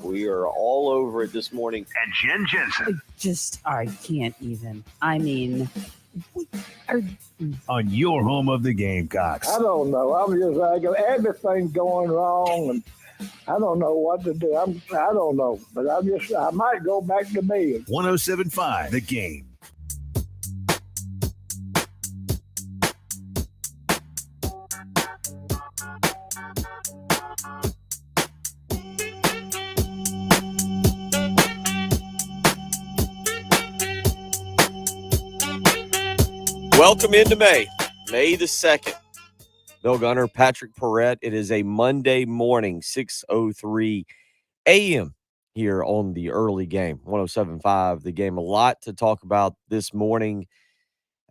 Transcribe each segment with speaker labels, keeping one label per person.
Speaker 1: We are all over it this morning.
Speaker 2: And Jen Jensen.
Speaker 3: I can't even. I mean, are,
Speaker 2: On your home of the Gamecocks.
Speaker 4: I don't know. I'm just like everything's going wrong, and I don't know what to do. I don't know, but I might go back to bed.
Speaker 2: 107.5 The Game.
Speaker 1: Welcome into May the 2nd. Bill Gunner, Patrick Perrette. It is a Monday morning, 6:03 a.m. here on the early game, 107.5 The Game. A lot to talk about this morning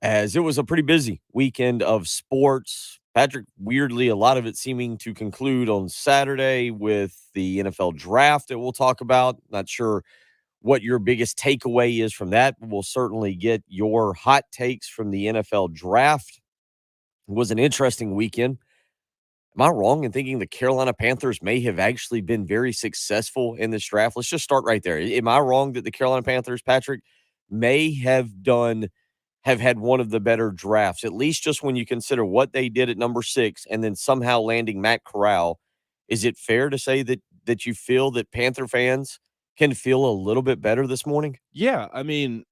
Speaker 1: as it was a pretty busy weekend of sports. Patrick, weirdly, a lot of it seeming to conclude on Saturday with the NFL draft that we'll talk about. Not sure what your biggest takeaway is from that. We'll certainly get your hot takes from the NFL draft. It was an interesting weekend. Am I wrong in thinking the Carolina Panthers may have actually been very successful in this draft? Let's just start right there. Am I wrong that the Carolina Panthers, Patrick, may have had one of the better drafts, at least just when you consider what they did at number 6 and then somehow landing Matt Corral? Is it fair to say that you feel that Panther fans can feel a little bit better this morning?
Speaker 5: Yeah, I mean,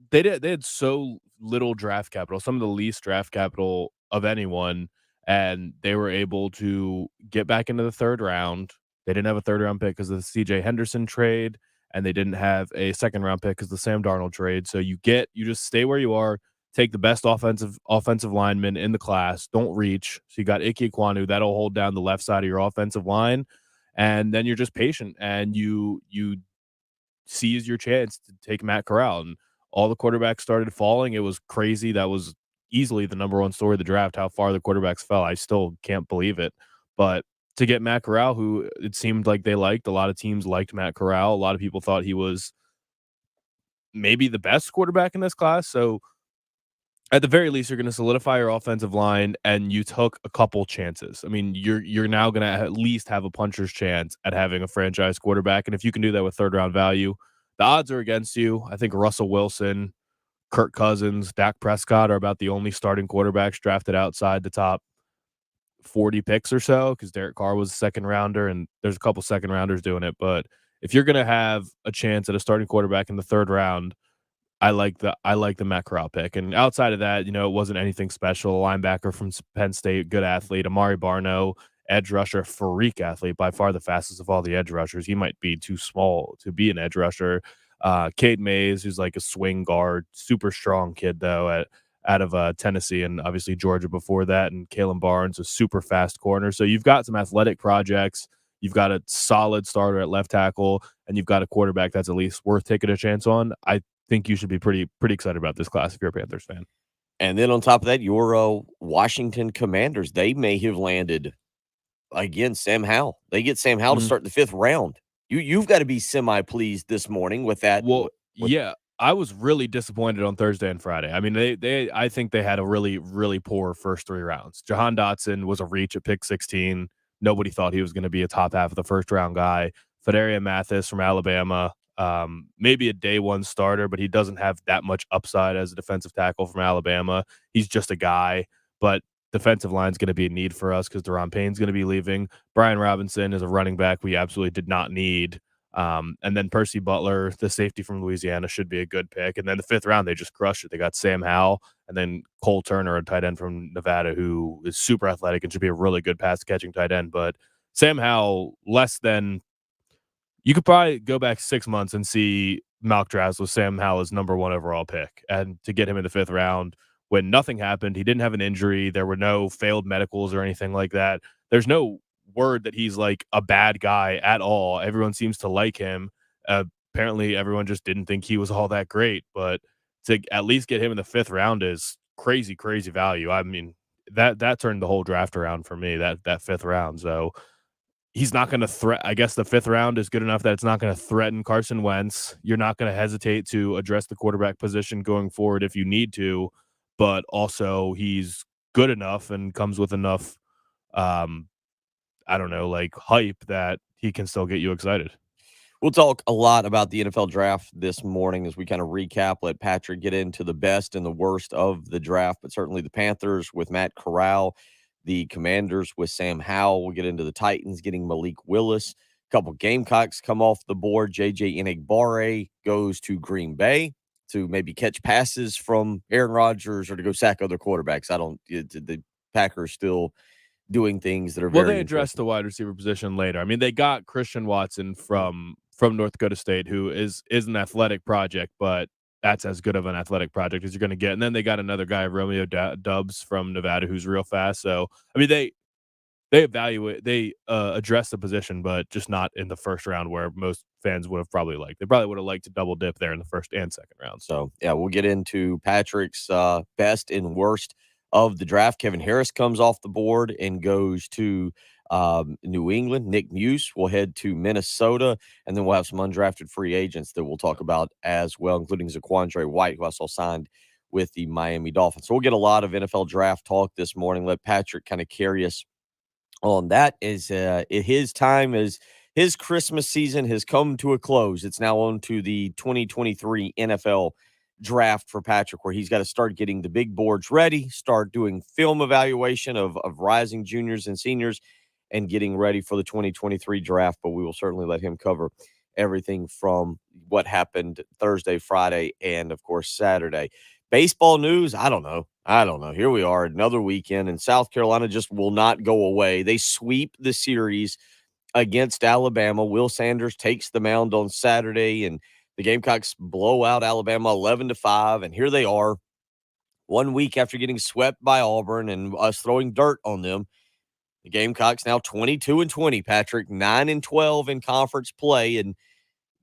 Speaker 5: they had so little draft capital, some of the least draft capital of anyone, and they were able to get back into the third round. They didn't have a third round pick because of the CJ Henderson trade, and they didn't have a second round pick because of the Sam Darnold trade. So you just stay where you are, take the best offensive lineman in the class, don't reach. So you got Ike Ekwonu, that'll hold down the left side of your offensive line, and then you're just patient and you seize your chance to take Matt Corral. And all the quarterbacks started falling. It was crazy. That was easily the number one story of the draft, how far the quarterbacks fell. I still can't believe it. But to get Matt Corral, who it seemed like they liked, a lot of teams liked Matt Corral. A lot of people thought he was maybe the best quarterback in this class. So at the very least, you're going to solidify your offensive line, and you took a couple chances. I mean, you're now going to at least have a puncher's chance at having a franchise quarterback. And if you can do that with third-round value, the odds are against you. I think Russell Wilson, Kirk Cousins, Dak Prescott are about the only starting quarterbacks drafted outside the top 40 picks or so, because Derek Carr was a second-rounder, and there's a couple second-rounders doing it. But if you're going to have a chance at a starting quarterback in the third round, I like the Matt Corral pick. And outside of that, it wasn't anything special. A linebacker from Penn State, good athlete. Amari Barno, edge rusher, freak athlete, by far the fastest of all the edge rushers. He might be too small to be an edge rusher. Cade Mays, who's like a swing guard, super strong kid though, out of Tennessee and obviously Georgia before that. And Kalen Barnes, a super fast corner. So you've got some athletic projects. You've got a solid starter at left tackle, and you've got a quarterback that's at least worth taking a chance on. I think you should be pretty excited about this class if you're a Panthers fan.
Speaker 1: And then on top of that, your Washington Commanders, they may have landed, again, Sam Howell. They get Sam Howell to start the 5th round. You've got to be semi-pleased this morning with that.
Speaker 5: Well, yeah, I was really disappointed on Thursday and Friday. I mean, I think they had a really, really poor first 3 rounds. Jahan Dotson was a reach at pick 16. Nobody thought he was going to be a top half of the first round guy. Fedarian Mathis from Alabama, maybe a day one starter, but he doesn't have that much upside as a defensive tackle from Alabama. He's just a guy, but defensive line is going to be a need for us because Deron Payne's going to be leaving. Brian Robinson is a running back we absolutely did not need. And then Percy Butler, the safety from Louisiana, should be a good pick. And then the 5th round, they just crushed it. They got Sam Howell and then Cole Turner, a tight end from Nevada, who is super athletic and should be a really good pass-catching tight end. But Sam Howell, you could probably go back 6 months and see mock drafts with Sam Howell as number 1 overall pick. And to get him in the 5th round when nothing happened, he didn't have an injury, there were no failed medicals or anything like that. There's no word that he's like a bad guy at all. Everyone seems to like him. Apparently everyone just didn't think he was all that great, but to at least get him in the 5th round is crazy value. I mean, that turned the whole draft around for me, that 5th round. So he's not going to I guess the 5th round is good enough that it's not going to threaten Carson Wentz. You're not going to hesitate to address the quarterback position going forward if you need to, but also he's good enough and comes with enough, hype that he can still get you excited.
Speaker 1: We'll talk a lot about the NFL draft this morning as we kind of recap, let Patrick get into the best and the worst of the draft, but certainly the Panthers with Matt Corral, the Commanders with Sam Howell. We'll get into the Titans getting Malik Willis. A couple Gamecocks come off the board. J.J. Enagbare goes to Green Bay to maybe catch passes from Aaron Rodgers or to go sack other quarterbacks. The Packers still doing things that are
Speaker 5: Well,
Speaker 1: very
Speaker 5: they addressed
Speaker 1: interesting.
Speaker 5: the wide receiver position later. I mean, they got Christian Watson from North Dakota State, who is an athletic project, but that's as good of an athletic project as you're going to get. And then they got another guy, Romeo Dubs from Nevada, who's real fast. So, I mean, they address the position, but just not in the first round where most fans would have probably liked. They probably would have liked to double dip there in the first and second round.
Speaker 1: So, yeah, we'll get into Patrick's best and worst of the draft. Kevin Harris comes off the board and goes to New England. Nick Muse will head to Minnesota, and then we'll have some undrafted free agents that we'll talk about as well, including Zaquandre White, who I saw signed with the Miami Dolphins. So we'll get a lot of NFL draft talk this morning. Let Patrick kind of carry us on that. Is his time as his Christmas season has come to a close. It's now on to the 2023 NFL draft for Patrick, where he's got to start getting the big boards ready, start doing film evaluation of rising juniors and seniors, and getting ready for the 2023 draft. But we will certainly let him cover everything from what happened Thursday, Friday, and of course Saturday. Baseball news, I don't know. Here we are, another weekend, and South Carolina just will not go away. They sweep the series against Alabama. Will Sanders takes the mound on Saturday, and the Gamecocks blow out Alabama 11-5. And here they are, 1 week after getting swept by Auburn and us throwing dirt on them. The Gamecocks now 22-20. Patrick 9-12 in conference play, and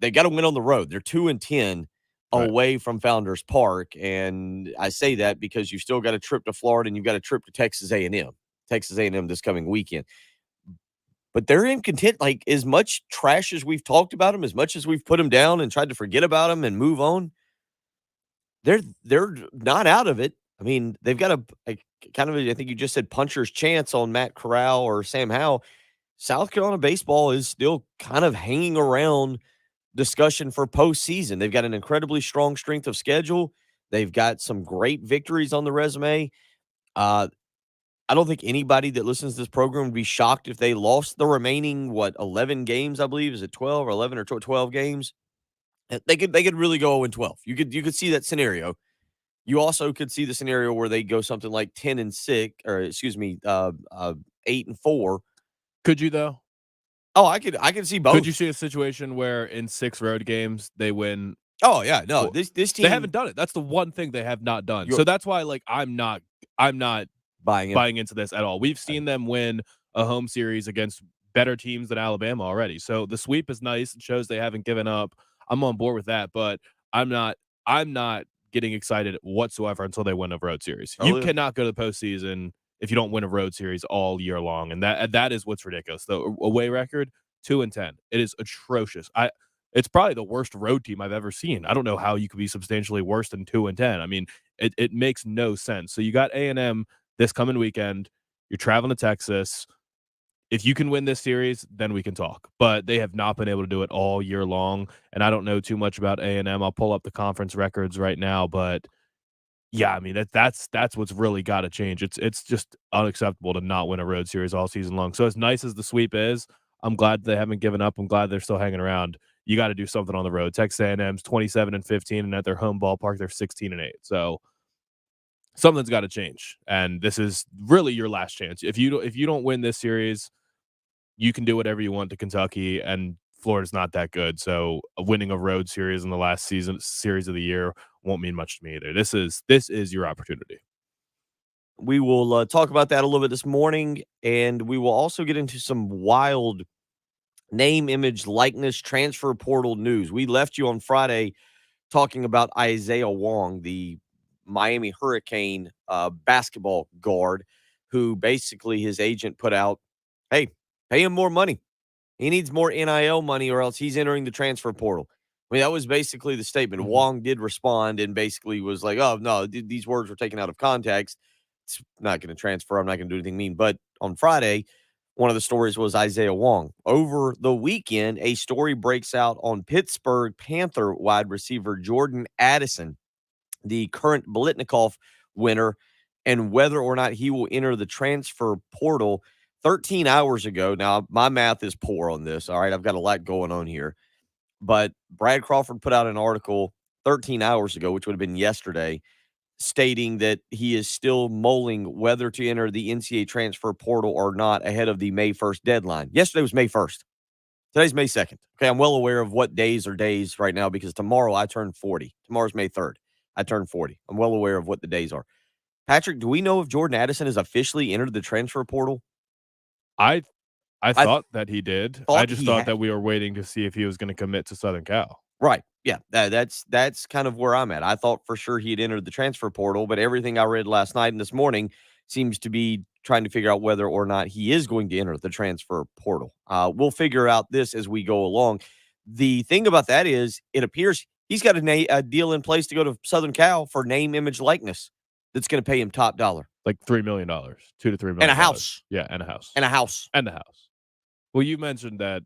Speaker 1: they got to win on the road. They're 2-10 away from Founders Park, and I say that because you've still got a trip to Florida and you've got a trip to Texas A&M this coming weekend. But they're in content, like as much trash as we've talked about them, as much as we've put them down and tried to forget about them and move on. They're not out of it. I mean, they've got a kind of, I think you just said puncher's chance on Matt Corral or Sam Howell. South Carolina baseball is still kind of hanging around discussion for postseason. They've got an incredibly strong strength of schedule. They've got some great victories on the resume. I don't think anybody that listens to this program would be shocked if they lost the remaining 11 games. I believe is it 12 or 11 or 12 games. They could really go 0-12. You could see that scenario. You also could see the scenario where they go something like 10-6, or 8-4.
Speaker 5: Could you though?
Speaker 1: Oh, I could see both.
Speaker 5: Could you see a situation where in 6 road games they win?
Speaker 1: Oh yeah, no. This team,
Speaker 5: they haven't done it. That's the one thing they have not done. So that's why, like, I'm not buying into this at all. We've seen them win a home series against better teams than Alabama already. So the sweep is nice. It shows they haven't given up. I'm on board with that, but I'm not getting excited whatsoever until they win a road series. You cannot go to the postseason if you don't win a road series all year long, and that is what's ridiculous. The away record 2-10. It is atrocious. It's probably the worst road team I've ever seen. I don't know how you could be substantially worse than 2-10. I mean, it makes no sense. So you got A&M this coming weekend. You're traveling to Texas. If you can win this series, then we can talk. But they have not been able to do it all year long, and I don't know too much about A&M. I'll pull up the conference records right now, but yeah, I mean that's what's really got to change. It's just unacceptable to not win a road series all season long. So as nice as the sweep is, I'm glad they haven't given up. I'm glad they're still hanging around. You got to do something on the road. Texas A&M's 27-15, and at their home ballpark they're 16-8. So something's got to change, and this is really your last chance. If you don't win this series, you can do whatever you want to Kentucky, and Florida's not that good. So winning a road series in the last series of the year won't mean much to me either. This is your opportunity.
Speaker 1: We will talk about that a little bit this morning, and we will also get into some wild name, image, likeness, transfer portal news. We left you on Friday talking about Isaiah Wong, the Miami Hurricane basketball guard, who basically his agent put out, hey, pay him more money. He needs more NIL money or else he's entering the transfer portal. I mean, that was basically the statement.
Speaker 5: Mm-hmm.
Speaker 1: Wong did respond and basically was like, oh, no, these words were taken out of context. It's not going to transfer. I'm not going to do anything mean. But on Friday, One of the stories was Isaiah Wong. Over the weekend, a story breaks out on Pittsburgh Panther wide receiver Jordan Addison, the current Biletnikoff winner, and whether or not he will enter the transfer portal 13 hours ago. Now, my math is poor on this. All right. I've got a lot going on here. But Brad Crawford put out an article 13 hours ago, which would have been yesterday, stating that he is still mulling whether to enter the NCAA transfer portal or not ahead of the May 1st deadline. Yesterday was May 1st. Today's May 2nd. Okay, I'm well aware of what days are days right now because tomorrow I turn 40. Tomorrow's May 3rd. I turn 40. I'm well aware of what the days are. Patrick, do we know if Jordan Addison has officially entered the transfer portal?
Speaker 5: I thought that he did. I just thought
Speaker 1: had.
Speaker 5: that we were waiting to see if he was going to commit to Southern Cal.
Speaker 1: Right. Yeah. That's kind of where I'm at. I thought for sure he had entered the transfer portal, but everything I read last night and this morning seems to be trying to figure out whether or not he is going to enter the transfer portal. We'll figure out this as we go along. The thing about that is it appears he's got a deal in place to go to Southern Cal for name, image, likeness that's going to pay him top dollar.
Speaker 5: Like $3 million, $2 to $3 million.
Speaker 1: And a house.
Speaker 5: Yeah, and a house.
Speaker 1: And a house.
Speaker 5: And a house. Well, you mentioned that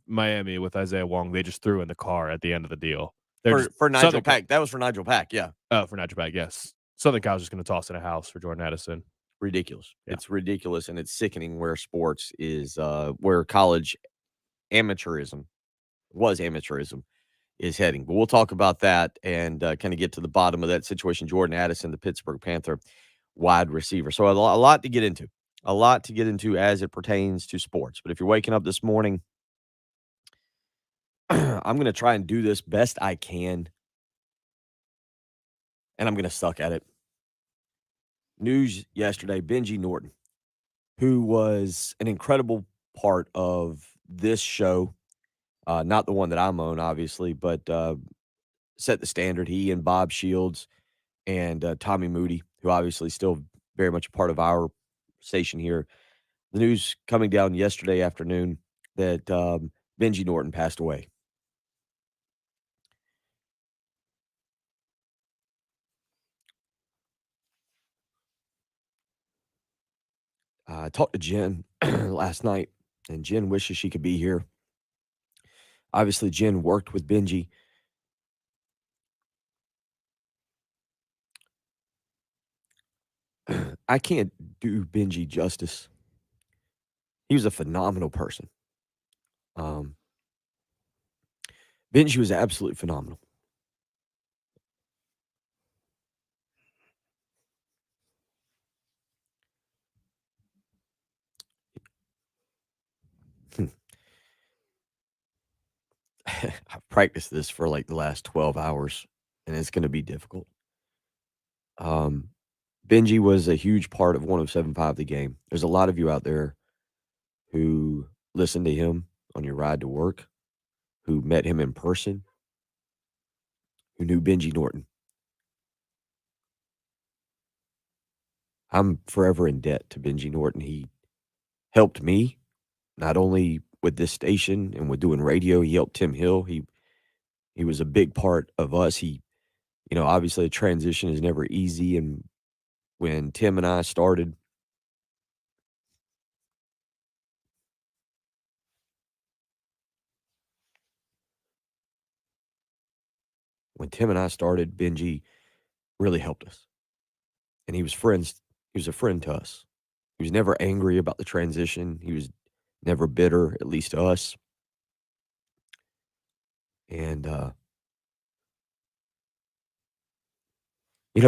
Speaker 5: Miami with Isaiah Wong, they just threw in the car at the end of the deal.
Speaker 1: For Nigel Pack. That was for Nigel Pack, yeah.
Speaker 5: For Nigel Pack, yes. Southern Cal's just going to toss in a house for Jordan Addison.
Speaker 1: Ridiculous.
Speaker 5: Yeah.
Speaker 1: It's ridiculous, and it's sickening where sports is, where college amateurism is heading. But we'll talk about that and kind of get to the bottom of that situation. Jordan Addison, the Pittsburgh Panther wide receiver. So a lot to get into. A lot to get into as it pertains to sports. But if you're waking up this morning, I'm going to try and do this best I can, and I'm going to suck at it. News yesterday, Benji Norton, who was an incredible part of this show, not the one that I'm on, obviously, but set the standard. He and Bob Shields and Tommy Moody, who obviously still very much a part of our station here. The news coming down yesterday afternoon that Benji Norton passed away. I talked to Jen last night, and Jen wishes she could be here. Obviously, Jen worked with Benji. I can't do Benji justice. He was a phenomenal person. Benji was absolutely phenomenal. I've practiced this for like the last 12 hours, and it's going to be difficult. Benji was a huge part of 107.5 The Game. There's a lot of you out there who listened to him on your ride to work, who met him in person, who knew Benji Norton. I'm forever in debt to Benji Norton. He helped me, not only with this station and with doing radio. He helped Tim Hill. He was a big part of us. He, obviously a transition is never easy. And when Tim and I started, Benji really helped us. And he was friends. He was a friend to us. He was never angry about the transition. He was never bitter, at least to us. And,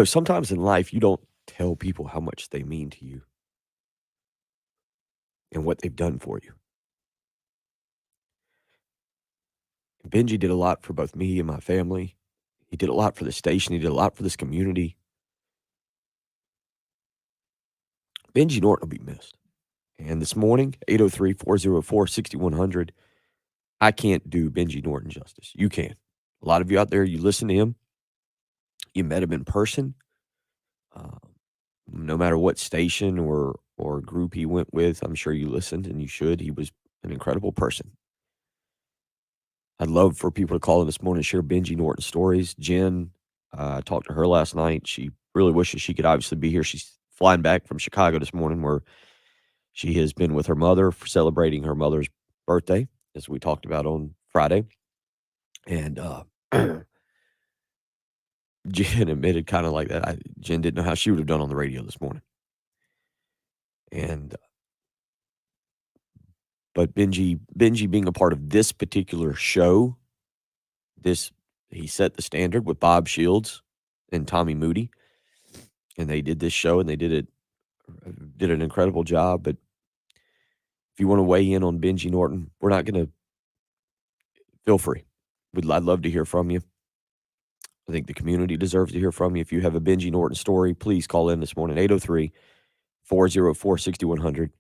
Speaker 1: sometimes in life, you don't tell people how much they mean to you and what they've done for you. Benji did a lot for both me and my family. He did a lot for the station. He did a lot for this community. Benji Norton will be missed. And this morning, 803-404-6100, I can't do Benji Norton justice. You can. A lot of you out there, you listen to him. You met him in person. No matter what station or group he went with, I'm sure you listened, and you should. He was an incredible person. I'd love for people to call in this morning and share Benji Norton stories. Jen, I talked to her last night. She really wishes she could obviously be here. She's flying back from Chicago this morning where She has been with her mother for celebrating her mother's birthday, as we talked about on Friday. And Jen admitted kind of like that. Jen didn't know how she would have done on the radio this morning. And but Benji being a part of this particular show, he set the standard with Bob Shields and Tommy Moody, and they did this show and they did an incredible job. But if you want to weigh in on Benji Norton, we're not going to. Feel free. I'd love to hear from you. I think the community deserves to hear from you. If you have a Benji Norton story, please call in this morning, 803-404-6100.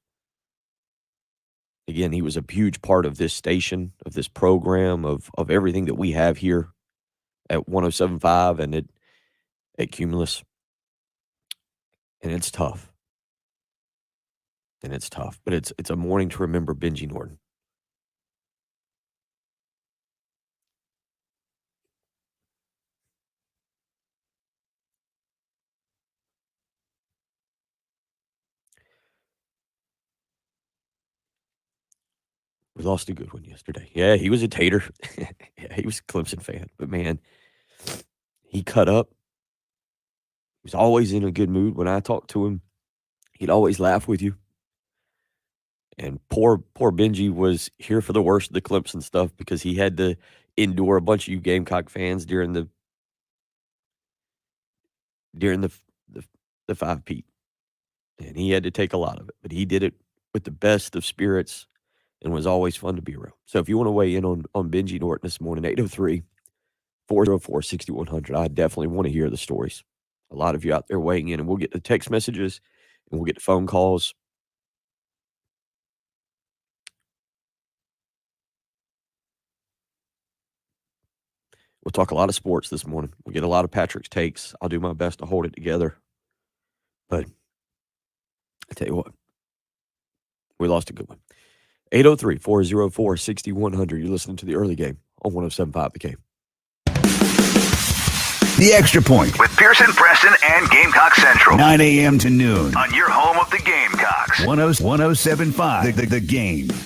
Speaker 1: Again, he was a huge part of this station, of this program, of everything that we have here at 107.5 and at Cumulus. And it's tough. But it's a morning to remember Benji Norton. We lost a good one yesterday. Yeah, he was a tater. Yeah, he was a Clemson fan. But, man, he cut up. He was always in a good mood. When I talked to him, he'd always laugh with you. And poor Benji was here for the worst of the Clemson stuff because he had to endure a bunch of you Gamecock fans during the 5-peat. And he had to take a lot of it. But he did it with the best of spirits and was always fun to be around. So if you want to weigh in on Benji Norton this morning, 803-404-6100. I definitely want to hear the stories. A lot of you out there weighing in, and we'll get the text messages and we'll get the phone calls. We'll talk a lot of sports this morning. We'll get a lot of Patrick's takes. I'll do my best to hold it together. But I tell you what, we lost a good one. 803-404-6100. You're listening to the early game on 107.5 The Game.
Speaker 2: The Extra Point
Speaker 6: with Pearson, Preston, and Gamecock Central.
Speaker 2: 9 a.m. to noon
Speaker 6: On your home of the Gamecocks.
Speaker 2: 107.5 The Game.
Speaker 6: 107.5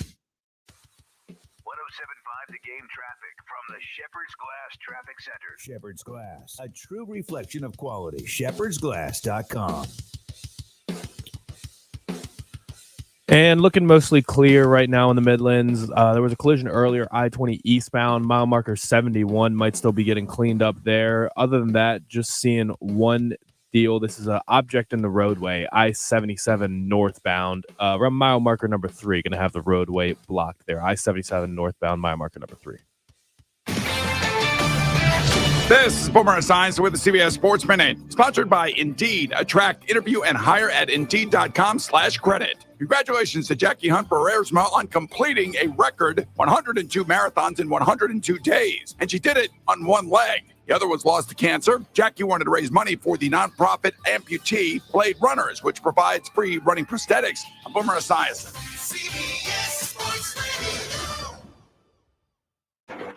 Speaker 6: The Game traffic from the Shepherd's Glass Traffic Center.
Speaker 2: Shepherd's Glass, a true reflection of quality. shepherdsglass.com.
Speaker 5: And looking mostly clear right now in the Midlands. There was a collision earlier, I-20 eastbound, mile marker 71 might still be getting cleaned up there. Other than that, just seeing one deal. This is an object in the roadway, I-77 northbound, around mile marker number 3. Going to have the roadway blocked there. I-77 northbound, mile marker number 3.
Speaker 7: This is Boomer Esiason with the CBS Sports Minute, sponsored by Indeed. Attract, interview, and hire at Indeed.com/credit. Congratulations to Jackie Hunt Barrersma on completing a record 102 marathons in 102 days. And she did it on one leg. The other was lost to cancer. Jackie wanted to raise money for the nonprofit Amputee Blade Runners, which provides free running prosthetics. I'm Boomer Esiason.
Speaker 8: CBS Sports Radio.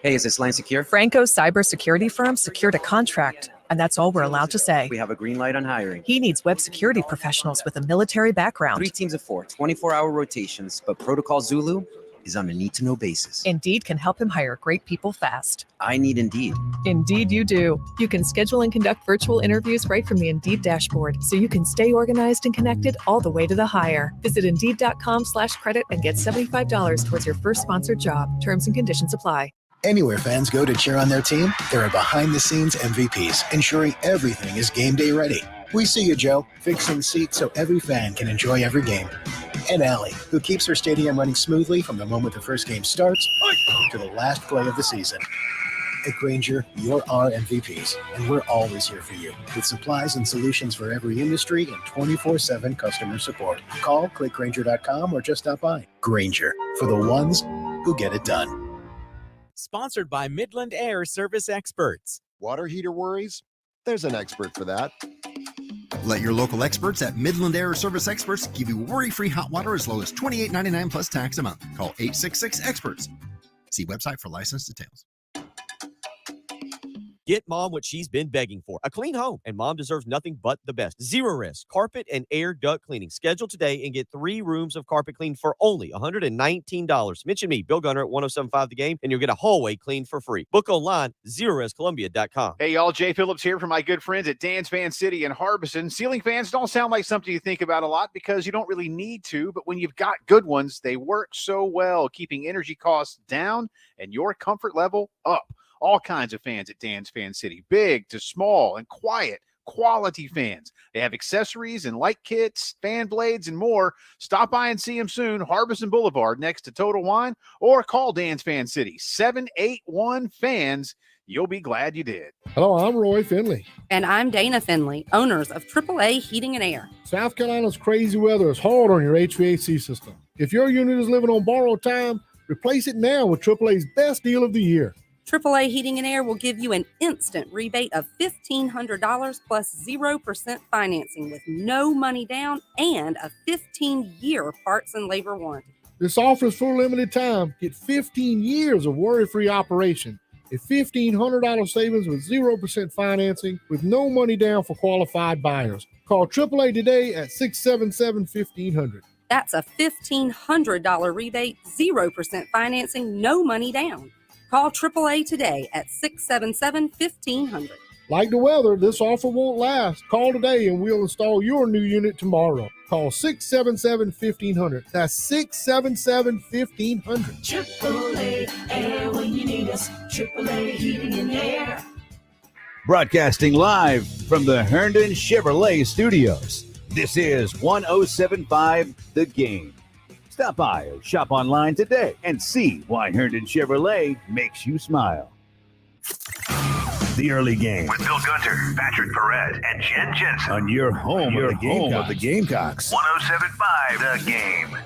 Speaker 9: Hey, is this line secure?
Speaker 10: Franco's cybersecurity firm secured a contract, and that's all we're allowed to say.
Speaker 9: We have a green light on hiring.
Speaker 10: He needs web security professionals with a military background.
Speaker 9: 3 teams of 4, 24-hour rotations, but Protocol Zulu is on a need-to-know basis.
Speaker 10: Indeed can help him hire great people fast.
Speaker 9: I need Indeed.
Speaker 10: Indeed you do. You can schedule and conduct virtual interviews right from the Indeed dashboard, so you can stay organized and connected all the way to the hire. Visit Indeed.com/credit and get $75 towards your first sponsored job. Terms and conditions apply.
Speaker 11: Anywhere fans go to cheer on their team, there are behind-the-scenes MVPs, ensuring everything is game day ready. We see you, Joe, fixing seats so every fan can enjoy every game. And Allie, who keeps her stadium running smoothly from the moment the first game starts to the last play of the season. At Grainger, you're our MVPs, and we're always here for you, with supplies and solutions for every industry and 24/7 customer support. Call, click Grainger.com, or just stop by. Grainger, for the ones who get it done.
Speaker 12: Sponsored by Midland Air Service Experts.
Speaker 13: Water heater worries? There's an expert for that.
Speaker 14: Let your local experts at Midland Air Service Experts give you worry-free hot water as low as $28.99 plus tax a month. Call 866-EXPERTS. See website for license details.
Speaker 1: Get mom what she's been begging for, a clean home, and mom deserves nothing but the best. Zero risk, carpet and air duct cleaning. Schedule today and get 3 rooms of carpet cleaned for only $119. Mention me, Bill Gunner at 1075 The Game, and you'll get a hallway cleaned for free. Book online, zeroriskcolumbia.com.
Speaker 15: Hey, y'all, Jay Phillips here from my good friends at Dan's Fan City in Harbison. Ceiling fans don't sound like something you think about a lot because you don't really need to, but when you've got good ones, they work so well, keeping energy costs down and your comfort level up. All kinds of fans at Dan's Fan City, big to small and quiet, quality fans. They have accessories and light kits, fan blades, and more. Stop by and see them soon, Harbison Boulevard next to Total Wine, or call Dan's Fan City, 781-FANS. You'll be glad you did.
Speaker 16: Hello, I'm Roy Finley.
Speaker 17: And I'm Dana Finley, owners of AAA Heating and Air.
Speaker 16: South Carolina's crazy weather is hard on your HVAC system. If your unit is living on borrowed time, replace it now with AAA's best deal of the year.
Speaker 17: AAA Heating and Air will give you an instant rebate of $1,500 plus 0% financing with no money down and a 15-year parts and labor warranty.
Speaker 16: This offer is for a limited time. Get 15 years of worry-free operation. A $1,500 savings with 0% financing with no money down for qualified buyers. Call AAA today at 677-1500.
Speaker 17: That's a $1,500 rebate, 0% financing, no money down. Call AAA today at 677-1500.
Speaker 16: Like the weather, this offer won't last. Call today and we'll install your new unit tomorrow. Call 677-1500. That's 677-1500.
Speaker 8: AAA Air when you need us. AAA Heating and Air.
Speaker 2: Broadcasting live from the Herndon Chevrolet Studios. This is 1075 The Game. Stop by or shop online today and see why Herndon Chevrolet makes you smile. The early game
Speaker 6: with Bill Gunter, Patrick Perret, and Jen Jensen
Speaker 2: on your home of the Gamecocks.
Speaker 6: 1075 The Game.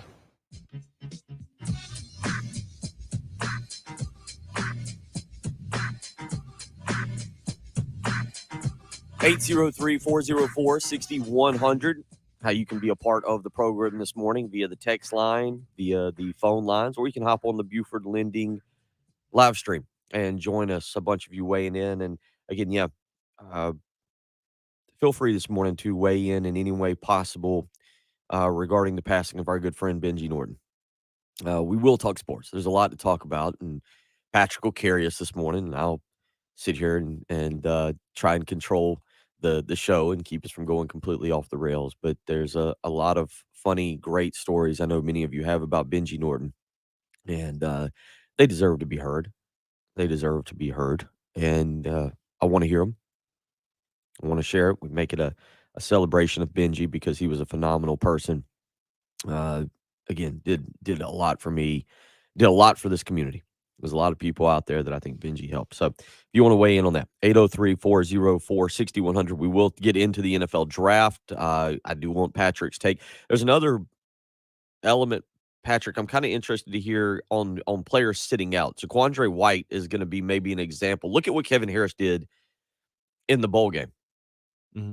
Speaker 1: Eight 803-404-6100. How you can be a part of the program this morning via the text line, via the phone lines, or you can hop on the Buford Lending live stream and join us, a bunch of you weighing in. And again, feel free this morning to weigh in any way possible regarding the passing of our good friend Benji Norton. We will talk sports. There's a lot to talk about, and Patrick will carry us this morning, and I'll sit here and try and control the show and keep us from going completely off the rails. But there's a lot of funny, great stories I know many of you have about Benji Norton, and they deserve to be heard. They deserve to be heard, and I want to hear them. I want to share it. We make it a celebration of Benji because he was a phenomenal person. Again, did a lot for me, did a lot for this community. There's a lot of people out there that I think Benji helped. So if you want to weigh in on that, 803-404-6100. We will get into the NFL draft. I do want Patrick's take. There's another element, Patrick, I'm kind of interested to hear on players sitting out. So Quandre White is going to be maybe an example. Look at what Kevin Harris did in the bowl game.
Speaker 5: Mm-hmm.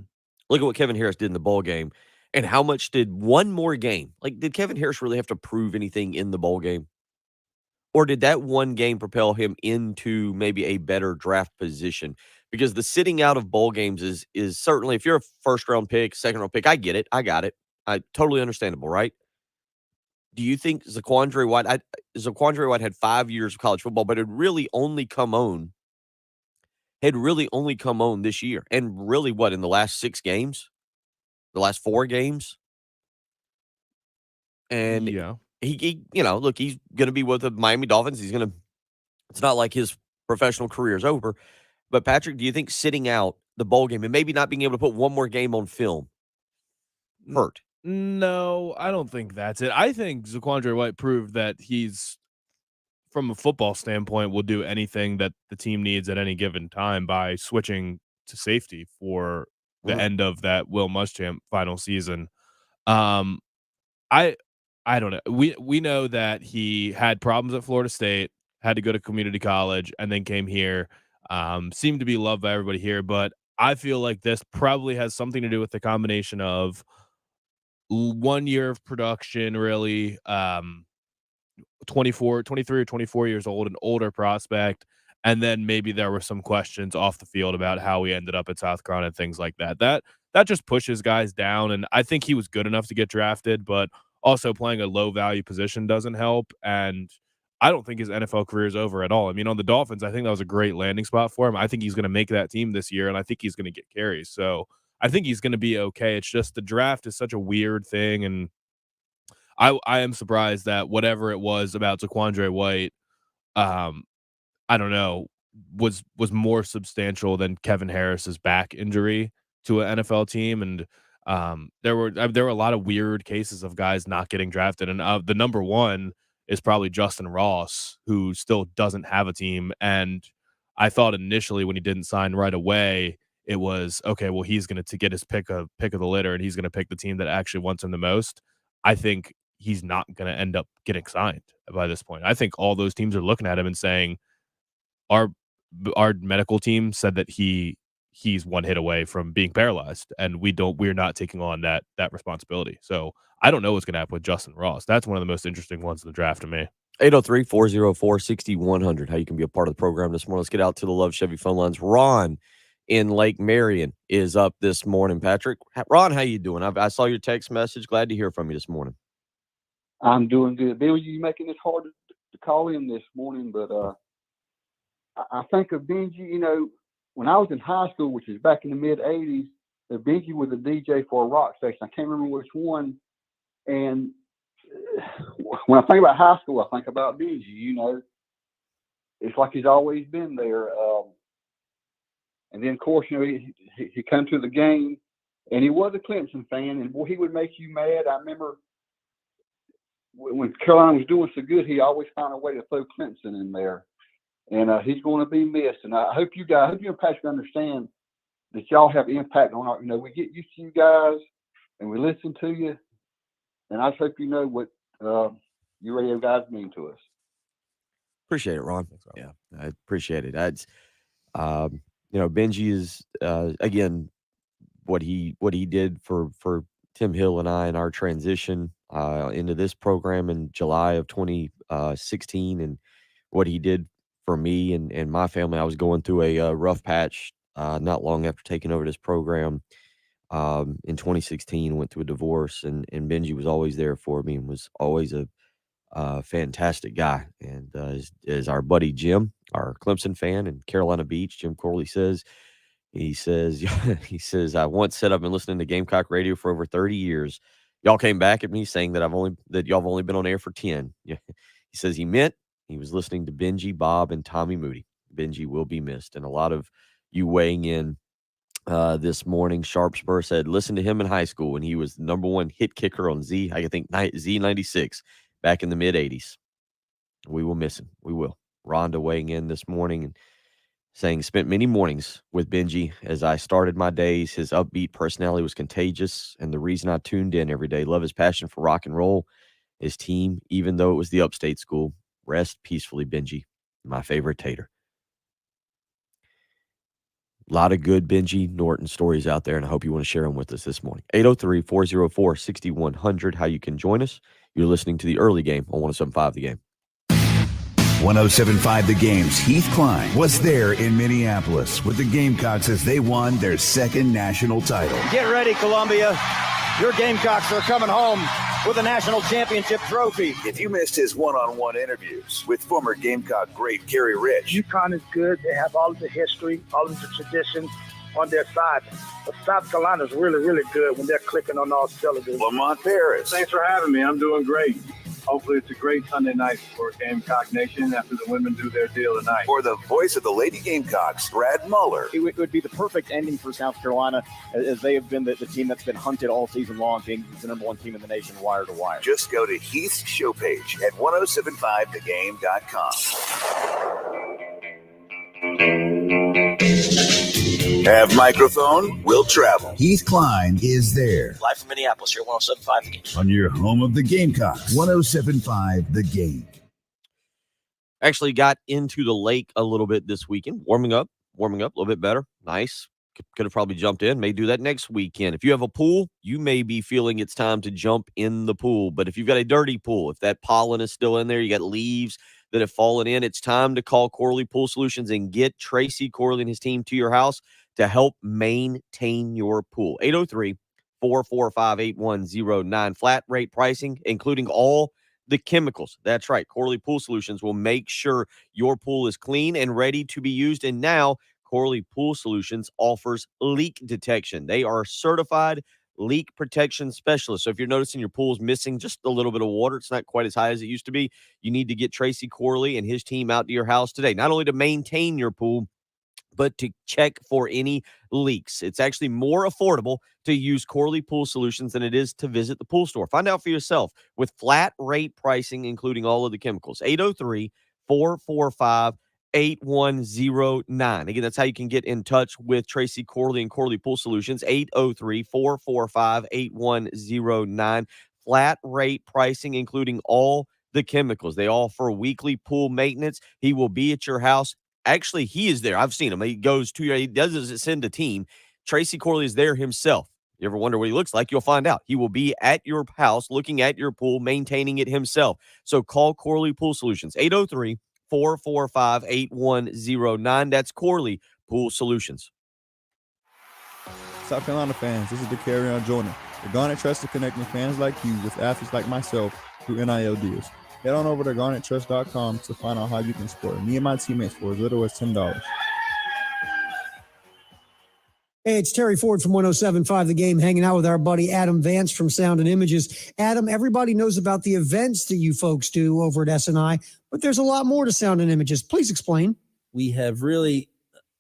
Speaker 1: Look at what Kevin Harris did in the bowl game. And how much did one more game, did Kevin Harris really have to prove anything in the bowl game? Or did that one game propel him into maybe a better draft position? Because the sitting out of bowl games is certainly, if you're a first-round pick, second-round pick, I get it. I got it. Totally understandable, right? Do you think Zaquandre White had 5 years of college football, but had really only come on this year? And really, what, in the last 6 games? The last 4 games? And
Speaker 5: yeah.
Speaker 1: He look, he's going to be with the Miami Dolphins. It's not like his professional career is over. But Patrick, do you think sitting out the bowl game and maybe not being able to put one more game on film hurt?
Speaker 5: No, I don't think that's it. I think Zaquandre White proved that he's, from a football standpoint, will do anything that the team needs at any given time by switching to safety for the end of that Will Muschamp final season. I don't know. We know that he had problems at Florida State, had to go to community college, and then came here. Seemed to be loved by everybody here, but I feel like this probably has something to do with the combination of 1 year of production, really, 23 or 24 years old, an older prospect, And then maybe there were some questions off the field about how he ended up at South Carolina and things like that. That just pushes guys down. And I think he was good enough to get drafted, but also playing a low value position doesn't help. And I don't think his NFL career is over at all. I mean, on the Dolphins, I think that was a great landing spot for him. I think he's going to make that team this year, and I think he's going to get carries. So I think he's going to be okay. It's just the draft is such a weird thing, and I am surprised that whatever it was about Zaquandre White, I don't know, was more substantial than Kevin Harris's back injury to an NFL team. And there were a lot of weird cases of guys not getting drafted. And the number one is probably Justin Ross, who still doesn't have a team. And I thought initially when he didn't sign right away, it was, okay, well, he's going to get his pick of the litter, and he's going to pick the team that actually wants him the most. I think he's not going to end up getting signed by this point. I think all those teams are looking at him and saying, our medical team said that he's one hit away from being paralyzed, and we're not taking on that responsibility. So I don't know what's going to happen with Justin Ross. That's one of the most interesting ones in the draft to me.
Speaker 1: 803-404-6100. How you can be a part of the program this morning. Let's get out to the Love Chevy phone lines. Ron in Lake Marion is up this morning. Patrick, Ron, how you doing? I saw your text message. Glad to hear from you this morning.
Speaker 18: I'm doing good. Bill, you making this hard to call in this morning, but I think of Benji, when I was in high school, which is back in the mid-'80s, Benji was a DJ for a rock station. I can't remember which one. And when I think about high school, I think about Benji, It's like he's always been there. And then, of course, he come to the game, and he was a Clemson fan, and, boy, he would make you mad. I remember when Carolina was doing so good, he always found a way to throw Clemson in there. And he's going to be missed. And I hope you and Patrick understand that y'all have impact on our, we get used to you guys and we listen to you. And I just hope you know what you radio guys mean to us.
Speaker 1: Appreciate it, Ron. Yeah, I appreciate it. Benji is, again, what he did for Tim Hill and I in our transition into this program in July of 2016, and what he did for me and my family. I was going through a rough patch not long after taking over this program in 2016. Went through a divorce, and Benji was always there for me and was always a fantastic guy. And as our buddy Jim, our Clemson fan in Carolina Beach, Jim Corley says, he says, I once said I've been listening to Gamecock Radio for over 30 years. Y'all came back at me saying that y'all have only been on air for 10. Yeah. He says he meant he was listening to Benji, Bob, and Tommy Moody. Benji will be missed. And a lot of you weighing in this morning. Sharpspur said, listen to him in high school when he was the number one hit kicker on Z96 back in the mid-'80s. We will miss him. We will. Rhonda weighing in this morning and saying, spent many mornings with Benji as I started my days. His upbeat personality was contagious, and the reason I tuned in every day. Love his passion for rock and roll, his team, even though it was the upstate school. Rest peacefully, Benji, my favorite tater. A lot of good Benji Norton stories out there, and I hope you want to share them with us this morning. 803-404-6100, how you can join us. You're listening to The Early Game on 107.5 The Game.
Speaker 2: 107.5 The Game's Heath Klein was there in Minneapolis with the Gamecocks as they won their second national title.
Speaker 19: Get ready, Columbia. Your Gamecocks are coming home with a national championship trophy.
Speaker 20: If you missed his one-on-one interviews with former Gamecock great Gary Rich.
Speaker 4: UConn is good. They have all of the history, all of the tradition on their side. But South Carolina is really, really good when they're clicking on all cylinders.
Speaker 20: Lamont Paris.
Speaker 21: Thanks for having me. I'm doing great. Hopefully it's a great Sunday night for Gamecock Nation after the women do their deal tonight.
Speaker 20: Or the voice of the Lady Gamecocks, Brad Muller.
Speaker 22: It would be the perfect ending for South Carolina, as they have been the team that's been hunted all season long, being the number one team in the nation wire to wire.
Speaker 20: Just go to Heath's show page at 1075thegame.com. Have microphone, will travel.
Speaker 2: Heath Klein is there.
Speaker 23: Live from Minneapolis here, 107.5 The Game.
Speaker 2: On your home of the Gamecocks, 107.5 The Game.
Speaker 1: Actually got into the lake a little bit this weekend, warming up a little bit better. Nice. Could have probably jumped in. May do that next weekend. If you have a pool, you may be feeling it's time to jump in the pool. But if you've got a dirty pool, if that pollen is still in there, you got leaves, that have fallen in. It's time to call Corley Pool Solutions and get Tracy Corley and his team to your house to help maintain your pool. 803-445-8109. Flat rate pricing, including all the chemicals. That's right. Corley Pool Solutions will make sure your pool is clean and ready to be used. And now Corley Pool Solutions offers leak detection. They are certified leak protection specialists. So if you're noticing your pool's missing just a little bit of water, it's not quite as high as it used to be, you need to get Tracy Corley and his team out to your house today, not only to maintain your pool, but to check for any leaks. It's actually more affordable to use Corley Pool Solutions than it is to visit the pool store. Find out for yourself with flat rate pricing, including all of the chemicals. 803-445-8109. Again, that's how you can get in touch with Tracy Corley and Corley Pool Solutions. 803-445-8109. Flat rate pricing, including all the chemicals. They offer weekly pool maintenance. He will be at your house. Actually, he is there. I've seen him. He doesn't send a team. Tracy Corley is there himself. You ever wonder what he looks like? You'll find out. He will be at your house, looking at your pool, maintaining it himself. So call Corley Pool Solutions, 803-445-8109. That's Corley Pool Solutions.
Speaker 3: South Carolina fans, this is DeCarrion Jordan. The Garnet Trust is connecting fans like you with athletes like myself through NIL deals. Head on over to GarnetTrust.com to find out how you can support me and my teammates for as little as $10.
Speaker 7: Hey, it's Terry Ford from 107.5 The Game, hanging out with our buddy Adam Vance from Sound and Images. Adam, everybody knows about the events that you folks do over at SNI, but there's a lot more to Sound and Images. Please explain.
Speaker 9: We have really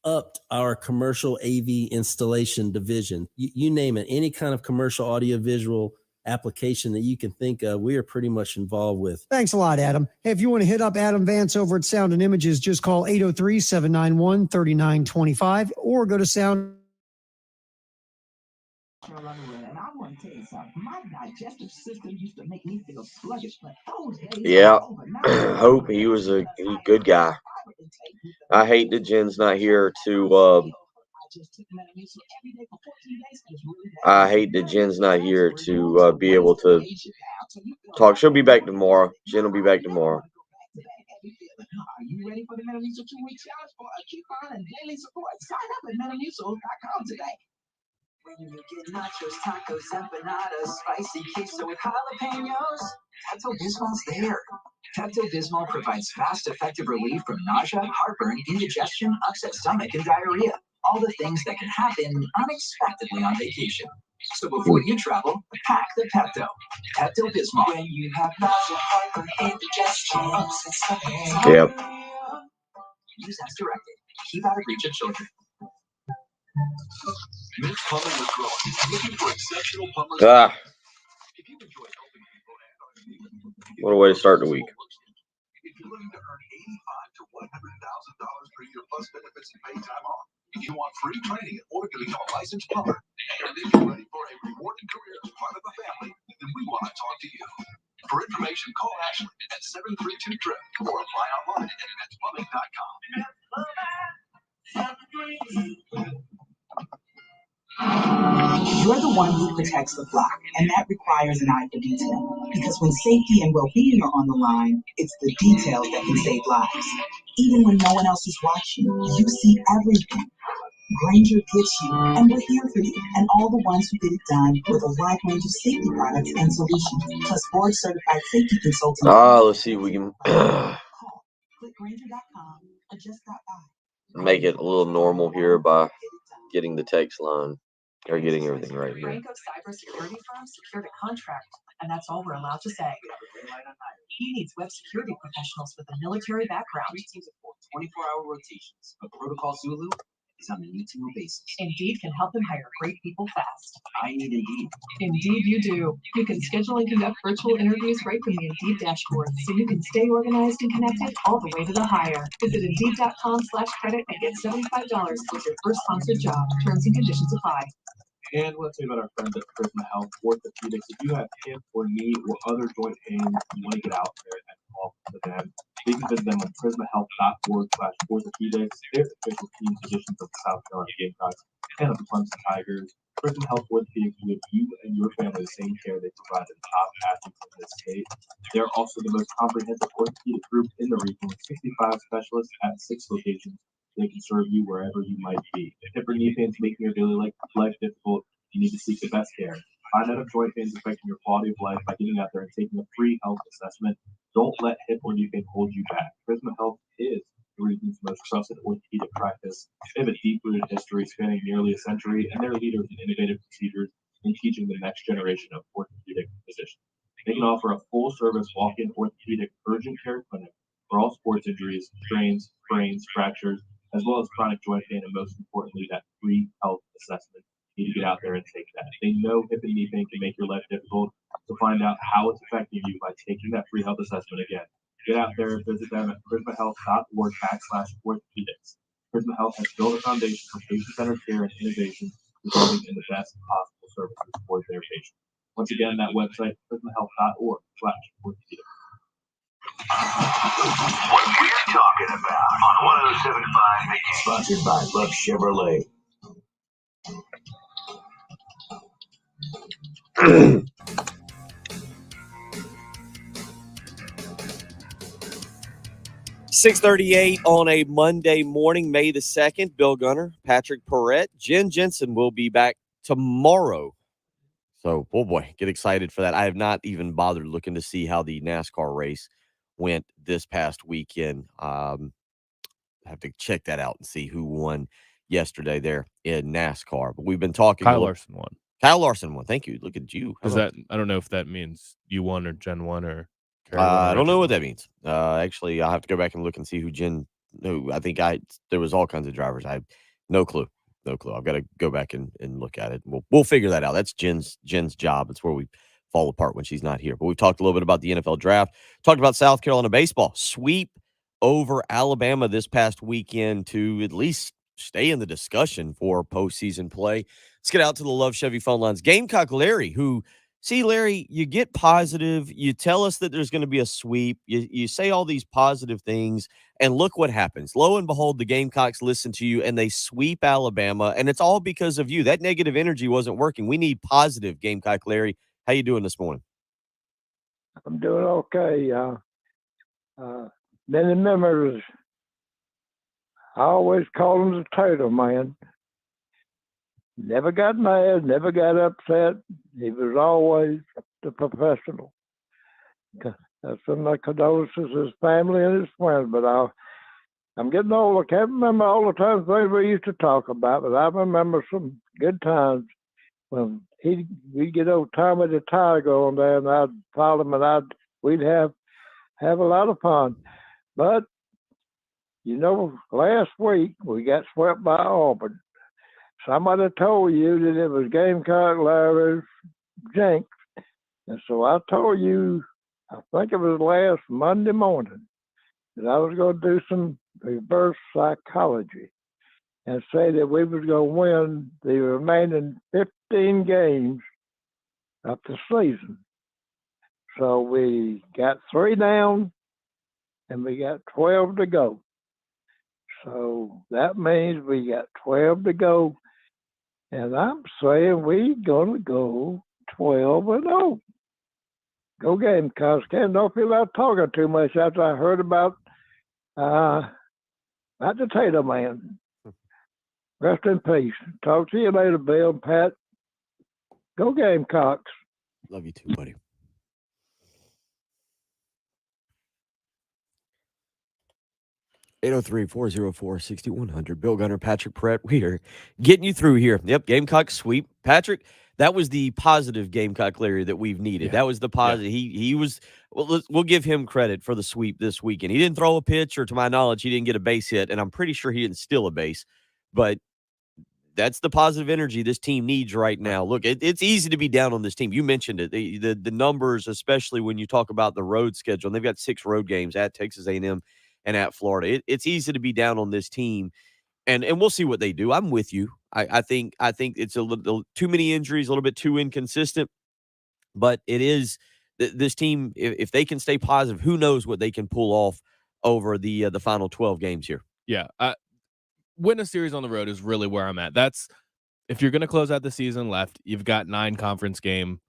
Speaker 9: upped our commercial AV installation division. You name it, any kind of commercial audiovisual application that you can think of, we are pretty much involved with.
Speaker 7: Thanks a lot, Adam. Hey, if you want to hit up Adam Vance over at Sound and Images, just call 803-791-3925 or go to Sound.
Speaker 8: And I want to tell you something. My digestive system used to make me feel sluggish, but those days
Speaker 1: Yeah, Hope, he was a good guy. I hate that Jen's not here to be able to talk. She'll be back tomorrow. Jen will be back tomorrow.
Speaker 8: Are you ready for the Metamucil 2-week challenge for a coupon and daily support? Sign up at Metamucil.com today. When you get nachos, tacos, empanadas, spicy queso with jalapenos, Pepto-Bismol's there. Pepto-Bismol provides fast, effective relief from nausea, heartburn, indigestion, upset stomach, and diarrhea. All the things that can happen unexpectedly on vacation. So before you travel, pack the Pepto. Pepto-Bismol. When you have nausea, heartburn, indigestion, upset stomach.
Speaker 1: Yep.
Speaker 8: Use as directed. Keep out of reach of children.
Speaker 24: Mixed plumbing is growing. Looking for exceptional plumbers.
Speaker 1: What a way to start the week.
Speaker 24: If you're looking to earn $85,000 to $100,000 per year plus benefits and paid time off, if you want free training or to become a licensed plumber, and if you're ready for a rewarding career as part of a family, then we want to talk to you. For information, call Ashley at 732-TRIP or apply online at metplumbing.com.
Speaker 25: You're the one who protects the flock, and that requires an eye for detail. Because when safety and well-being are on the line, it's the details that can save lives. Even when no one else is watching, you see everything. Granger gets you, and we're here for you, and all the ones who get it done with a wide range of safety products and solutions, plus board-certified safety consultants.
Speaker 1: Let's see if we can
Speaker 25: Click Granger.com or just stop by.
Speaker 1: make it a little normal here by getting the text line or getting everything right here.
Speaker 10: Franco cybersecurity firm secured a contract, and that's all we're allowed to say. He needs web security professionals with a military background.
Speaker 26: 24-hour rotations, but Protocol Zulu is on a need-to-know basis.
Speaker 10: Indeed can help him hire great people fast.
Speaker 26: I need Indeed.
Speaker 10: Indeed you do. You can schedule and conduct virtual interviews right from the Indeed dashboard, so you can stay organized and connected all the way to the hire. Visit Indeed.com/credit and get $75 towards your first sponsored job. Terms and conditions apply.
Speaker 27: And let's say about our friends at Prisma Health Orthopedics. If you have hip or knee or other joint pain, you want to get out there and talk to them. You can visit them on prismahealth.org/orthopedics. They're official team physicians of the South Carolina Gamecocks and of the Clemson Tigers. Prism Health Orthopedics will give you and your family the same care they provide to the top athletes in this state. They're also the most comprehensive orthopedic group in the region with 65 specialists at 6 locations. They can serve you wherever you might be. If hip or knee pains making your daily life difficult, you need to seek the best care. Find out if joint pain is affecting your quality of life by getting out there and taking a free health assessment. Don't let hip or knee pain hold you back. Prisma Health is the region's most trusted orthopedic practice. They have a deep-rooted history spanning nearly a century, and they're leaders in innovative procedures in teaching the next generation of orthopedic physicians. They can offer a full-service walk-in orthopedic urgent care clinic for all sports injuries, strains, sprains, fractures, as well as chronic joint pain, and most importantly, that free health assessment. You need to get out there and take that. They know hip and knee pain can make your life difficult, so find out how it's affecting you by taking that free health assessment again. Get out there and visit them at prismahealth.org/orthopedics. Prisma Health has built a foundation for patient-centered care and innovation, resulting in the best possible services for their patients. Once again, that website, prismahealth.org/orthopedics.
Speaker 24: What we're talking about on 107.5 The Game.
Speaker 2: Sponsored by Love Chevrolet.
Speaker 1: 6:38 on a Monday morning, May the 2nd. Bill Gunner, Patrick Perrett, Jen Jensen will be back tomorrow. So, oh boy, get excited for that. I have not even bothered looking to see how the NASCAR race went this past weekend. I have to check that out and see who won yesterday there in NASCAR. But we've been talking.
Speaker 5: Kyle Larson won.
Speaker 1: Kyle Larson won. Thank you. Look at you.
Speaker 5: Does that? I don't know if that means you won or Jen won or.
Speaker 1: I don't know what that means. Actually, I'll have to go back and look and see who Jen. No, I think there was all kinds of drivers. I have no clue. No clue. I've got to go back and look at it. We'll figure that out. That's Jen's job. It's where we fall apart when she's not here. But we've talked a little bit about the NFL draft. Talked about South Carolina baseball sweep over Alabama this past weekend to at least stay in the discussion for postseason play. Let's get out to the Love Chevy phone lines. Gamecock Larry, who. See, Larry, you get positive. You tell us that there's going to be a sweep. You say all these positive things, and look what happens. Lo and behold, the Gamecocks listen to you, and they sweep Alabama, and it's all because of you. That negative energy wasn't working. We need positive, Gamecock Larry. How you doing this morning?
Speaker 4: I'm doing okay. Many members, I always call him the Tater Man. Never got mad, never got upset. He was always the professional. I send my condolences to his family and his friends, but I'm getting old. I can't remember all the times things we used to talk about, but I remember some good times when we'd get old Tommy the Tiger on there, and I'd follow him, and we'd have a lot of fun. But, last week we got swept by Auburn. Somebody told you that it was Gamecock Larry's jinx. And so I told you, I think it was last Monday morning, that I was going to do some reverse psychology and say that we was going to win the remaining 15 games of the season. So we got 3 down and we got 12 to go. So that means we got 12 to go. And I'm saying we're going to go 12-0. Go Gamecocks. Don't feel like talking too much after I heard about the Tater Man. Rest in peace. Talk to you later, Bill and Pat. Go Gamecocks.
Speaker 1: Love you too, buddy. (803-404-6100). Bill Gunner, Patrick Perrett. We are getting you through here. Yep, Gamecock sweep. Patrick, that was the positive Gamecock Larry that we've needed. Yeah. That was the positive. Yeah. He was. Well, we'll give him credit for the sweep this weekend. He didn't throw a pitch, or to my knowledge, he didn't get a base hit, and I'm pretty sure he didn't steal a base. But that's the positive energy this team needs right now. Look, it's easy to be down on this team. You mentioned it. The numbers, especially when you talk about the road schedule, and they've got 6 road games at Texas A&M and at Florida. It's easy to be down on this team, and we'll see what they do. I'm with you. I think it's a little too many injuries, a little bit too inconsistent, but it is this team. If they can stay positive, who knows what they can pull off over the final 12 games here.
Speaker 5: Yeah, win a series on the road is really where I'm at. That's if you're going to close out the season left, you've got 9 conference games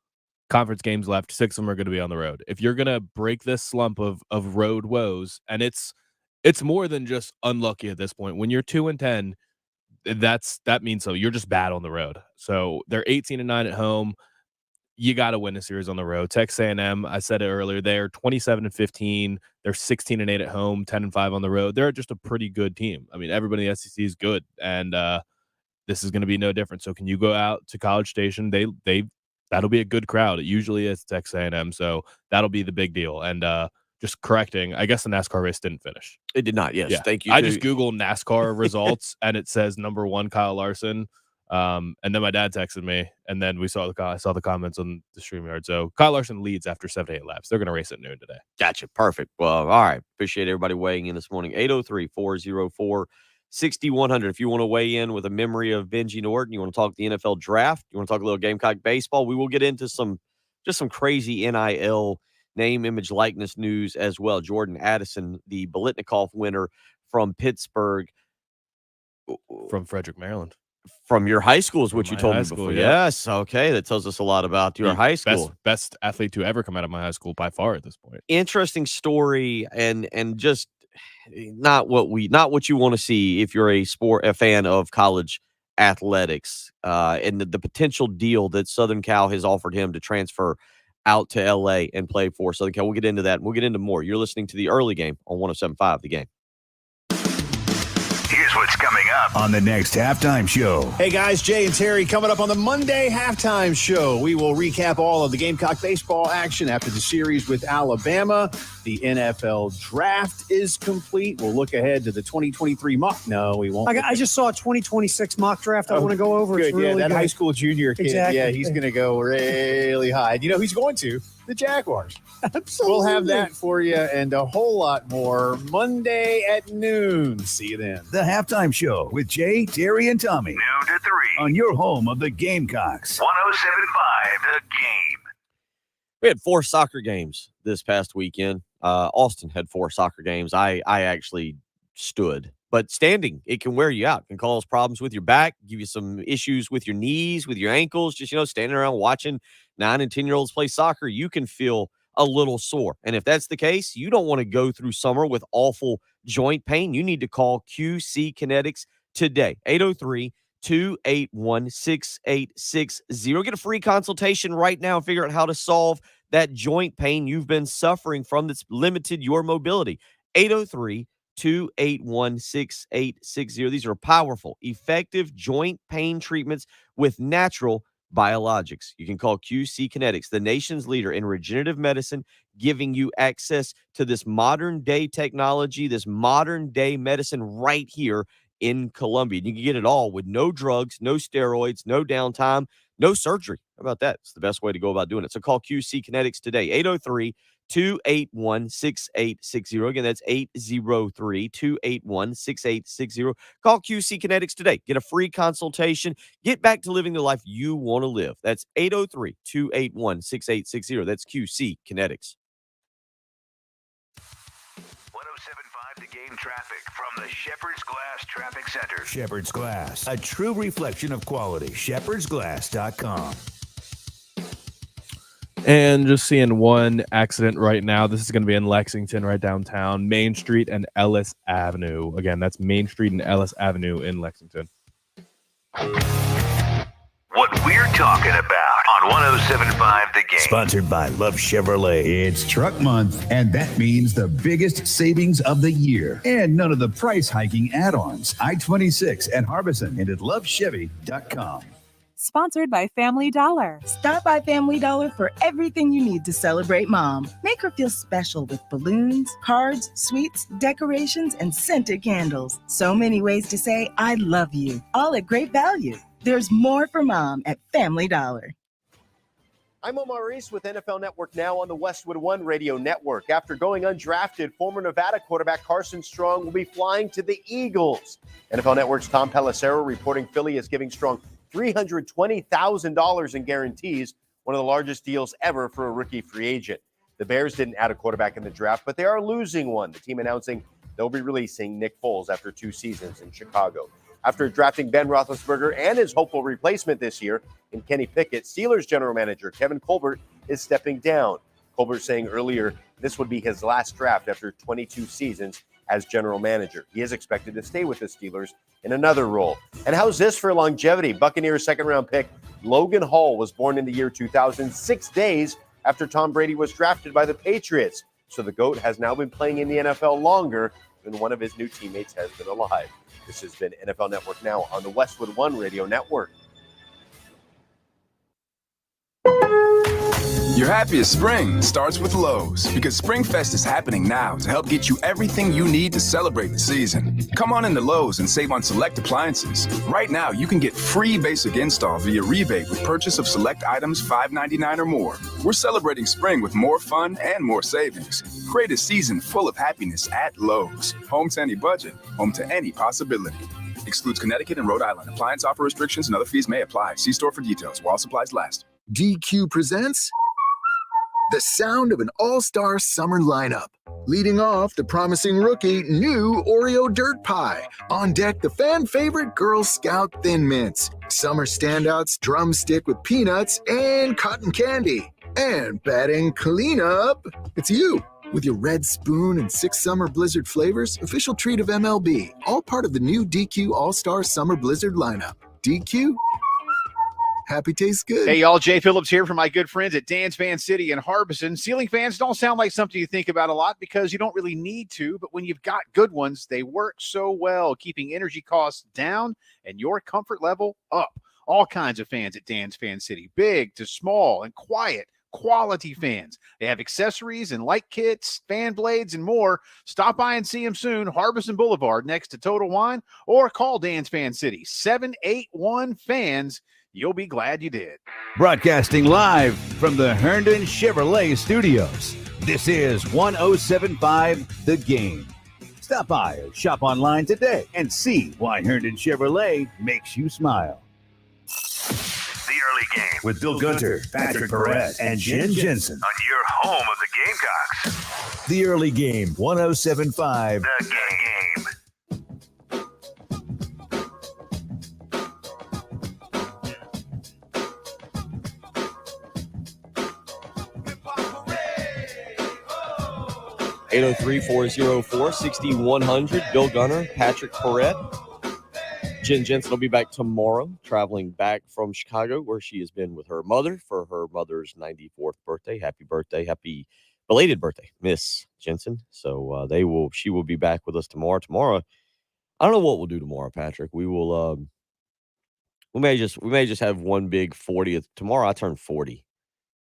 Speaker 5: left. 6 of them are going to be on the road. If you're going to break this slump of road woes, and it's more than just unlucky at this point. When you're 2-10, that means so you're just bad on the road. So they're 18-9 at home. You got to win a series on the road. Texas A&M, I said it earlier, they're 27-15. They're 16-8 at home, 10-5 on the road. They're just a pretty good team. I mean, everybody in the SEC is good, and this is going to be no different. So can you go out to College Station? That'll be a good crowd. It usually is Texas A&M, so that'll be the big deal. And just correcting, I guess the NASCAR race didn't finish.
Speaker 1: It did not. Yes,
Speaker 5: Yeah.
Speaker 1: thank you.
Speaker 5: I just Googled NASCAR results, and it says number 1 Kyle Larson. And then my dad texted me, and then I saw the comments on the StreamYard. So Kyle Larson leads after 7 to 8 laps. They're going to race at noon today.
Speaker 1: Gotcha. Perfect. Well, all right. Appreciate everybody weighing in this morning. 803-404-6100. If you want to weigh in with a memory of Benji Norton, you want to talk the NFL draft, you want to talk a little Gamecock baseball, we will get into some crazy NIL name, image, likeness news as well. Jordan Addison, the Biletnikoff winner from Pittsburgh.
Speaker 5: From Frederick, Maryland.
Speaker 1: From your high school is what you told me before.
Speaker 5: Yeah.
Speaker 1: Yes. Okay. That tells us a lot about your high school.
Speaker 5: Best athlete to ever come out of my high school by far at this point.
Speaker 1: Interesting story, and just not what you want to see if you're a fan of college athletics, and the potential deal that Southern Cal has offered him to transfer out to LA and play for Southern Cal. We'll get into that, and we'll get into more. You're listening to the early game on 107.5 The Game.
Speaker 20: Here's what's coming up
Speaker 2: on the next halftime show.
Speaker 11: Hey guys, Jay and Terry coming up on the Monday halftime show. We will recap all of the Gamecock baseball action after the series with Alabama. The NFL draft is complete. We'll look ahead to the 2023 mock. No, we won't.
Speaker 7: I just saw a 202026 mock draft I want to go over.
Speaker 11: Good.
Speaker 7: It's really
Speaker 11: that
Speaker 7: good.
Speaker 11: high school junior kid.
Speaker 7: Exactly.
Speaker 11: Yeah, he's going to go really high. You know who's going to? The Jaguars.
Speaker 7: Absolutely.
Speaker 11: We'll have that for you and a whole lot more Monday at noon. See you then.
Speaker 2: The halftime show with Jay, Terry, and Tommy.
Speaker 20: noon to 3
Speaker 2: On your home of the Gamecocks.
Speaker 20: 107.5 The Game.
Speaker 1: We had 4 soccer games this past weekend. Austin had 4 soccer games. I actually stood. But standing, it can wear you out. It can cause problems with your back, give you some issues with your knees, with your ankles. Just, standing around watching 9 and 10-year-olds play soccer, you can feel a little sore. And if that's the case, you don't want to go through summer with awful joint pain. You need to call QC Kinetics today. 803-281-6860. Get a free consultation right now and figure out how to solve that joint pain you've been suffering from that's limited your mobility. 803-281-6860. These are powerful, effective joint pain treatments with natural biologics. You can call QC Kinetics, the nation's leader in regenerative medicine, giving you access to this modern day technology, this modern day medicine right here in Columbia. You can get it all with no drugs, no steroids, no downtime, no surgery. How about that? It's the best way to go about doing it. So call QC Kinetics today, 803-281-6860. Again, that's 803-281-6860. Call QC Kinetics today. Get a free consultation. Get back to living the life you want to live. That's 803-281-6860. That's QC Kinetics.
Speaker 20: 107.5 The Game traffic from the Shepherd's Glass Traffic Center.
Speaker 2: Shepherd's Glass, a true reflection of quality. shepherdsglass.com.
Speaker 5: And just seeing one accident right now. This is going to be in Lexington, right downtown, Main Street and Ellis Avenue. Again, that's Main Street and Ellis Avenue in Lexington.
Speaker 20: What we're talking about on 107.5 The Game.
Speaker 2: Sponsored by Love Chevrolet. It's truck month, and that means the biggest savings of the year. And none of the price hiking add-ons. I-26 at Harbison and at lovechevy.com.
Speaker 12: Sponsored by Family Dollar.
Speaker 13: Stop by Family Dollar for everything you need to celebrate Mom. Make her feel special with balloons, cards, sweets, decorations, and scented candles. So many ways to say I love you, all at great value. There's more for Mom at Family Dollar.
Speaker 14: I'm Omar Reese with NFL Network Now on the Westwood One Radio Network. After going undrafted, former Nevada quarterback Carson Strong will be flying to the Eagles. NFL Network's Tom Pelissero reporting Philly is giving Strong $320,000 in guarantees, one of the largest deals ever for a rookie free agent. The Bears didn't add a quarterback in the draft, but they are losing one. The team announcing they'll be releasing Nick Foles after 2 seasons in Chicago. After drafting Ben Roethlisberger and his hopeful replacement this year in Kenny Pickett, Steelers general manager Kevin Colbert is stepping down. Colbert saying earlier this would be his last draft after 22 seasons as general manager. He is expected to stay with the Steelers in another role. And how's this for longevity? Buccaneers second-round pick Logan Hall was born in the year 2000, 6 days after Tom Brady was drafted by the Patriots. So the GOAT has now been playing in the NFL longer than one of his new teammates has been alive. This has been NFL Network Now on the Westwood One Radio Network.
Speaker 6: Your happiest spring starts with Lowe's, because SpringFest is happening now to help get you everything you need to celebrate the season. Come on into Lowe's and save on select appliances. Right now, you can get free basic install via rebate with purchase of select items $5.99 or more. We're celebrating spring with more fun and more savings. Create a season full of happiness at Lowe's. Home to any budget, home to any possibility. Excludes Connecticut and Rhode Island. Appliance offer restrictions and other fees may apply. See store for details while supplies last.
Speaker 15: DQ presents the sound of an all-star summer lineup. Leading off, the promising rookie, new Oreo Dirt Pie. On deck, the fan favorite Girl Scout Thin Mints. Summer standouts, Drumstick with peanuts and cotton candy. And batting cleanup, it's you. With your red spoon and 6 summer blizzard flavors, official treat of MLB. All part of the new DQ All-Star Summer Blizzard lineup. DQ? Happy tastes good.
Speaker 11: Hey, y'all. Jay Phillips here from my good friends at Dan's Fan City in Harbison. Ceiling fans don't sound like something you think about a lot because you don't really need to, but when you've got good ones, they work so well, keeping energy costs down and your comfort level up. All kinds of fans at Dan's Fan City, big to small and quiet. Quality fans. They have accessories and light kits, fan blades, and more. Stop by and see them soon. Harbison Boulevard next to Total Wine, or call Dan's Fan City 781-FANS. You'll be glad you did.
Speaker 2: Broadcasting live from the Herndon Chevrolet Studios. This is 107.5 The Game. Stop by or shop online today and see why Herndon Chevrolet makes you smile.
Speaker 20: The Early Game
Speaker 2: With Bill Gunter, Patrick Perez, and Jen Jensen.
Speaker 20: on your home of the Gamecocks.
Speaker 2: The Early Game, 107.5
Speaker 20: The Game.
Speaker 1: 803-404-6100. Bill Gunner, Patrick Perret. Jen Jensen will be back tomorrow, traveling back from Chicago, where she has been with her mother for her mother's 94th birthday. Happy birthday. Happy belated birthday, Miss Jensen. So she will be back with us tomorrow. Tomorrow, I don't know what we'll do tomorrow, Patrick. We will we may just have one big 40th. Tomorrow I turn 40.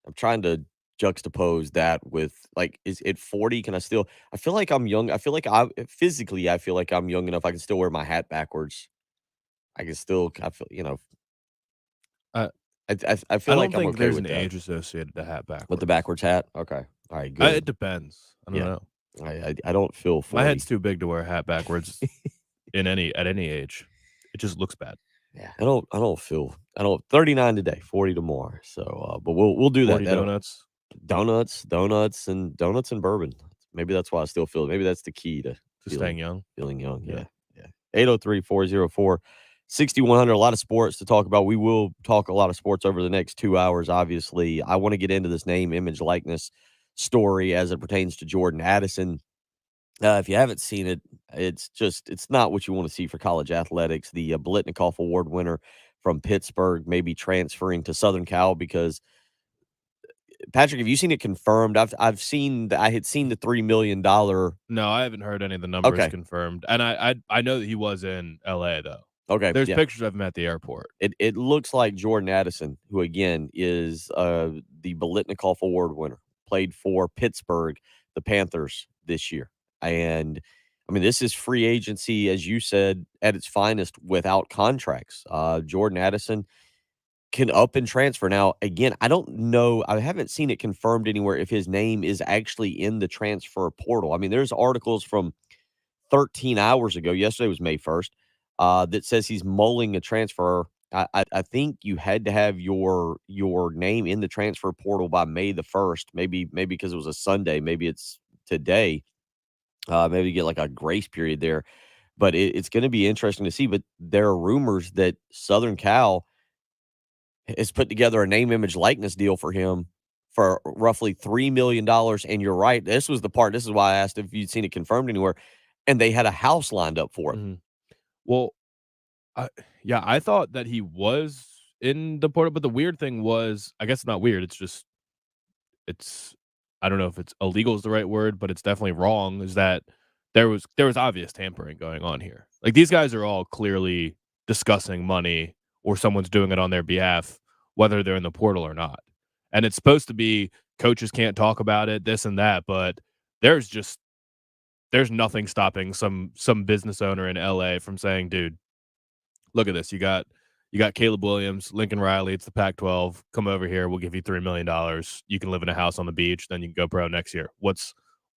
Speaker 1: I'm trying to juxtapose that with, like, is it 40? Can I still, I feel like I'm young. I feel like I feel like I'm young enough. I can still wear my hat backwards. I feel,
Speaker 5: I
Speaker 1: I feel like I'm okay
Speaker 5: there's
Speaker 1: with
Speaker 5: an
Speaker 1: that.
Speaker 5: age associated to hat backwards.
Speaker 1: With the backwards hat? Okay. All right, good.
Speaker 5: It depends. I don't know.
Speaker 1: I don't feel 40.
Speaker 5: My head's too big to wear a hat backwards at any age. It just looks bad.
Speaker 1: Yeah, I don't 39 today, 40 tomorrow. So but we'll do that.
Speaker 5: 40 donuts.
Speaker 1: Donuts and bourbon. Maybe that's why I still feel it. Maybe that's the key to
Speaker 5: staying young.
Speaker 1: Feeling young. Yeah. 803-404-6100. A lot of sports to talk about. We will talk a lot of sports over the next 2 hours, obviously. I want to get into this name, image, likeness story as it pertains to Jordan Addison. If you haven't seen it, it's not what you want to see for college athletics. The Biletnikoff Award winner from Pittsburgh may be transferring to Southern Cal because, Patrick, have you seen it confirmed? I had seen the $3 million.
Speaker 5: No, I haven't heard any of the numbers confirmed. And I know that he was in LA though.
Speaker 1: Okay.
Speaker 5: There's pictures of him at the airport.
Speaker 1: It looks like Jordan Addison, who again is the Biletnikoff Award winner, played for Pittsburgh, the Panthers this year. And I mean, this is free agency, as you said, at its finest without contracts. Jordan Addison can up and transfer. Now, again, I don't know. I haven't seen it confirmed anywhere if his name is actually in the transfer portal. I mean, there's articles from 13 hours ago. Yesterday was May 1st. That says he's mulling a transfer. I think you had to have your name in the transfer portal by May the 1st. Maybe because it was a Sunday. Maybe it's today. Maybe you get like a grace period there. But it's going to be interesting to see. But there are rumors that Southern Cal has put together a name, image, likeness deal for him for roughly $3 million. And you're right. This is why I asked if you'd seen it confirmed anywhere. And they had a house lined up for him.
Speaker 5: Mm-hmm. Well, I thought that he was in the portal, but the weird thing was, I guess it's not weird. It's I don't know if it's illegal is the right word, but it's definitely wrong. Is that there was obvious tampering going on here. Like, these guys are all clearly discussing money, or someone's doing it on their behalf, whether they're in the portal or not. And it's supposed to be coaches can't talk about it, this and that, but there's nothing stopping some business owner in LA from saying, dude, look at this. You got Caleb Williams, Lincoln Riley. It's the Pac-12. Come over here. We'll give you $3 million. You can live in a house on the beach. Then you can go pro next year.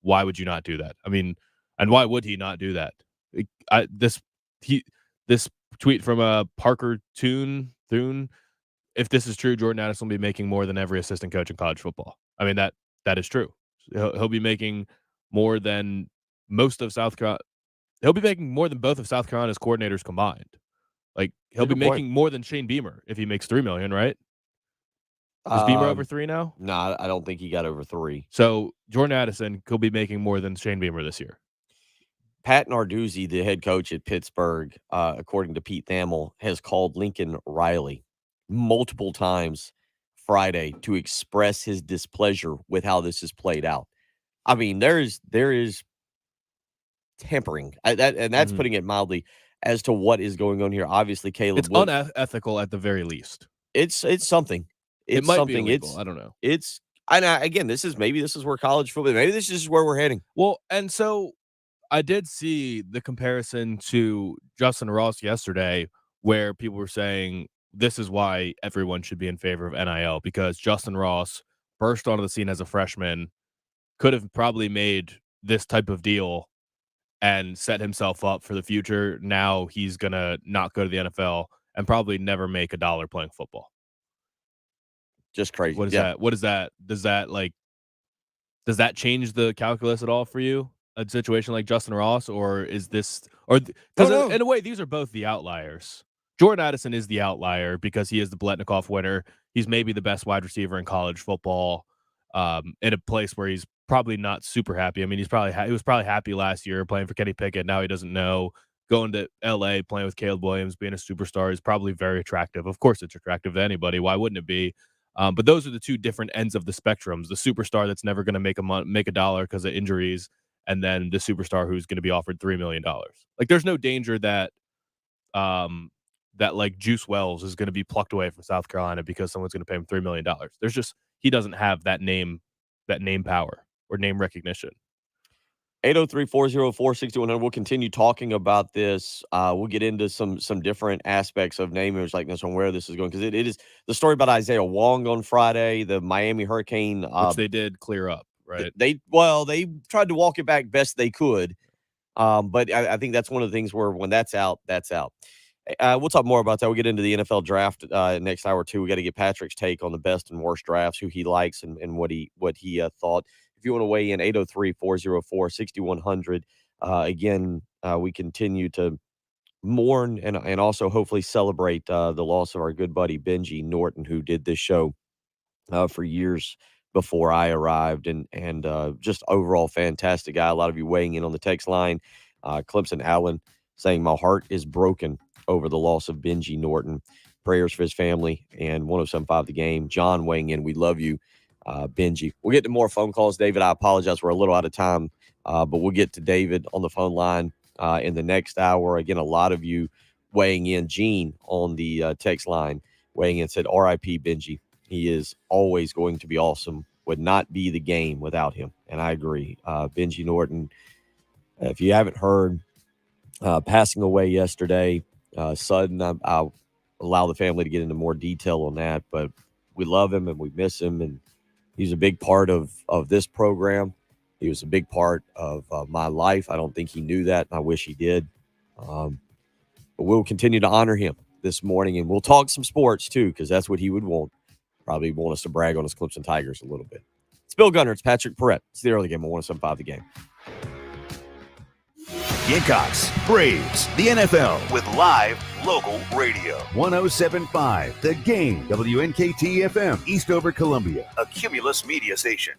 Speaker 5: Why would you not do that? I mean, and why would he not do that? This tweet from Parker Thune. If this is true, Jordan Addison will be making more than every assistant coach in college football. I mean, that is true. He'll be making more than most of South Carolina. He'll be making more than both of South Carolina's coordinators combined. Like, he'll be making more than Shane Beamer if he makes $3 million, right? Is Beamer over 3 now?
Speaker 1: No, I don't think he got over 3.
Speaker 5: So Jordan Addison could be making more than Shane Beamer this year.
Speaker 1: Pat Narduzzi, the head coach at Pittsburgh, according to Pete Thamel, has called Lincoln Riley multiple times Friday to express his displeasure with how this is played out. I mean, there is tampering, that's putting it mildly, as to what is going on here. Obviously, Caleb,
Speaker 5: it's unethical at the very least.
Speaker 1: It's something.
Speaker 5: It might be illegal. I don't know.
Speaker 1: Again, this is where college football. Maybe this is where we're heading.
Speaker 5: Well, and so I did see the comparison to Justin Ross yesterday, where people were saying this is why everyone should be in favor of NIL, because Justin Ross burst onto the scene as a freshman, could have probably made this type of deal and set himself up for the future. Now he's going to not go to the NFL and probably never make $1 playing football.
Speaker 1: Just crazy.
Speaker 5: What is that? What is that? Does that change the calculus at all for you? A situation like Justin Ross, or is this, because in a way, these are both the outliers. Jordan Addison is the outlier because he is the Biletnikoff winner. He's maybe the best wide receiver in college football, in a place where he's probably not super happy. I mean, he was probably happy last year playing for Kenny Pickett. Now he doesn't know. Going to LA, playing with Caleb Williams, being a superstar is probably very attractive. Of course, it's attractive to anybody. Why wouldn't it be? But those are the two different ends of the spectrums. The superstar that's never going to make $1 because of injuries, and then the superstar who's going to be offered $3 million. Like, there's no danger that like Juice Wells is going to be plucked away from South Carolina because someone's going to pay him $3 million. There's just, he doesn't have that name power or name recognition.
Speaker 1: 803-404-6100. We'll continue talking about this. We'll get into some different aspects of name image likeness on where this is going, because it is the story about Isaiah Wong on Friday, the Miami Hurricane,
Speaker 5: which they did clear up, right?
Speaker 1: They tried to walk it back best they could, but I think that's one of the things where when that's out, that's out. We'll talk more about that. We'll get into the NFL draft next hour too. We got to get Patrick's take on the best and worst drafts, who he likes and what he thought. If you want to weigh in, 803-404-6100. Again, we continue to mourn and also hopefully celebrate the loss of our good buddy Benji Norton, who did this show for years before I arrived, and just overall fantastic guy. A lot of you weighing in on the text line. Clemson Allen saying, my heart is broken over the loss of Benji Norton. Prayers for his family, and 107.5 The Game. John weighing in. We love you, Benji. We'll get to more phone calls. David, I apologize. We're a little out of time, but we'll get to David on the phone line in the next hour. Again, a lot of you weighing in. Gene on the text line weighing in said, R.I.P. Benji. He is always going to be awesome. Would not be the game without him. And I agree. Benji Norton, if you haven't heard, passing away yesterday, sudden. I'll allow the family to get into more detail on that, but we love him and we miss him, and he's a big part of this program. He was a big part of my life. I don't think he knew that, and I wish he did. But we'll continue to honor him this morning, and we'll talk some sports too, because that's what he would want. Probably want us to brag on his Clemson Tigers a little bit. It's Bill Gunner. It's Patrick Perrette. It's the early game on 107.5 The Game.
Speaker 2: Gamecocks, Braves, the NFL with live local radio. 107.5 The Game, WNKT FM, Eastover, Columbia, a Cumulus media station.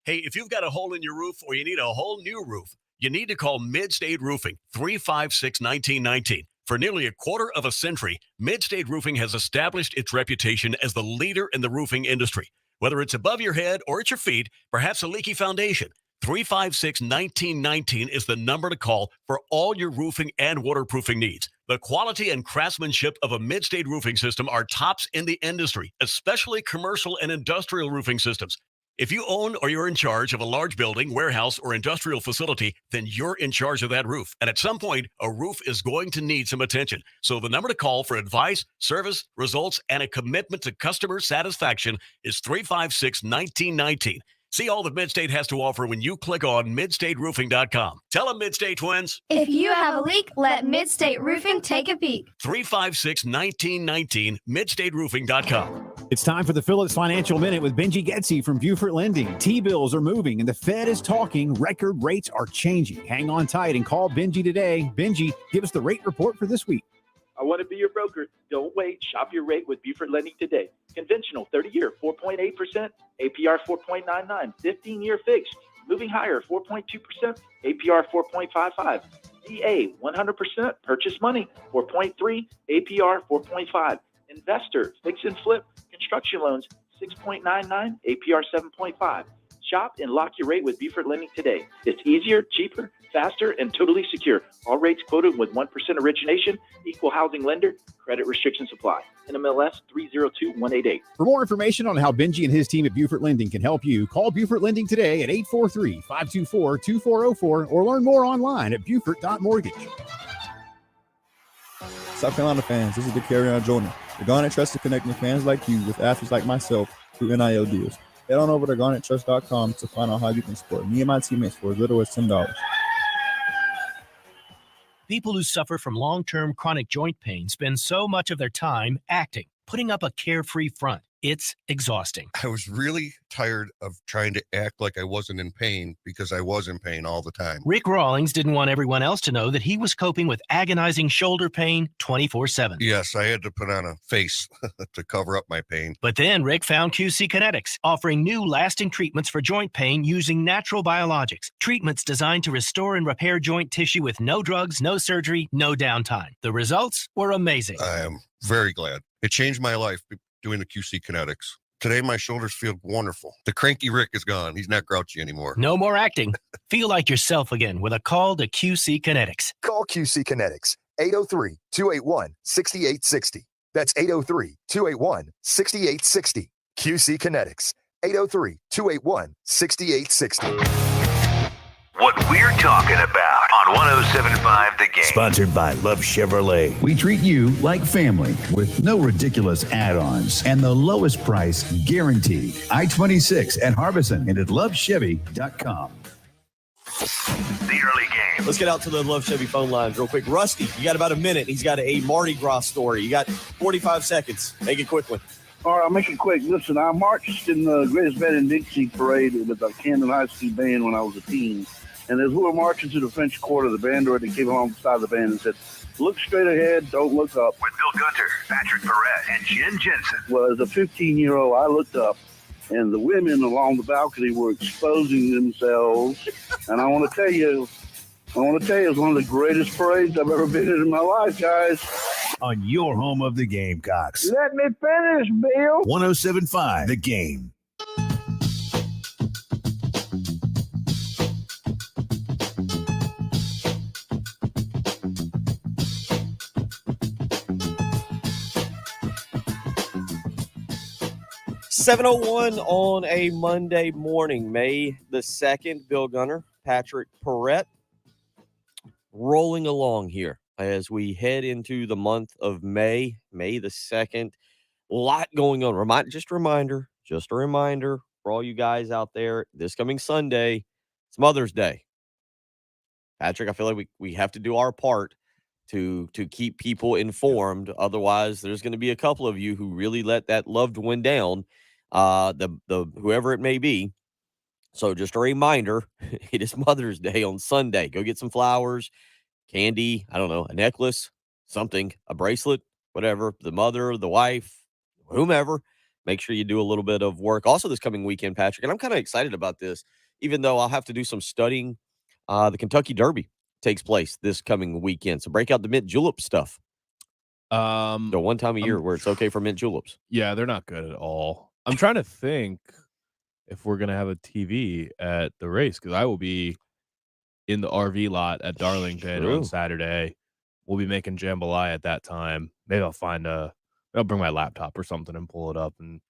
Speaker 16: Hey, if you've got a hole in your roof or you need a whole new roof, you need to call Midstate Roofing, 356-1919. For nearly a quarter of a century, Midstate Roofing has established its reputation as the leader in the roofing industry. Whether it's above your head or at your feet, perhaps a leaky foundation, 356-1919 is the number to call for all your roofing and waterproofing needs. The quality and craftsmanship of a Midstate roofing system are tops in the industry, especially commercial and industrial roofing systems. If you own or you're in charge of a large building, warehouse, or industrial facility, then you're in charge of that roof. And at some point, a roof is going to need some attention. So the number to call for advice, service, results, and a commitment to customer satisfaction is 356-1919. See all that Midstate has to offer when you click on midstateroofing.com. Tell them, Midstate twins.
Speaker 17: If you have a leak, let Midstate Roofing take a peek.
Speaker 16: 356-1919, midstateroofing.com.
Speaker 18: It's time for the Phillips Financial Minute with Benji Getzi from Buford Lending. T-bills are moving and the Fed is talking. Record rates are changing. Hang on tight and call Benji today. Benji, give us the rate report for this week.
Speaker 19: I want to be your broker. Don't wait. Shop your rate with Buford Lending today. Conventional 30-year, 4.8%. APR 4.99. 15-year fixed. Moving higher, 4.2%. APR 4.55. DA 100%. Purchase money, 4.3. APR 4.5. Investor, fix and flip. Construction loans, 6.99. APR 7.5. Shop and lock your rate with Buford Lending today. It's easier, cheaper, faster, and totally secure. All rates quoted with 1% origination, equal housing lender, credit restrictions apply. NMLS 302188.
Speaker 18: For more information on how Benji and his team at Buford Lending can help you, call Buford Lending today at 843-524-2404 or learn more online at buford.mortgage.
Speaker 3: South Carolina fans, this is the Carry-On Jonah. The Garnet Trust is connecting fans like you with athletes like myself through NIL deals. Head on over to garnettrust.com to find out how you can support me and my teammates for as little as $10.
Speaker 21: People who suffer from long-term chronic joint pain spend so much of their time acting, putting up a carefree front. It's exhausting.
Speaker 22: I was really tired of trying to act like I wasn't in pain because I was in pain all the time.
Speaker 21: Rick Rawlings didn't want everyone else to know that he was coping with agonizing shoulder pain 24/7.
Speaker 22: Yes, I had to put on a face to cover up my pain.
Speaker 21: But then Rick found QC Kinetics, offering new lasting treatments for joint pain using natural biologics. Treatments designed to restore and repair joint tissue with no drugs, no surgery, no downtime. The results were amazing.
Speaker 22: I am very glad. It changed my life doing the QC Kinetics. Today, my shoulders feel wonderful. The cranky Rick is gone. He's not grouchy anymore.
Speaker 21: No more acting. Feel like yourself again with a call to QC Kinetics.
Speaker 23: Call QC Kinetics, 803-281-6860. That's 803-281-6860. QC Kinetics, 803-281-6860.
Speaker 20: What we're talking about on 107.5 The Game.
Speaker 2: Sponsored by Love Chevrolet. We treat you like family with no ridiculous add-ons and the lowest price guaranteed. I-26 at Harbison and at lovechevy.com.
Speaker 20: The early game.
Speaker 1: Let's get out to the Love Chevy phone lines real quick. Rusty, you got about a minute. He's got a Mardi Gras story. You got 45 seconds. Make it quick one.
Speaker 28: All right, I'll make it quick. Listen, I marched in the Greatest Band in Dixie parade with the Camden High School band when I was a teen. And as we were marching to the French Quarter, the band director came alongside the band and said, "Look straight ahead, don't look up."
Speaker 20: With Bill Gunter, Patrick Perret, and Jen Jensen.
Speaker 28: Well, as a 15-year-old, I looked up, and the women along the balcony were exposing themselves. And I want to tell you, it's one of the greatest parades I've ever been in my life, guys.
Speaker 2: On your home of the Gamecocks.
Speaker 28: Let me finish, Bill.
Speaker 2: 107.5 The Game.
Speaker 1: .701 on a Monday morning, May the 2nd. Bill Gunner, Patrick Perret, rolling along here as we head into the month of May, May the 2nd. A lot going on. Just a reminder for all you guys out there, this coming Sunday, it's Mother's Day. Patrick, I feel like we have to do our part to keep people informed. Otherwise, there's going to be a couple of you who really let that loved one down, the whoever it may be. So just a reminder, it is Mother's Day on Sunday. Go get some flowers. candy, I don't know, a necklace, something, a bracelet, whatever, the mother, the wife, whomever, make sure you do a little bit of work. Also this coming weekend, Patrick, and I'm kind of excited about this, even though I'll have to do some studying. The Kentucky Derby takes place this coming weekend. So break out the mint julep stuff. The one time a year where it's okay for mint juleps.
Speaker 5: Yeah, they're not good at all. I'm trying to think if we're going to have a TV at the race, because I will be in the RV lot at Darlington on Saturday. We'll be making jambalaya at that time. Maybe I'll bring my laptop or something and pull it up and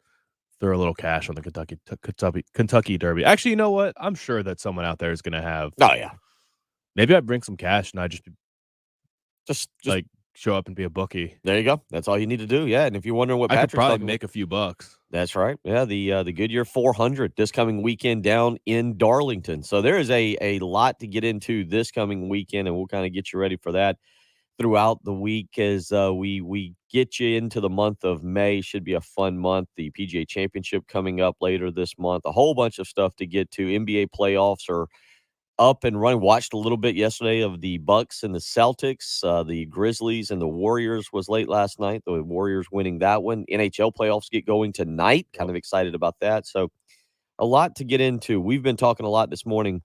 Speaker 5: throw a little cash on the Kentucky Derby. Actually, you know what? I'm sure that someone out there is going to have.
Speaker 1: Oh, yeah.
Speaker 5: Maybe I bring some cash and I just like show up and be a bookie.
Speaker 1: There you go. That's all you need to do. Yeah. And if you're wondering what
Speaker 5: I
Speaker 1: Patrick's
Speaker 5: could probably
Speaker 1: talking
Speaker 5: make a few bucks.
Speaker 1: That's right. Yeah, the Goodyear 400 this coming weekend down in Darlington. So there is a lot to get into this coming weekend, and we'll kind of get you ready for that throughout the week as we get you into the month of May. Should be a fun month. The PGA Championship coming up later this month. A whole bunch of stuff to get to. NBA playoffs are up and running. Watched a little bit yesterday of the Bucks and the Celtics. The Grizzlies and the Warriors was late last night. The Warriors winning that one. NHL playoffs get going tonight. Kind of excited about that. So a lot to get into. We've been talking a lot this morning,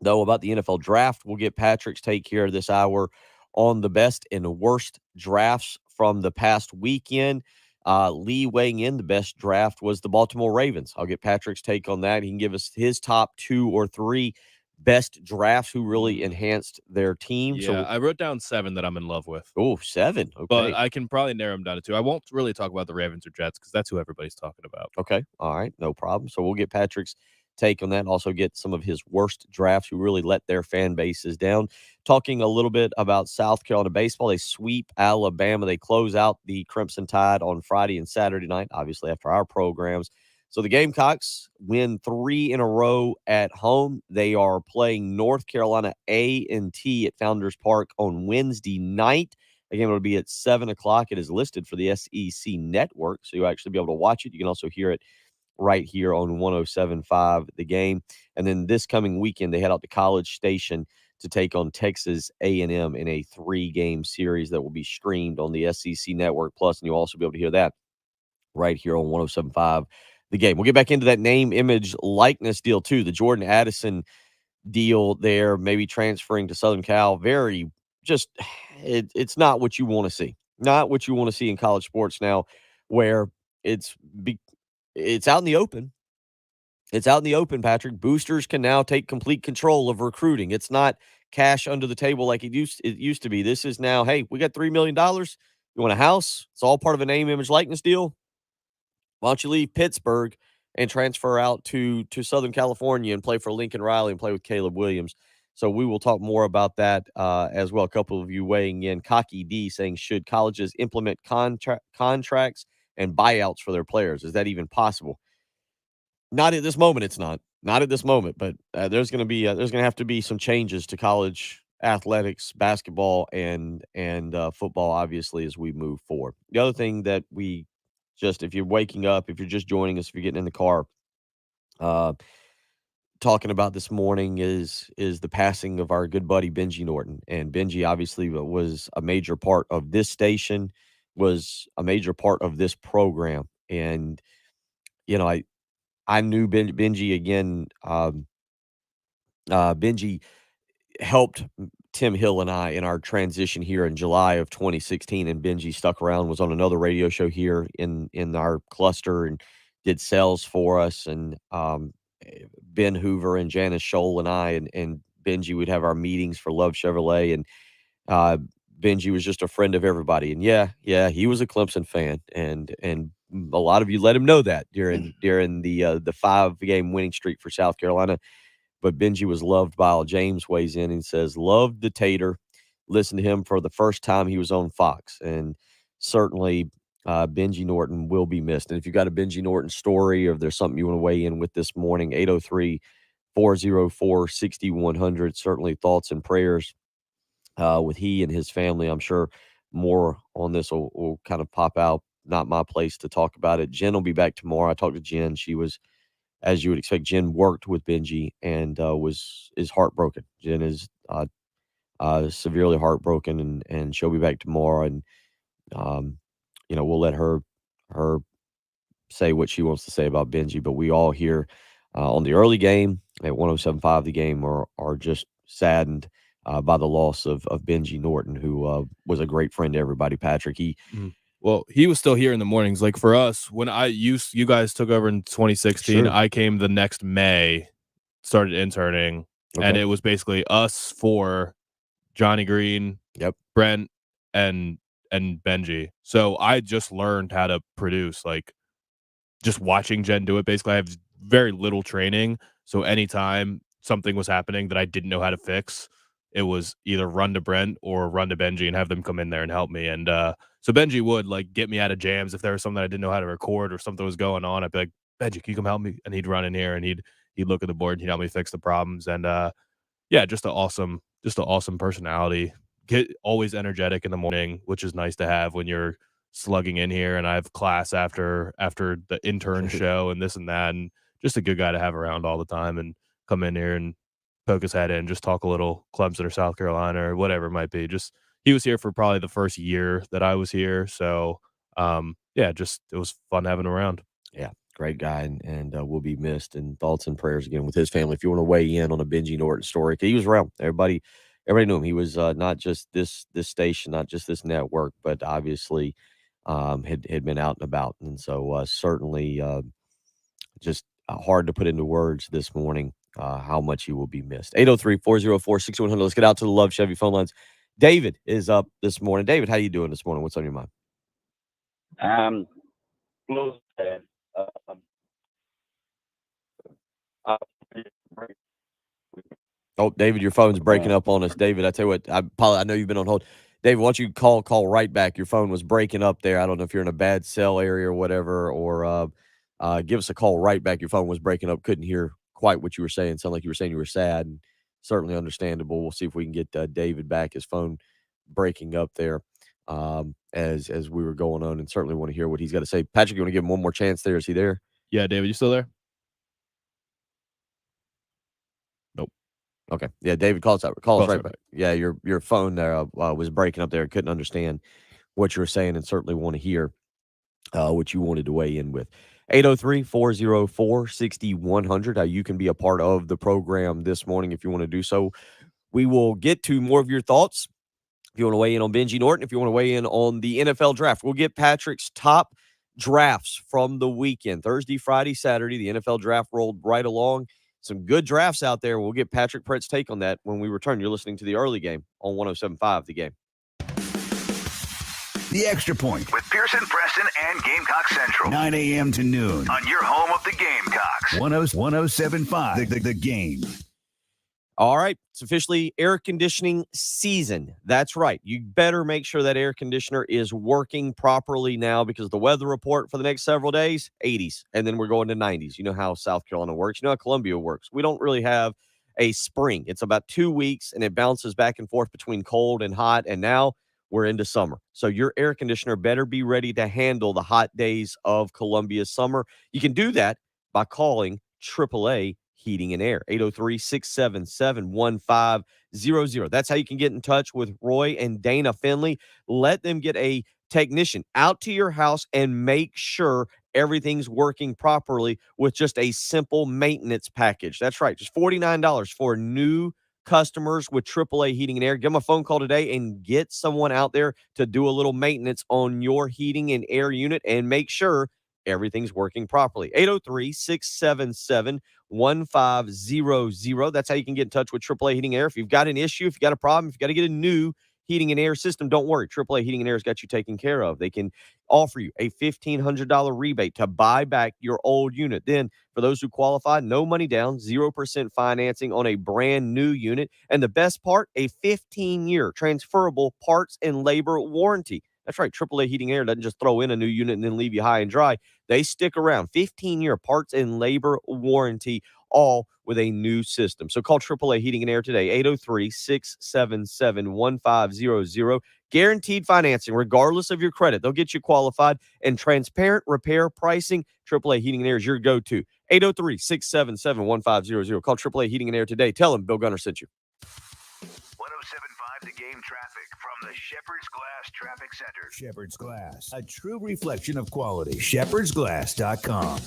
Speaker 1: though, about the NFL draft. We'll get Patrick's take here this hour on the best and worst drafts from the past weekend. Lee weighing in, the best draft was the Baltimore Ravens. I'll get Patrick's take on that. He can give us his top 2 or 3 best drafts who really enhanced their team.
Speaker 5: Yeah,
Speaker 1: So
Speaker 5: I wrote down 7 that I'm in love with.
Speaker 1: Oh, 7. Okay.
Speaker 5: But I can probably narrow them down to 2. I won't really talk about the Ravens or Jets because that's who everybody's talking about.
Speaker 1: Okay. All right. No problem. So we'll get Patrick's take on that. Also get some of his worst drafts who really let their fan bases down. Talking a little bit about South Carolina baseball. They sweep Alabama. They close out the Crimson Tide on Friday and Saturday night, obviously after our programs. So the Gamecocks win 3 in a row at home. They are playing North Carolina A&T at Founders Park on Wednesday night. Again, it'll be at 7 o'clock. It is listed for the SEC Network, so you'll actually be able to watch it. You can also hear it right here on 107.5 The Game. And then this coming weekend, they head out to College Station to take on Texas A&M in a 3-game series that will be streamed on the SEC Network Plus, and you'll also be able to hear that right here on 107.5 The Game. We'll get back into that name, image, likeness deal too. The Jordan Addison deal there, maybe transferring to Southern Cal. Very just, it's not what you want to see. Not what you want to see in college sports now, where it's out in the open. It's out in the open, Patrick. Boosters can now take complete control of recruiting. It's not cash under the table like it used to be. This is now, hey, we got $3 million. You want a house? It's all part of a name, image, likeness deal. Why don't you leave Pittsburgh and transfer out to Southern California and play for Lincoln Riley and play with Caleb Williams? So we will talk more about that as well. A couple of you weighing in. Cocky D saying, should colleges implement contracts and buyouts for their players? Is that even possible? Not at this moment. It's not at this moment, but there's going to have to be some changes to college athletics, basketball, and football, obviously, as we move forward. The other thing that if you're waking up, if you're just joining us, if you're getting in the car, talking about this morning is the passing of our good buddy Benji Norton. And Benji obviously was a major part of this station, was a major part of this program. And, you know, I knew Benji again. Benji helped Tim Hill and I in our transition here in July of 2016. And Benji stuck around, was on another radio show here in our cluster and did sales for us. And Ben Hoover and Janice Scholl and I and Benji would have our meetings for Love Chevrolet. And Benji was just a friend of everybody. And yeah, he was a Clemson fan. And a lot of you let him know that during the 5-game winning streak for South Carolina. But Benji was loved by all. James weighs in and says, loved the Tater. Listened to him for the first time he was on Fox. And certainly Benji Norton will be missed. And if you've got a Benji Norton story or if there's something you want to weigh in with this morning, 803-404-6100. Certainly thoughts and prayers with he and his family. I'm sure more on this will kind of pop out. Not my place to talk about it. Jen will be back tomorrow. I talked to Jen. She was, as you would expect, Jen worked with Benji and is heartbroken. Jen is severely heartbroken, and she'll be back tomorrow. And we'll let her say what she wants to say about Benji. But we all here on the early game at 107.5 The Game are just saddened by the loss of Benji Norton, who was a great friend to everybody. Patrick,
Speaker 5: Well, he was still here in the mornings. Like for us, when you guys took over in 2016,
Speaker 1: Sure.
Speaker 5: I came the next May, started interning, and
Speaker 1: Okay.
Speaker 5: it was basically us four, Johnny Green, Brent, and Benji. So I just learned how to produce, like just watching Jen do it. Basically, I have very little training, so anytime something was happening that I didn't know how to fix, it was either run to Brent or run to Benji and have them come in there and help me. And so Benji would like get me out of jams if there was something I didn't know how to record or something was going on. I'd be like, Benji, can you come help me? And he'd run in here and he'd look at the board and he'd help me fix the problems. And yeah, just an awesome personality. Always energetic in the morning, which is nice to have when you're slugging in here and I have class after the intern show and this and that, and just a good guy to have around all the time and come in here and poke his head in, just talk a little Clemson or South Carolina or whatever it might be. Just he was here for probably the first year that I was here. So yeah, just it was fun having him around.
Speaker 1: Yeah, great guy, and will be missed. And thoughts and prayers again with his family. If you want to weigh in on a Benji Norton story, 'cause he was around. Everybody knew him. He was not just this station, not just this network, but obviously had been out and about. And so certainly just hard to put into words this morning how much he will be missed. 803-404-6100. Let's get out to the Love Chevy phone lines. David is up this morning. David, how you doing this morning? What's on your mind?
Speaker 4: Close and
Speaker 1: Oh, David, your phone's breaking up on us. David, I tell you what, I know you've been on hold. David, why don't you call right back? Your phone was breaking up there. I don't know if you're in a bad cell area or whatever, or give us a call right back. Your phone was breaking up. Couldn't hear quite what you were saying. Sounded like you were saying you were sad, and certainly understandable. We'll see if we can get David back. His phone breaking up there as we were going on, and certainly want to hear what he's got to say. Patrick, you want to give him one more chance there? Is he there?
Speaker 5: Yeah, David, you still there?
Speaker 1: Okay. Yeah, David, call us right back. Yeah, your phone there was breaking up there. Couldn't understand what you were saying, and certainly want to hear what you wanted to weigh in with. 803-404-6100. You can be a part of the program this morning if you want to do so. We will get to more of your thoughts. If you want to weigh in on Benji Norton, if you want to weigh in on the NFL draft, we'll get Patrick's top drafts from the weekend. Thursday, Friday, Saturday, the NFL draft rolled right along. Some good drafts out there. We'll get Patrick Prett's take on that when we return. You're listening to the early game on 107.5 The Game.
Speaker 2: The Extra Point
Speaker 20: with Pearson, Preston, and Gamecock Central.
Speaker 2: 9 a.m. to noon
Speaker 20: On your home of the Gamecocks.
Speaker 2: 107.5 The Game.
Speaker 1: All right. It's officially air conditioning season. That's right. You better make sure that air conditioner is working properly now, because the weather report for the next several days, 80s, and then we're going to 90s. You know how South Carolina works. You know how Columbia works. We don't really have a spring. It's about 2 weeks, and it bounces back and forth between cold and hot, and now we're into summer. So your air conditioner better be ready to handle the hot days of Columbia's summer. You can do that by calling AAA Heating and Air, 803-677-1500. That's how you can get in touch with Roy and Dana Finley. Let them get a technician out to your house and make sure everything's working properly with just a simple maintenance package. That's right, just $49 for new customers with AAA Heating and Air. Give them a phone call today and get someone out there to do a little maintenance on your heating and air unit and make sure everything's working properly. 803-677-1500. That's how you can get in touch with AAA Heating and Air. If you've got an issue, if you've got a problem, if you've got to get a new heating and air system, don't worry. AAA Heating and Air has got you taken care of. They can offer you a $1,500 rebate to buy back your old unit. Then, for those who qualify, no money down, 0% financing on a brand new unit. And the best part, a 15-year transferable parts and labor warranty. That's right. AAA Heating and Air doesn't just throw in a new unit and then leave you high and dry. They stick around. 15-year parts and labor warranty, all with a new system. So call AAA Heating and Air today, 803-677-1500. Guaranteed financing, regardless of your credit. They'll get you qualified, and transparent repair pricing. AAA Heating and Air is your go-to. 803-677-1500. Call AAA Heating and Air today. Tell them Bill Gunner sent you.
Speaker 20: 107.5 the game traffic from the Shepherd's Glass Traffic Center.
Speaker 2: Shepherd's Glass, a true reflection of quality. ShepherdsGlass.com.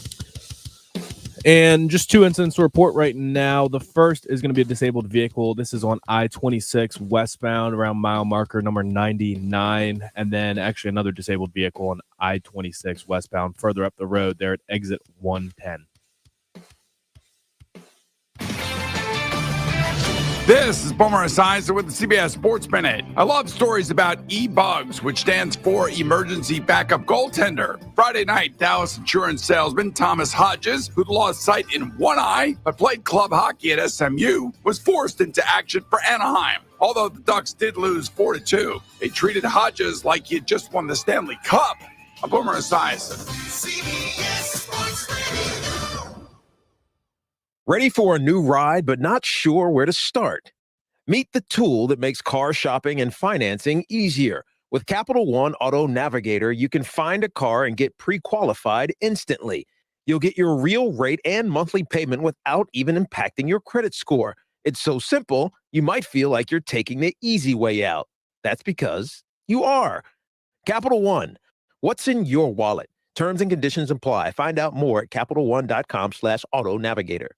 Speaker 5: And just 2 incidents to report right now. The first is going to be a disabled vehicle. This is on I-26 westbound around mile marker number 99. And then actually another disabled vehicle on I-26 westbound further up the road there at exit 110.
Speaker 4: This is Boomer Esiason with the CBS Sports Minute. I love stories about E-Bugs, which stands for Emergency Backup Goaltender. Friday night, Dallas insurance salesman Thomas Hodges, who'd lost sight in one eye but played club hockey at SMU, was forced into action for Anaheim. Although the Ducks did lose 4-2, they treated Hodges like he had just won the Stanley Cup. I'm Boomer Esiason.
Speaker 8: CBS Sports Radio.
Speaker 9: Ready for a new ride, but not sure where to start? Meet the tool that makes car shopping and financing easier. With Capital One Auto Navigator, you can find a car and get pre-qualified instantly. You'll get your real rate and monthly payment without even impacting your credit score. It's so simple, you might feel like you're taking the easy way out. That's because you are. Capital One. What's in your wallet? Terms and conditions apply. Find out more at CapitalOne.com/Auto Navigator.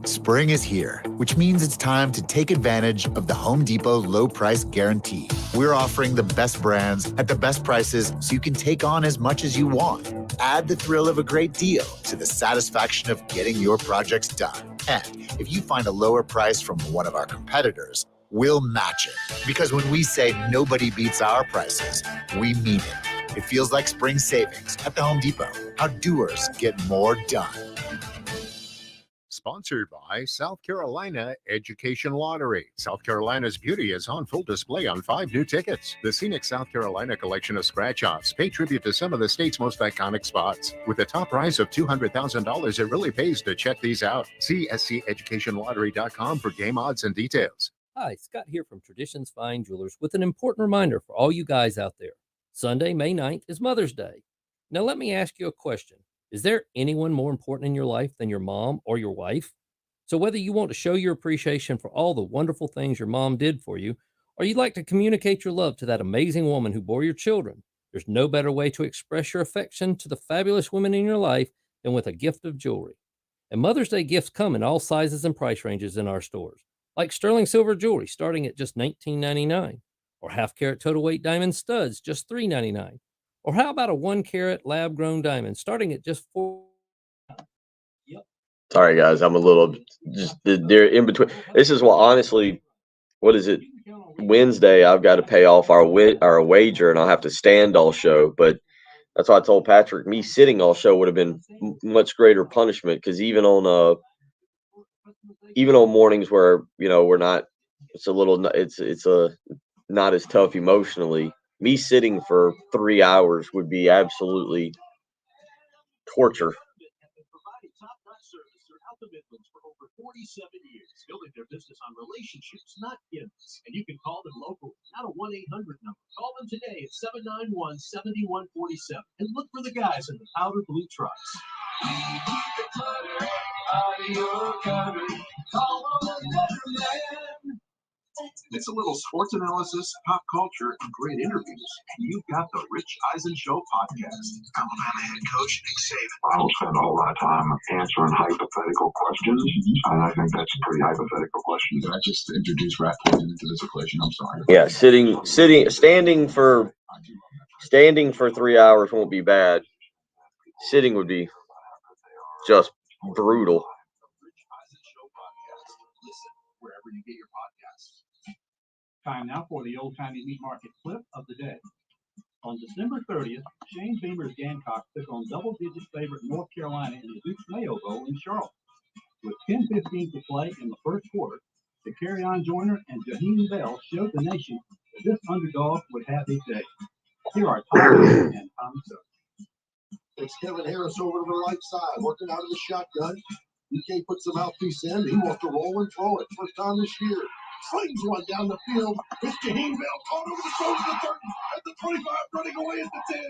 Speaker 10: Spring is here, which means it's time to take advantage of the Home Depot low price guarantee. We're offering the best brands at the best prices so you can take on as much as you want. Add the thrill of a great deal to the satisfaction of getting your projects done. And if you find a lower price from one of our competitors, we'll match it. Because when we say nobody beats our prices, we mean it. It feels like spring savings at the Home Depot. How doers get more done.
Speaker 24: Sponsored by South Carolina Education Lottery. South Carolina's beauty is on full display on 5 new tickets. The scenic South Carolina collection of scratch-offs pay tribute to some of the state's most iconic spots. With a top prize of $200,000, it really pays to check these out. See SCEducationLottery.com for game odds and details.
Speaker 25: Hi, Scott here from Traditions Fine Jewelers with an important reminder for all you guys out there. Sunday, May 9th is Mother's Day. Now let me ask you a question. Is there anyone more important in your life than your mom or your wife? So whether you want to show your appreciation for all the wonderful things your mom did for you, or you'd like to communicate your love to that amazing woman who bore your children, there's no better way to express your affection to the fabulous women in your life than with a gift of jewelry. And Mother's Day gifts come in all sizes and price ranges in our stores, like sterling silver jewelry starting at just $19.99, or half-carat total weight diamond studs just $3.99. Or how about a 1-carat lab-grown diamond starting at just $4?
Speaker 1: Sorry, guys, I'm a little just they're in between. This is what honestly, what is it? Wednesday, I've got to pay off our wager, and I'll have to stand all show. But that's why I told Patrick, me sitting all show would have been much greater punishment, because even on mornings where we're not, it's not as tough emotionally. Me sitting for 3 hours would be absolutely torture.
Speaker 26: The Midlands for over 47 years, building their business on relationships, not gifts. And you can call them locally, not a 1-800 number. Call them today at 791-7147 and look for the guys in the powder blue trucks. It's a little sports analysis, pop culture, and great interviews. And you've got the Rich Eisen Show podcast. Alabama head coach Nick Saban.
Speaker 27: I don't spend a whole lot of time answering hypothetical questions, and I think that's a pretty hypothetical question. Did I just introduce rat poison into this equation? I'm sorry.
Speaker 1: Yeah, standing for 3 hours won't be bad. Sitting would be just brutal.
Speaker 26: Listen wherever you get your podcasts. Time now for the old-timey meat market clip of the day. On December 30th, Shane Beamer's Gamecocks took on double-digit favorite North Carolina in the Dukes Mayo Bowl in Charlotte. With 10:15 to play in the first quarter, the Carry-On Joiner and Jaheim Bell showed the nation that this underdog would have his day. Here are Tommy and Tommy Suggs.
Speaker 29: It's Kevin Harris over to the right side, working out of the shotgun. UK puts the mouthpiece in. He wants to roll and throw it. First time this year. Slings one down the field. It's Jaheim Bell caught over the throw to the 30, at the 25, running away at the 10.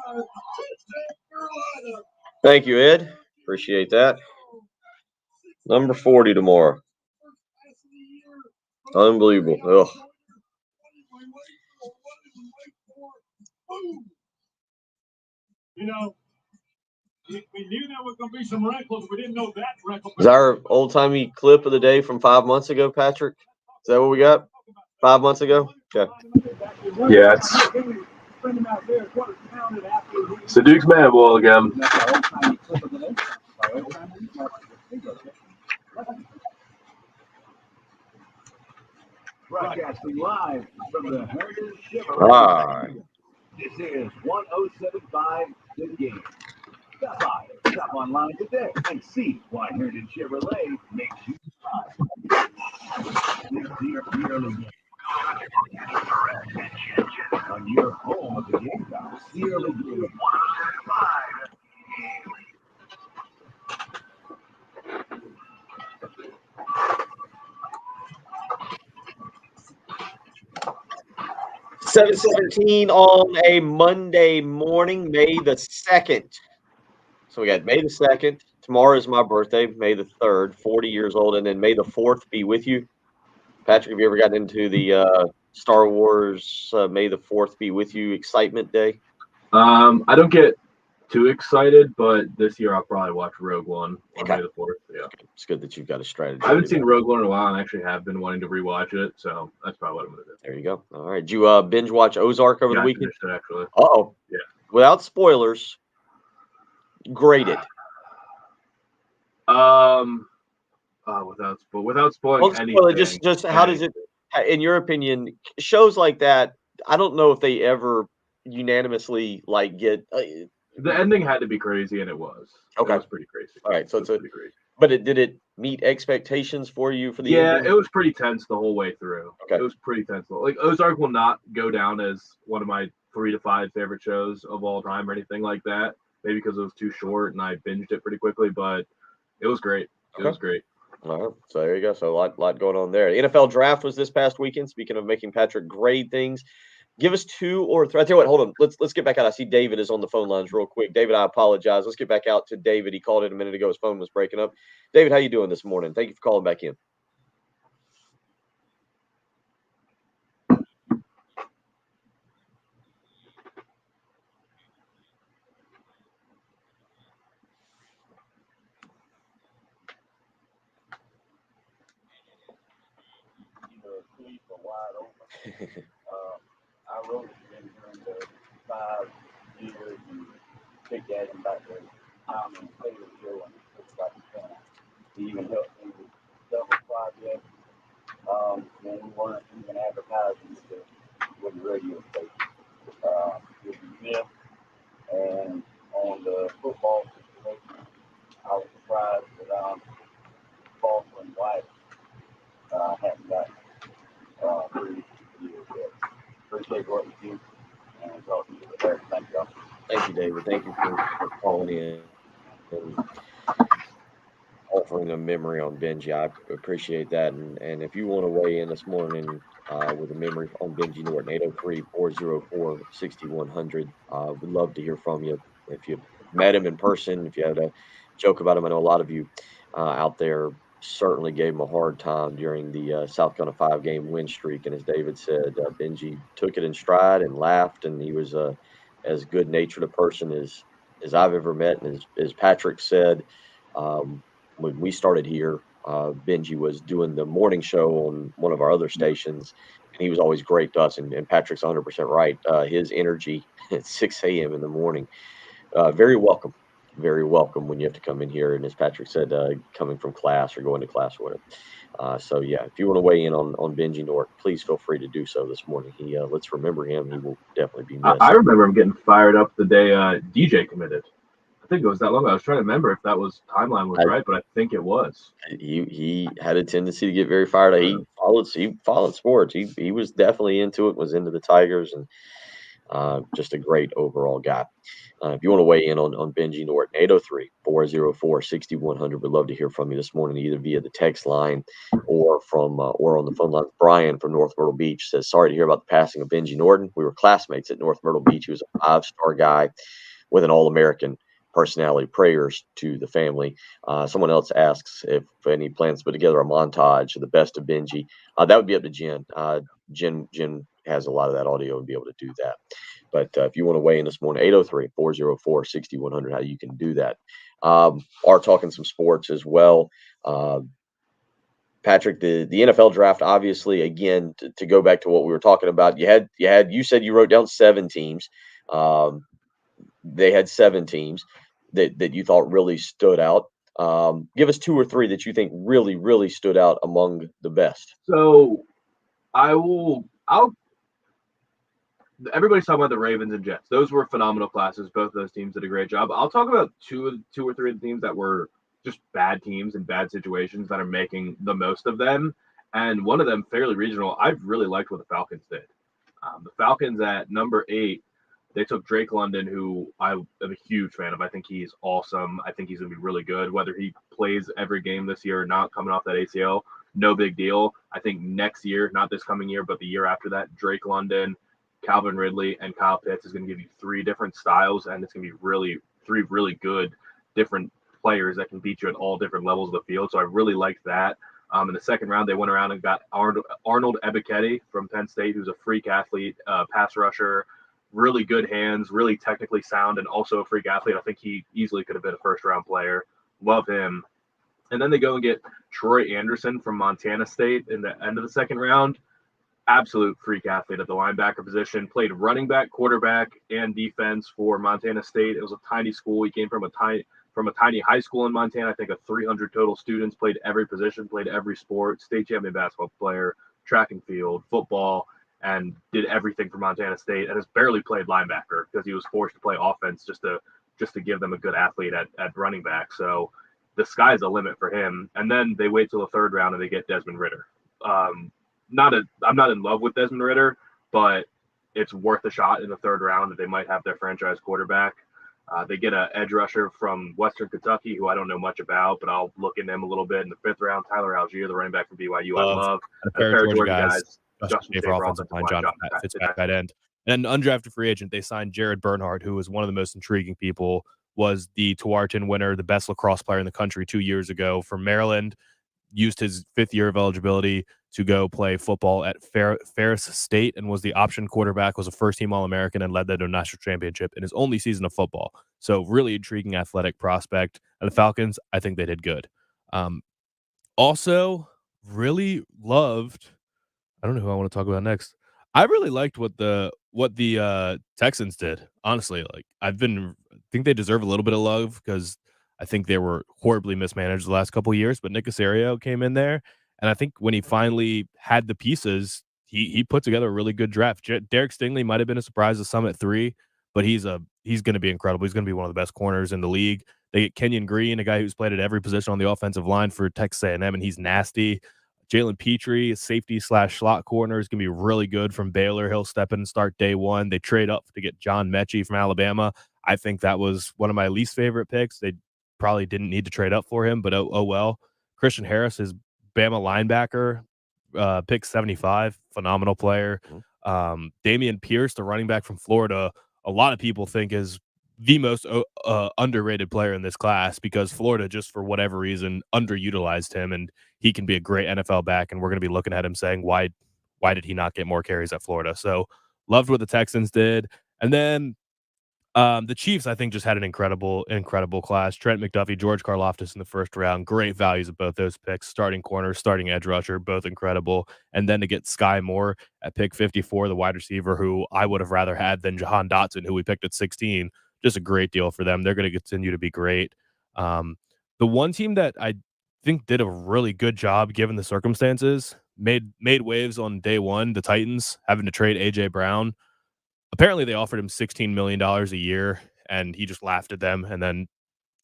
Speaker 29: 5, touchdown Carolina.
Speaker 1: Thank you, Ed. Appreciate that. Number 40 tomorrow. Unbelievable. Ugh.
Speaker 26: You know, we knew there was going to be some reckless. We didn't know that reckless.
Speaker 1: Is our old timey clip of the day from 5 months ago, Patrick? Is that what we got? 5 months ago? Okay.
Speaker 6: Yeah, it's the Duke's man ball again.
Speaker 2: Broadcasting live from the Herndon Chevrolet.
Speaker 1: All right.
Speaker 2: This is 1075 The Game. Stop by, shop online today, and see why Herndon Chevrolet makes you smile. On your home of the Gamecocks, yearly game 1075.
Speaker 1: 7:17 on a Monday morning, May the 2nd. So we got May the 2nd. Tomorrow is my birthday, May the 3rd, 40 years old, and then May the 4th be with you. Patrick, have you ever gotten into the Star Wars May the 4th be with you excitement day?
Speaker 6: I don't get too excited, but this year I'll probably watch Rogue One on May the 4th. Yeah.
Speaker 1: It's good that you've got a strategy.
Speaker 6: I haven't seen Rogue One in a while and actually have been wanting to rewatch it, so that's probably what I'm going to do.
Speaker 1: There you go. All right. Did you binge watch Ozark over the weekend?
Speaker 6: I finished it, actually.
Speaker 1: Uh-oh.
Speaker 6: Yeah.
Speaker 1: Without spoilers, graded.
Speaker 6: Without spoiling
Speaker 1: Well,
Speaker 6: anything.
Speaker 1: just how does it, in your opinion, shows like that? I don't know if they ever unanimously like get.
Speaker 6: The ending had to be crazy, and it was.
Speaker 1: Okay.
Speaker 6: It was pretty crazy.
Speaker 1: All right, so it's
Speaker 6: pretty crazy.
Speaker 1: But did it meet expectations for you for the
Speaker 6: Yeah,
Speaker 1: ending?
Speaker 6: it was pretty tense the whole way through.
Speaker 1: Okay.
Speaker 6: It was pretty tense. Like Ozark will not go down as one of my 3 to 5 favorite shows of all time or anything like that. Maybe because it was too short and I binged it pretty quickly, but it was great. It was great.
Speaker 1: All right, so there you go. So a lot going on there. The NFL draft was this past weekend. Speaking of making Patrick grade things, give us 2 or 3. I tell you what, hold on. Let's get back out. I see David is on the phone lines real quick. David, I apologize. Let's get back out to David. He called in a minute ago. His phone was breaking up. David, how you doing this morning? Thank you for calling back in.
Speaker 7: I wrote it during the 5 years and picked at him back to Tom and Taylor show and it was about the time. He even helped me with several projects when we weren't even advertising with the radio station. With Smith and on the football situation, I was surprised that Baltimore and White hadn't got 3 years yet. Appreciate what you do and talking to you there. Thank you.
Speaker 1: Thank you, David. Thank you for calling in and offering a memory on Benji. I appreciate that. And if you want to weigh in this morning with a memory on Benji Norton, 803-404-6100. We'd love to hear from you. If you met him in person, if you had a joke about him, I know a lot of you out there certainly gave him a hard time during the South Carolina 5-game win streak. And as David said, Benji took it in stride and laughed, and he was as good-natured a person as I've ever met. And as Patrick said, when we started here, Benji was doing the morning show on one of our other stations, and he was always great to us. And Patrick's 100% right. His energy at 6 a.m. in the morning, very welcome when you have to come in here. And as Patrick said, coming from class or going to class or whatever. So, yeah, if you want to weigh in on Benji Norton, please feel free to do so this morning. Let's remember him. He will definitely be missed.
Speaker 6: I remember him getting fired up the day DJ committed. I think it was that long ago. I was trying to remember if that was timeline was right, but I think it was.
Speaker 1: He had a tendency to get very fired up. He followed sports. He was definitely into it, was into the Tigers, and just a great overall guy. If you want to weigh in on Benji Norton, 803-404-6100. We'd love to hear from you this morning, either via the text line or or on the phone line. Brian from North Myrtle Beach says, sorry to hear about the passing of Benji Norton. We were classmates at North Myrtle Beach. He was a 5-star guy with an All-American personality. Prayers to the family. Someone else asks if any plans to put together a montage of the best of Benji. That would be up to Jen. Jen has a lot of that audio and be able to do that. But if you want to weigh in this morning, 803-404-6100, how you can do that. Are talking some sports as well. Patrick, the NFL draft, obviously, again, to go back to what we were talking about, you said you wrote down 7 teams. They had 7 teams that you thought really stood out. Give us 2 or 3 that you think really, really stood out among the best.
Speaker 6: So everybody's talking about the Ravens and Jets. Those were phenomenal classes. Both of those teams did a great job. I'll talk about two or three of the teams that were just bad teams in bad situations that are making the most of them. And one of them, fairly regional, I really liked what the Falcons did. The Falcons at number 8, they took Drake London, who I am a huge fan of. I think he's awesome. I think he's going to be really good. Whether he plays every game this year or not, coming off that ACL, no big deal. I think next year, not this coming year, but the year after that, Drake London, Calvin Ridley, and Kyle Pitts is going to give you 3 different styles, and it's going to be 3 really good different players that can beat you at all different levels of the field. So I really liked that. In the second round, they went around and got Arnold Ebiketie from Penn State, who's a freak athlete, pass rusher, really good hands, really technically sound, and also a freak athlete. I think he easily could have been a first-round player. Love him. And then they go and get Troy Anderson from Montana State in the end of the second round. Absolute freak athlete at the linebacker position. Played running back, quarterback, and defense for Montana State. It was a tiny school. He came from a tiny high school in Montana. I think 300 total students. Played every position, played every sport. State champion basketball player, track and field, football, and did everything for Montana State. And has barely played linebacker because he was forced to play offense just to give them a good athlete at running back. So the sky's the limit for him. And then they wait till the third round and they get Desmond Ridder. I'm not in love with Desmond Ridder, but it's worth a shot in the third round that they might have their franchise quarterback. They get an edge rusher from Western Kentucky, who I don't know much about, but I'll look into him a little bit in the 5th round. Tyler Algier, the running back from BYU, I love.
Speaker 5: A pair of Georgia guys. Justin Schaefer, offensive line, John Fitzpatrick, tight end. And an undrafted free agent, they signed Jared Bernhardt, who was one of the most intriguing people, was the Tewaaraton winner, the best lacrosse player in the country 2 years ago from Maryland, used his 5th year of eligibility to go play football at Ferris State and was the option quarterback, was a first-team All-American, and led them to a national championship in his only season of football. So really intriguing athletic prospect. And the Falcons, I think they did good. Also, really loved, I don't know who I want to talk about next. I really liked what the Texans did. Honestly, I think they deserve a little bit of love because I think they were horribly mismanaged the last couple of years. But Nick Caserio came in there, and I think when he finally had the pieces, he put together a really good draft. Derek Stingley might have been a surprise to some at 3, but he's going to be incredible. He's going to be one of the best corners in the league. They get Kenyon Green, a guy who's played at every position on the offensive line for Texas A&M, and he's nasty. Jalen Petrie, safety/slot corner, is going to be really good from Baylor. He'll step in and start day one. They trade up to get John Mechie from Alabama. I think that was one of my least favorite picks. They probably didn't need to trade up for him, but oh well. Christian Harris is Bama linebacker, pick 75, phenomenal player. Damian Pierce, the running back from Florida, a lot of people think is the most underrated player in this class because Florida, just for whatever reason, underutilized him, and he can be a great NFL back, and we're going to be looking at him saying, why did he not get more carries at Florida? So loved what the Texans did. And then the Chiefs, I think, just had an incredible class. Trent McDuffie, George Karlaftis in the first round. Great values of both those picks. Starting corner, starting edge rusher, both incredible. And then to get Sky Moore at pick 54, the wide receiver who I would have rather had than Jahan Dotson, who we picked at 16. Just a great deal for them. They're going to continue to be great. The one team that I think did a really good job given the circumstances, made waves on day one, the Titans, having to trade A.J. Brown. Apparently, they offered him $16 million a year, and he just laughed at them, and then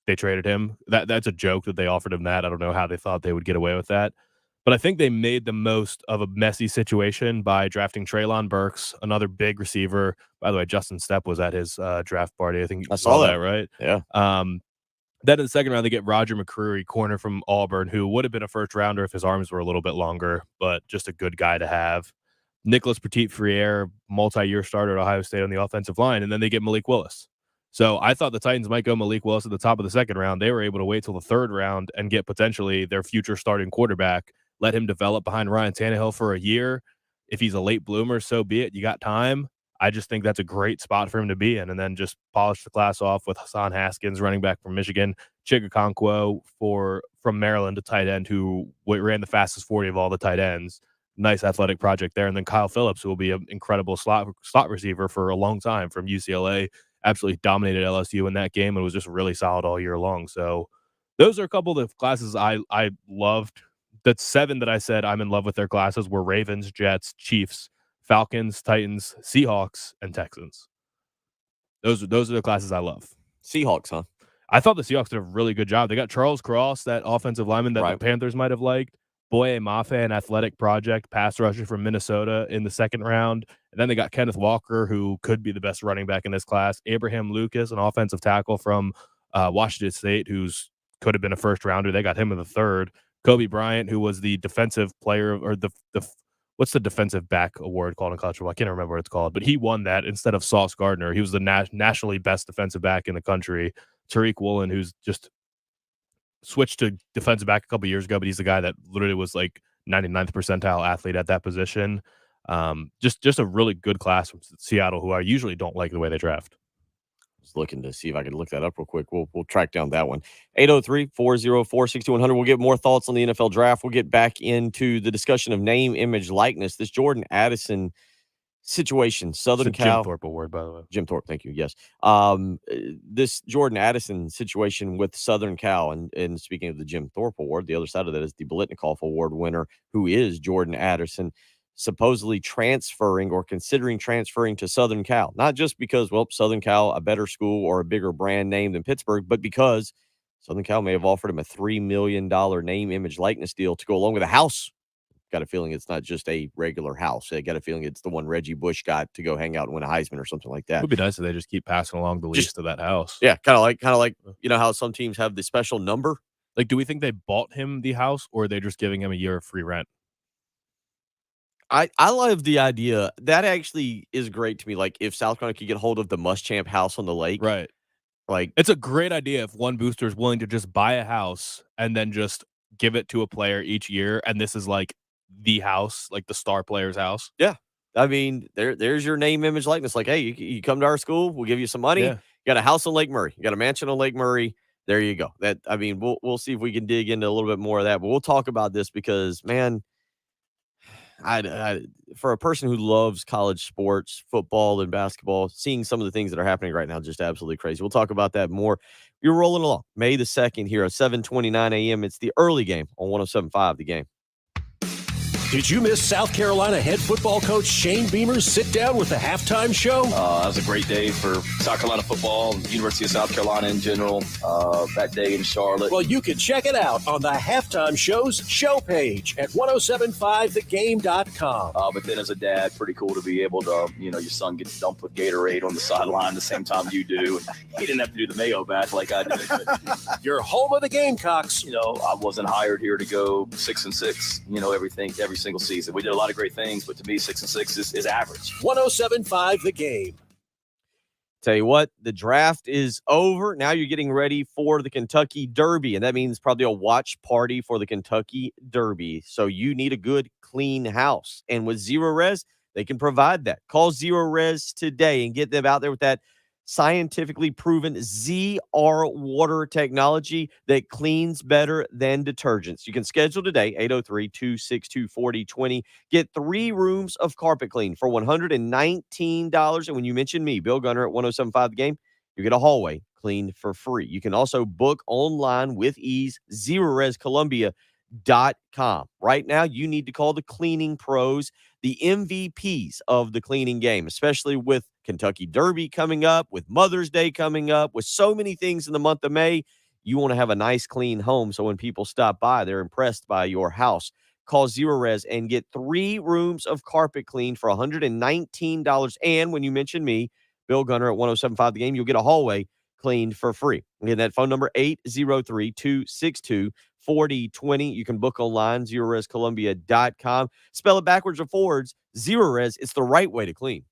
Speaker 5: they traded him. That's a joke that they offered him that. I don't know how they thought they would get away with that. But I think they made the most of a messy situation by drafting Treylon Burks, another big receiver. By the way, Justin Stepp was at his draft party. I think you saw that, right?
Speaker 1: Yeah.
Speaker 5: Then in the second round, they get Roger McCreary, corner from Auburn, who would have been a first-rounder if his arms were a little bit longer, but just a good guy to have. Nicholas Petit-Frere, multi-year starter at Ohio State on the offensive line, and then they get Malik Willis. So I thought the Titans might go Malik Willis at the top of the second round. They were able to wait till the third round and get potentially their future starting quarterback, let him develop behind Ryan Tannehill for a year. If he's a late bloomer, so be it. You got time. I just think that's a great spot for him to be in, and then just polish the class off with Hassan Haskins, running back from Michigan, Chigakonkwo from Maryland, a tight end who ran the fastest 40 of all the tight ends. Nice athletic project there. And then Kyle Phillips, who will be an incredible slot receiver for a long time from UCLA. Absolutely dominated LSU in that game and was just really solid all year long. So those are a couple of classes I loved. The 7 that I said I'm in love with their classes were Ravens, Jets, Chiefs, Falcons, Titans, Seahawks, and Texans. Those are the classes I love.
Speaker 1: Seahawks, huh?
Speaker 5: I thought the Seahawks did a really good job. They got Charles Cross, that offensive lineman that the Panthers might have liked. Boye Mafe, an athletic project, pass rusher from Minnesota in the second round. And then they got Kenneth Walker, who could be the best running back in this class. Abraham Lucas, an offensive tackle from Washington State, who's could have been a first rounder. They got him in the third. Kobe Bryant, who was the defensive player or the what's the defensive back award called in college football? I can't remember what it's called, but he won that instead of Sauce Gardner. He was the nationally best defensive back in the country. Tariq Woolen, who's just switched to defensive back a couple years ago, but he's the guy that literally was like 99th percentile athlete at that position. Just a really good class from Seattle, who I usually don't like the way they draft.
Speaker 1: Just looking to see if I can look that up real quick. We'll track down that one. 803-404-6100. We'll get more thoughts on the NFL draft. We'll get back into the discussion of name, image, likeness. This Jordan Addison situation, Southern Cal.
Speaker 5: Jim Thorpe award, by the way.
Speaker 1: Jim Thorpe, thank you. Yes. This Jordan Addison situation with Southern Cal, and speaking of the Jim Thorpe award, the other side of that is the Biletnikoff award winner, who is Jordan Addison, supposedly transferring or considering transferring to Southern Cal. Not just because, well, Southern Cal, a better school or a bigger brand name than Pittsburgh, but because Southern Cal may have offered him a $3 million name, image, likeness deal to go along with a house. Got a feeling it's not just a regular house. I got a feeling it's the one Reggie Bush got to go hang out and win a Heisman or something like that.
Speaker 5: It would be nice if they just keep passing along the lease to that house.
Speaker 1: Yeah, kind of like you know how some teams have the special number.
Speaker 5: Like, do we think they bought him the house, or are they just giving him a year of free rent?
Speaker 1: I love the idea. That actually is great to me. Like, if South Carolina could get hold of the Muschamp house on the lake.
Speaker 5: Right.
Speaker 1: Like,
Speaker 5: it's a great idea if one booster is willing to just buy a house and then just give it to a player each year. And this is like the house, like the star player's house.
Speaker 1: Yeah. I mean, there's your name, image, likeness. Like, hey, you come to our school, we'll give you some money.
Speaker 5: Yeah.
Speaker 1: You got a house on Lake Murray. You got a mansion on Lake Murray. There you go. That, I mean, we'll see if we can dig into a little bit more of that. But we'll talk about this because, man, I for a person who loves college sports, football and basketball, seeing some of the things that are happening right now, just absolutely crazy. We'll talk about that more. You're rolling along. May the 2nd here at 7:29 a.m. It's the early game on 107.5 The Game.
Speaker 11: Did you miss South Carolina head football coach Shane Beamer's sit-down with the halftime show?
Speaker 12: That was a great day for South Carolina football, University of South Carolina in general, that day in Charlotte.
Speaker 11: Well, you can check it out on the halftime show's show page at 1075thegame.com.
Speaker 12: But then as a dad, pretty cool to be able to, your son gets dumped with Gatorade on the sideline the same time you do. He didn't have to do the mayo bath like I did. But,
Speaker 11: you're home of the Gamecocks.
Speaker 12: I wasn't hired here to go 6-6, every single season. We did a lot of great things, but to me, 6-6 is average.
Speaker 11: 1075 The Game.
Speaker 1: Tell you what, the draft is over. Now you're getting ready for the Kentucky Derby, and that means probably a watch party for the Kentucky Derby. So you need a good, clean house. And with Zero Res, they can provide that. Call Zero Res today and get them out there with that scientifically proven ZR water technology that cleans better than detergents. You can schedule today, 803-262-4020. Get 3 rooms of carpet clean for $119. And when you mention me, Bill Gunner at 1075 The Game, you get a hallway cleaned for free. You can also book online with ease, ZerorezColumbia.com. Right now, you need to call the cleaning pros, the MVPs of the cleaning game, especially with Kentucky Derby coming up, with Mother's Day coming up, with so many things in the month of May. You want to have a nice, clean home so when people stop by, they're impressed by your house. Call Zero Res and get 3 rooms of carpet cleaned for $119. And when you mention me, Bill Gunner at 1075 The Game, you'll get a hallway cleaned for free. Again, that phone number, 803-262-4020. You can book online, ZerorezColumbia.com. Spell it backwards or forwards. Zero Res, it's the right way to clean.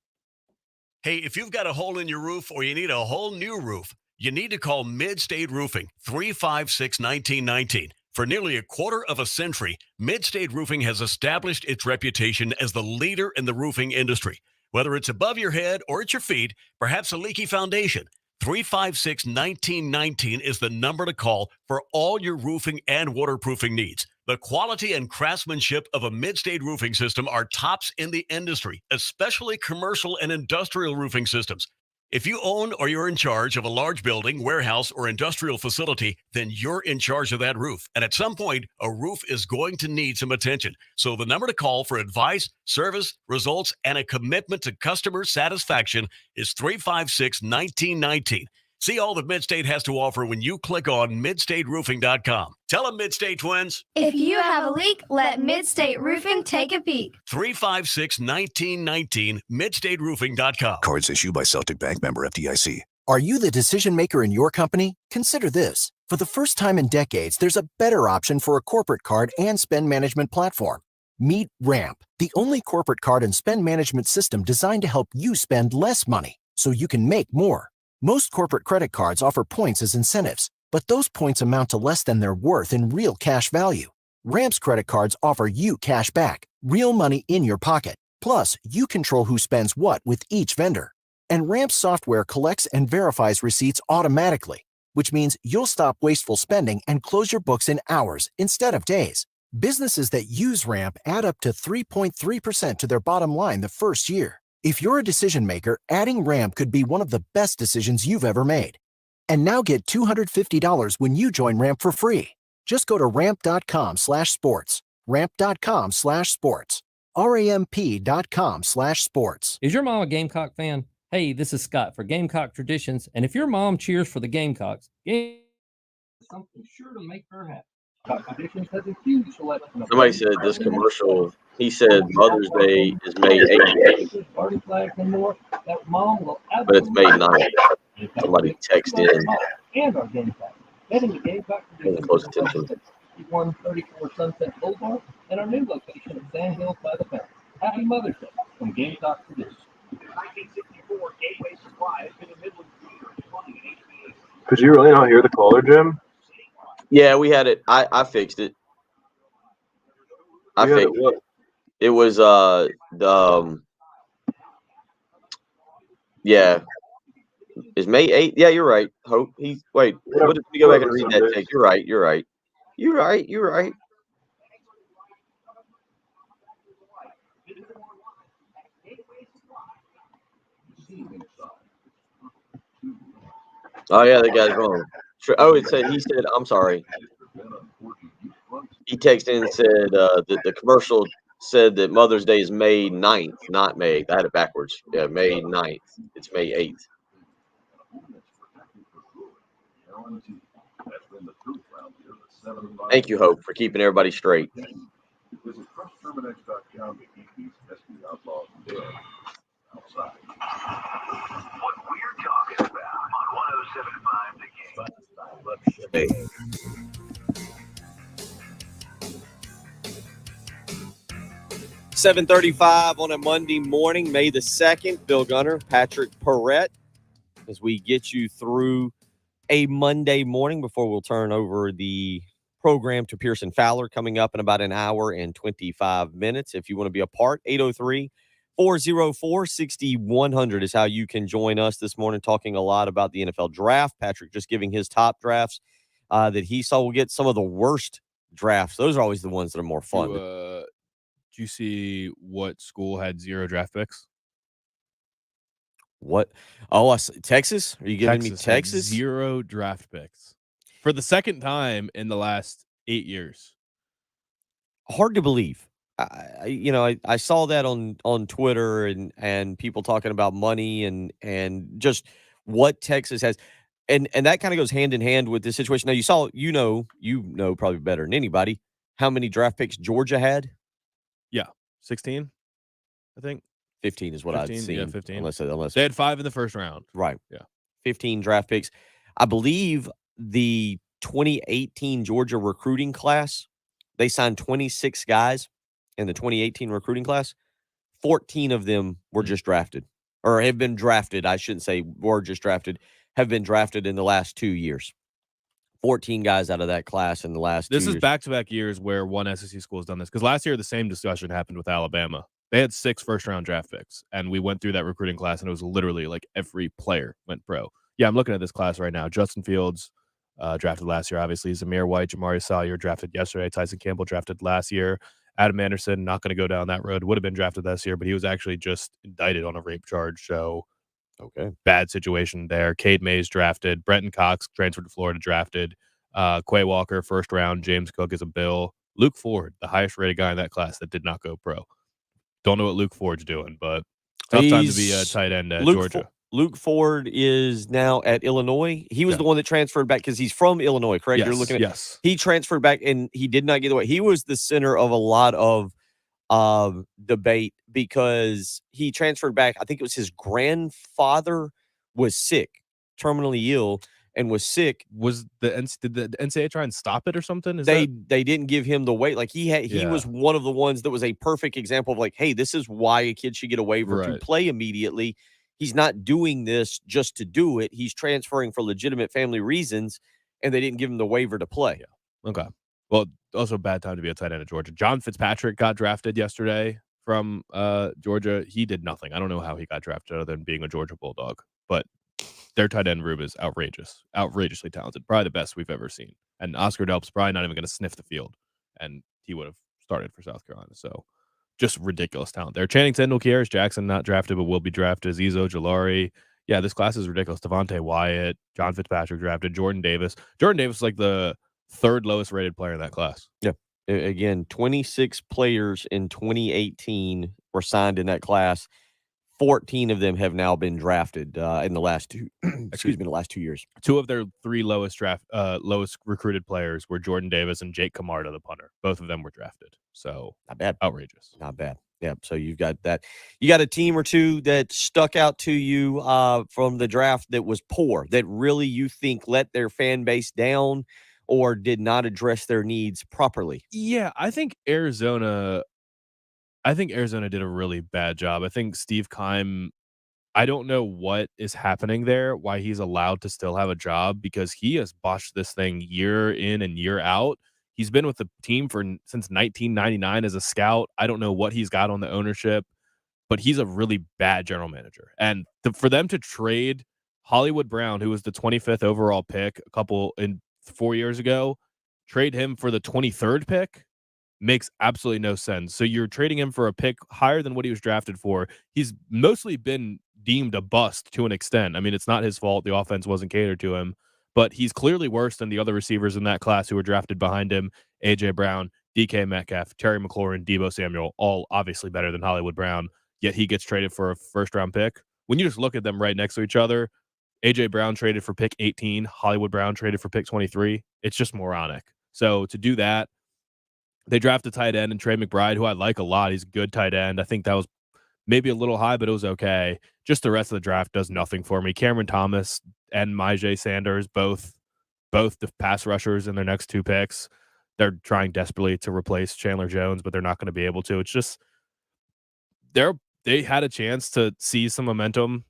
Speaker 11: Hey, if you've got a hole in your roof or you need a whole new roof, you need to call Mid-State Roofing, 356-1919. For nearly a quarter of a century, Mid-State Roofing has established its reputation as the leader in the roofing industry. Whether it's above your head or at your feet, perhaps a leaky foundation, 356-1919 is the number to call for all your roofing and waterproofing needs. The quality and craftsmanship of a Mid-State roofing system are tops in the industry, especially commercial and industrial roofing systems. If you own or you're in charge of a large building, warehouse, or industrial facility, then you're in charge of that roof. And at some point, a roof is going to need some attention. So the number to call for advice, service, results, and a commitment to customer satisfaction is 356-1919. See all that Mid-State has to offer when you click on midstateroofing.com. Tell them, Mid-State Twins.
Speaker 3: If you have a leak, let Mid-State Roofing take a peek.
Speaker 11: 356-1919, midstateroofing.com.
Speaker 23: Cards issued by Celtic Bank, member FDIC.
Speaker 13: Are you the decision maker in your company? Consider this. For the first time in decades, there's a better option for a corporate card and spend management platform. Meet Ramp, the only corporate card and spend management system designed to help you spend less money so you can make more. Most corporate credit cards offer points as incentives, but those points amount to less than their worth in real cash value. Ramp's credit cards offer you cash back, real money in your pocket. Plus, you control who spends what with each vendor. And Ramp's software collects and verifies receipts automatically, which means you'll stop wasteful spending and close your books in hours instead of days. Businesses that use Ramp add up to 3.3% to their bottom line the first year. If you're a decision maker, adding Ramp could be one of the best decisions you've ever made. And now get $250 when you join Ramp for free. Just go to ramp.com/sports. Ramp.com/sports. RAMP.com/sports.
Speaker 25: Is your mom a Gamecock fan? Hey, this is Scott for Gamecock Traditions. And if your mom cheers for the Gamecocks,
Speaker 26: Something sure to make her happy. Traditions has a huge selection of.
Speaker 1: Somebody said this commercial, he said Mother's Day is May 8th,
Speaker 26: Party flags and more that mom will
Speaker 1: but it's May 9th. Somebody text in.
Speaker 26: And our Gamecock. Heading to Gamecock
Speaker 1: Paying
Speaker 26: Traditions.
Speaker 1: close attention.
Speaker 26: 5134 Sunset Boulevard and our new location at Sand Hills by the Fountain. Happy Mother's Day from Gamecock Traditions.
Speaker 7: 1964 Gateway Supply has been a Midland leader in plumbing and HVAC.
Speaker 6: Could you really not hear the caller, Jim?
Speaker 1: Yeah, we had it. I fixed it. I fixed it. It was yeah. Is May 8th? Yeah, you're right. Hope he's wait. What did we go back and read that take? You're right. You're right. You're right. You're right. Oh yeah, that guy's wrong. Oh, he said. I'm sorry. He texted in and said that the commercial said that Mother's Day is May 9th, not May 8th. I had it backwards. Yeah, May 9th. It's May 8th. Thank you, Hope, for keeping everybody straight.
Speaker 27: Visit TrustTerminex.com to keep these pesky outlaws dead outside.
Speaker 20: What we're talking about on 107.5 The Game.
Speaker 1: Hey. 7:35 on a Monday morning, May the 2nd. Bill Gunner, Patrick Perrett, as we get you through a Monday morning before we'll turn over the program to Pearson Fowler coming up in about an hour and 25 minutes. If you want to be a part, 803-404-6100 is how you can join us this morning, talking a lot about the NFL draft. Patrick just giving his top drafts that he saw. We'll get some of the worst drafts. Those are always the ones that are more fun.
Speaker 5: Did you see what school had 0 draft picks?
Speaker 1: What? Oh, Texas? Are you giving me Texas?
Speaker 5: 0 draft picks for the second time in the last 8 years.
Speaker 1: Hard to believe. I saw that on Twitter and people talking about money and just what Texas has. And that kind of goes hand in hand with this situation. Now you know probably better than anybody how many draft picks Georgia had.
Speaker 5: Yeah, 16, I think.
Speaker 1: 15 is what I've seen.
Speaker 5: Yeah, 15.
Speaker 1: Unless
Speaker 5: they had 5 in the first round.
Speaker 1: Right.
Speaker 5: Yeah.
Speaker 1: 15 draft picks. I believe the 2018 Georgia recruiting class, they signed 26 guys in the 2018 recruiting class. 14 of them were just drafted or have been drafted. I shouldn't say were just drafted, have been drafted in the last 2 years. 14 guys out of that class in the last 2
Speaker 5: This is
Speaker 1: years.
Speaker 5: back-to-back years where one SEC school has done this. Because last year, the same discussion happened with Alabama. They had 6 first-round draft picks, and we went through that recruiting class, and it was literally like every player went pro. Yeah, I'm looking at this class right now. Justin Fields, drafted last year, obviously. Zamir White, Jamari Sawyer, drafted yesterday. Tyson Campbell, drafted last year. Adam Anderson, not going to go down that road. Would have been drafted this year, but he was actually just indicted on a rape charge, so
Speaker 1: okay,
Speaker 5: bad situation there. Cade Mays, drafted. Brenton Cox, transferred to Florida, drafted. Quay Walker, first round. James Cook is a Bill. Luke Ford, the highest rated guy in that class that did not go pro. Don't know what Luke Ford's doing, but tough time to be a tight end at Georgia.
Speaker 1: Luke Ford is now at Illinois. He was the one that transferred back because he's from Illinois, correct?
Speaker 5: Yes,
Speaker 1: You're looking at
Speaker 5: yes.
Speaker 1: He transferred back and he did not get away. He was the center of a lot of debate because he transferred back. I think it was his grandfather was sick, terminally ill, and was sick.
Speaker 5: Was did the NCAA try and stop it or something?
Speaker 1: They didn't give him the weight. Like he was one of the ones that was a perfect example of like, hey, this is why a kid should get a waiver to play immediately. He's not doing this just to do it. He's transferring for legitimate family reasons, and they didn't give him the waiver to play.
Speaker 5: Yeah. Okay. Well, also bad time to be a tight end at Georgia. John Fitzpatrick got drafted yesterday from Georgia. He did nothing. I don't know how he got drafted other than being a Georgia Bulldog, but their tight end room is outrageously talented. Probably the best we've ever seen. And Oscar Delp's probably not even going to sniff the field, and he would have started for South Carolina. So just ridiculous talent there. Channing Tindall, Kearis Jackson, not drafted, but will be drafted. Zizo, Jalari. Yeah, this class is ridiculous. Devontae Wyatt, John Fitzpatrick drafted. Jordan Davis. Jordan Davis is like the third lowest rated player in that class.
Speaker 1: Yeah. Again, 26 players in 2018 were signed in that class. 14 of them have now been drafted in the last two. Excuse me, the last 2 years.
Speaker 5: 2 of their 3 lowest recruited players were Jordan Davis and Jake Camarda, the punter. Both of them were drafted. So
Speaker 1: not bad.
Speaker 5: Outrageous.
Speaker 1: Not bad. Yeah. So you've got that. You got a team or two that stuck out to you from the draft that was poor, that really you think let their fan base down or did not address their needs properly.
Speaker 5: Yeah, I think Arizona did a really bad job. I think Steve Keim, I don't know what is happening there, why he's allowed to still have a job, because he has botched this thing year in and year out. He's been with the team since 1999 as a scout. I don't know what he's got on the ownership, but he's a really bad general manager. And for them to trade Hollywood Brown, who was the 25th overall pick 4 years ago, trade him for the 23rd pick makes absolutely no sense. So you're trading him for a pick higher than what he was drafted for. He's mostly been deemed a bust to an extent. I mean, it's not his fault. The offense wasn't catered to him, but he's clearly worse than the other receivers in that class who were drafted behind him. A.J. Brown, DK Metcalf, Terry McLaurin, Deebo Samuel, all obviously better than Hollywood Brown, yet he gets traded for a first-round pick. When you just look at them right next to each other, A.J. Brown traded for pick 18, Hollywood Brown traded for pick 23. It's just moronic. So to do that, they drafted tight end and Trey McBride, who I like a lot. He's a good tight end. I think that was maybe a little high, but it was okay. Just the rest of the draft does nothing for me. Cameron Thomas and Myjai Sanders, both the pass rushers in their next 2 picks. They're trying desperately to replace Chandler Jones, but they're not going to be able to. It's just they had a chance to see some momentum.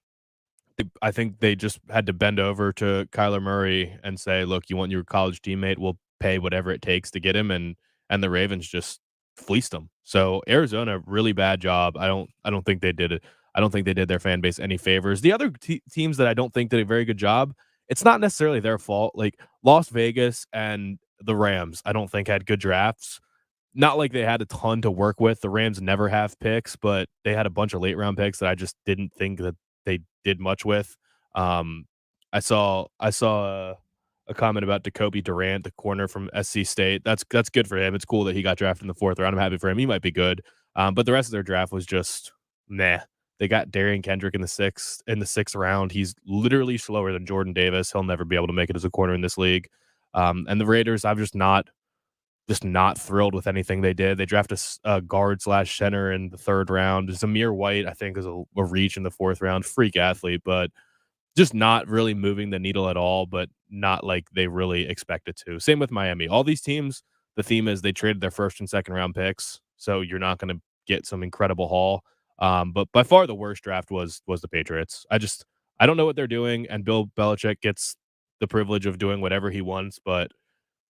Speaker 5: I think they just had to bend over to Kyler Murray and say, look, you want your college teammate, we'll pay whatever it takes to get him. And the Ravens just fleeced them. So Arizona, really bad job. I don't think they did it. I don't think they did their fan base any favors. The other teams that I don't think did a very good job, it's not necessarily their fault. Like Las Vegas and the Rams, I don't think had good drafts. Not like they had a ton to work with. The Rams never have picks, but they had a bunch of late round picks that I just didn't think that they did much with. I saw a comment about Jacoby Durant, the corner from SC State. That's good for him. It's cool that he got drafted in the 4th round. I'm happy for him. He might be good. But the rest of their draft was just meh. They got Darian Kendrick in the 6th round. He's literally slower than Jordan Davis. He'll never be able to make it as a corner in this league. And the Raiders, I'm just not thrilled with anything they did. They drafted a guard/center in the 3rd round. Zamir White, I think, is a reach in the 4th round. Freak athlete, but just not really moving the needle at all, but not like they really expected to. Same with Miami. All these teams, the theme is they traded their 1st and 2nd round picks, so you're not going to get some incredible haul. But by far the worst draft was the Patriots. I don't know what they're doing, and Bill Belichick gets the privilege of doing whatever he wants, but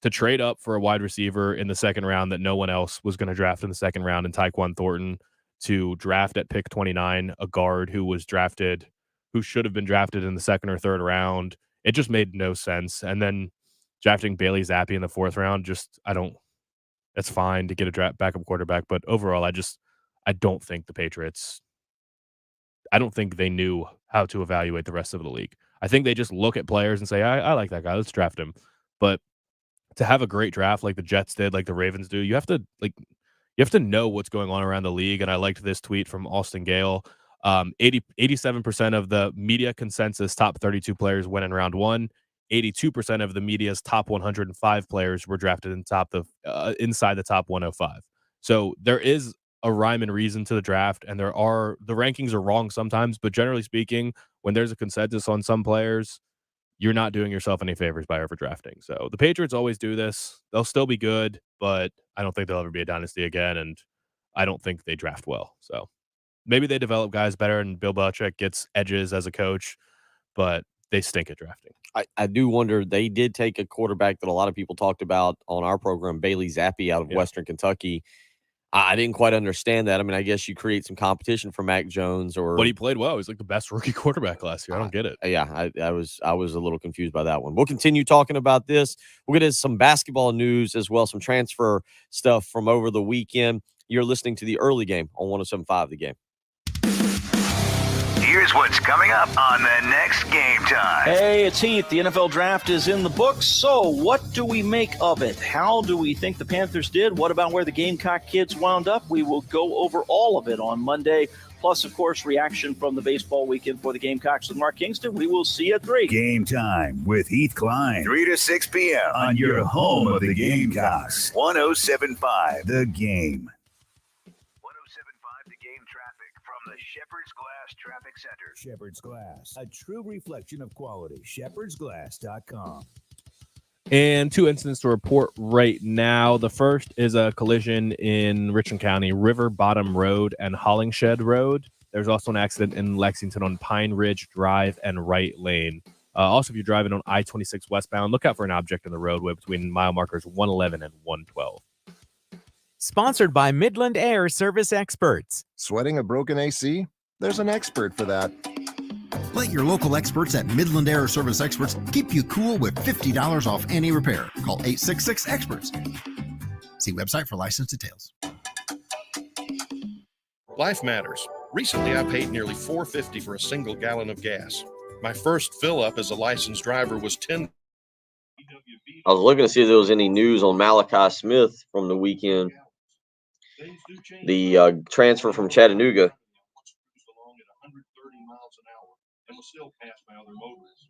Speaker 5: to trade up for a wide receiver in the second round that no one else was going to draft in the second round, and Tyquan Thornton, to draft at pick 29 a guard who should have been drafted in the second or third round, it just made no sense. And then drafting Bailey Zappi in the fourth round, it's fine to get a backup quarterback, but overall, I don't think the Patriots, I don't think they knew how to evaluate the rest of the league. I think they just look at players and say, I like that guy, let's draft him. But to have a great draft like the Jets did, like the Ravens do, you have to know what's going on around the league. And I liked this tweet from Austin Gale. 87% of the media consensus top 32 players went in round one. 82% of the media's top 105 players were drafted inside the top 105. So there is a rhyme and reason to the draft, and the rankings are wrong sometimes, but generally speaking, when there's a consensus on some players, you're not doing yourself any favors by overdrafting. So the Patriots always do this. They'll still be good, but I don't think they'll ever be a dynasty again, and I don't think they draft well. So maybe they develop guys better, and Bill Belichick gets edges as a coach, but they stink at drafting.
Speaker 1: I do wonder, they did take a quarterback that a lot of people talked about on our program, Bailey Zappi out of Western Kentucky. I didn't quite understand that. I mean, I guess you create some competition for Mac Jones,
Speaker 5: but he played well. He was like the best rookie quarterback last year. I don't get it.
Speaker 1: Yeah, I was a little confused by that one. We'll continue talking about this. We'll get into some basketball news as well, some transfer stuff from over the weekend. You're listening to the early game on 107.5 The Game.
Speaker 20: Here's what's coming up on the next Game Time.
Speaker 14: Hey, it's Heath. The NFL draft is in the books. So what do we make of it? How do we think the Panthers did? What about where the Gamecock kids wound up? We will go over all of it on Monday. Plus, of course, reaction from the baseball weekend for the Gamecocks with Mark Kingston. We will see you at 3.
Speaker 2: Game Time with Heath Klein.
Speaker 20: 3 to 6 p.m.
Speaker 2: on your home of the Gamecocks. 107.5 The Game.
Speaker 20: Shepherd's Glass Traffic Center.
Speaker 2: Shepherd's Glass, a true reflection of quality. shepherdsglass.com.
Speaker 5: And 2 incidents to report right now. The first is a collision in Richland County, River Bottom Road and Hollingshed Road. There's also an accident in Lexington on Pine Ridge Drive and Right Lane. Also, if you're driving on I-26 westbound, look out for an object in the roadway between mile markers 111 and 112.
Speaker 15: Sponsored by Midland Air Service Experts.
Speaker 16: Sweating a broken AC? There's an expert for that.
Speaker 17: Let your local experts at Midland Air Service Experts keep you cool with $50 off any repair. Call 866-EXPERTS. See website for license details.
Speaker 18: Life matters. Recently, I paid nearly $4.50 for a single gallon of gas. My first fill-up as a licensed driver was $10.
Speaker 1: I was looking to see if there was any news on Malachi Smith from the weekend. The transfer from Chattanooga.
Speaker 26: And was still passed by other motorists.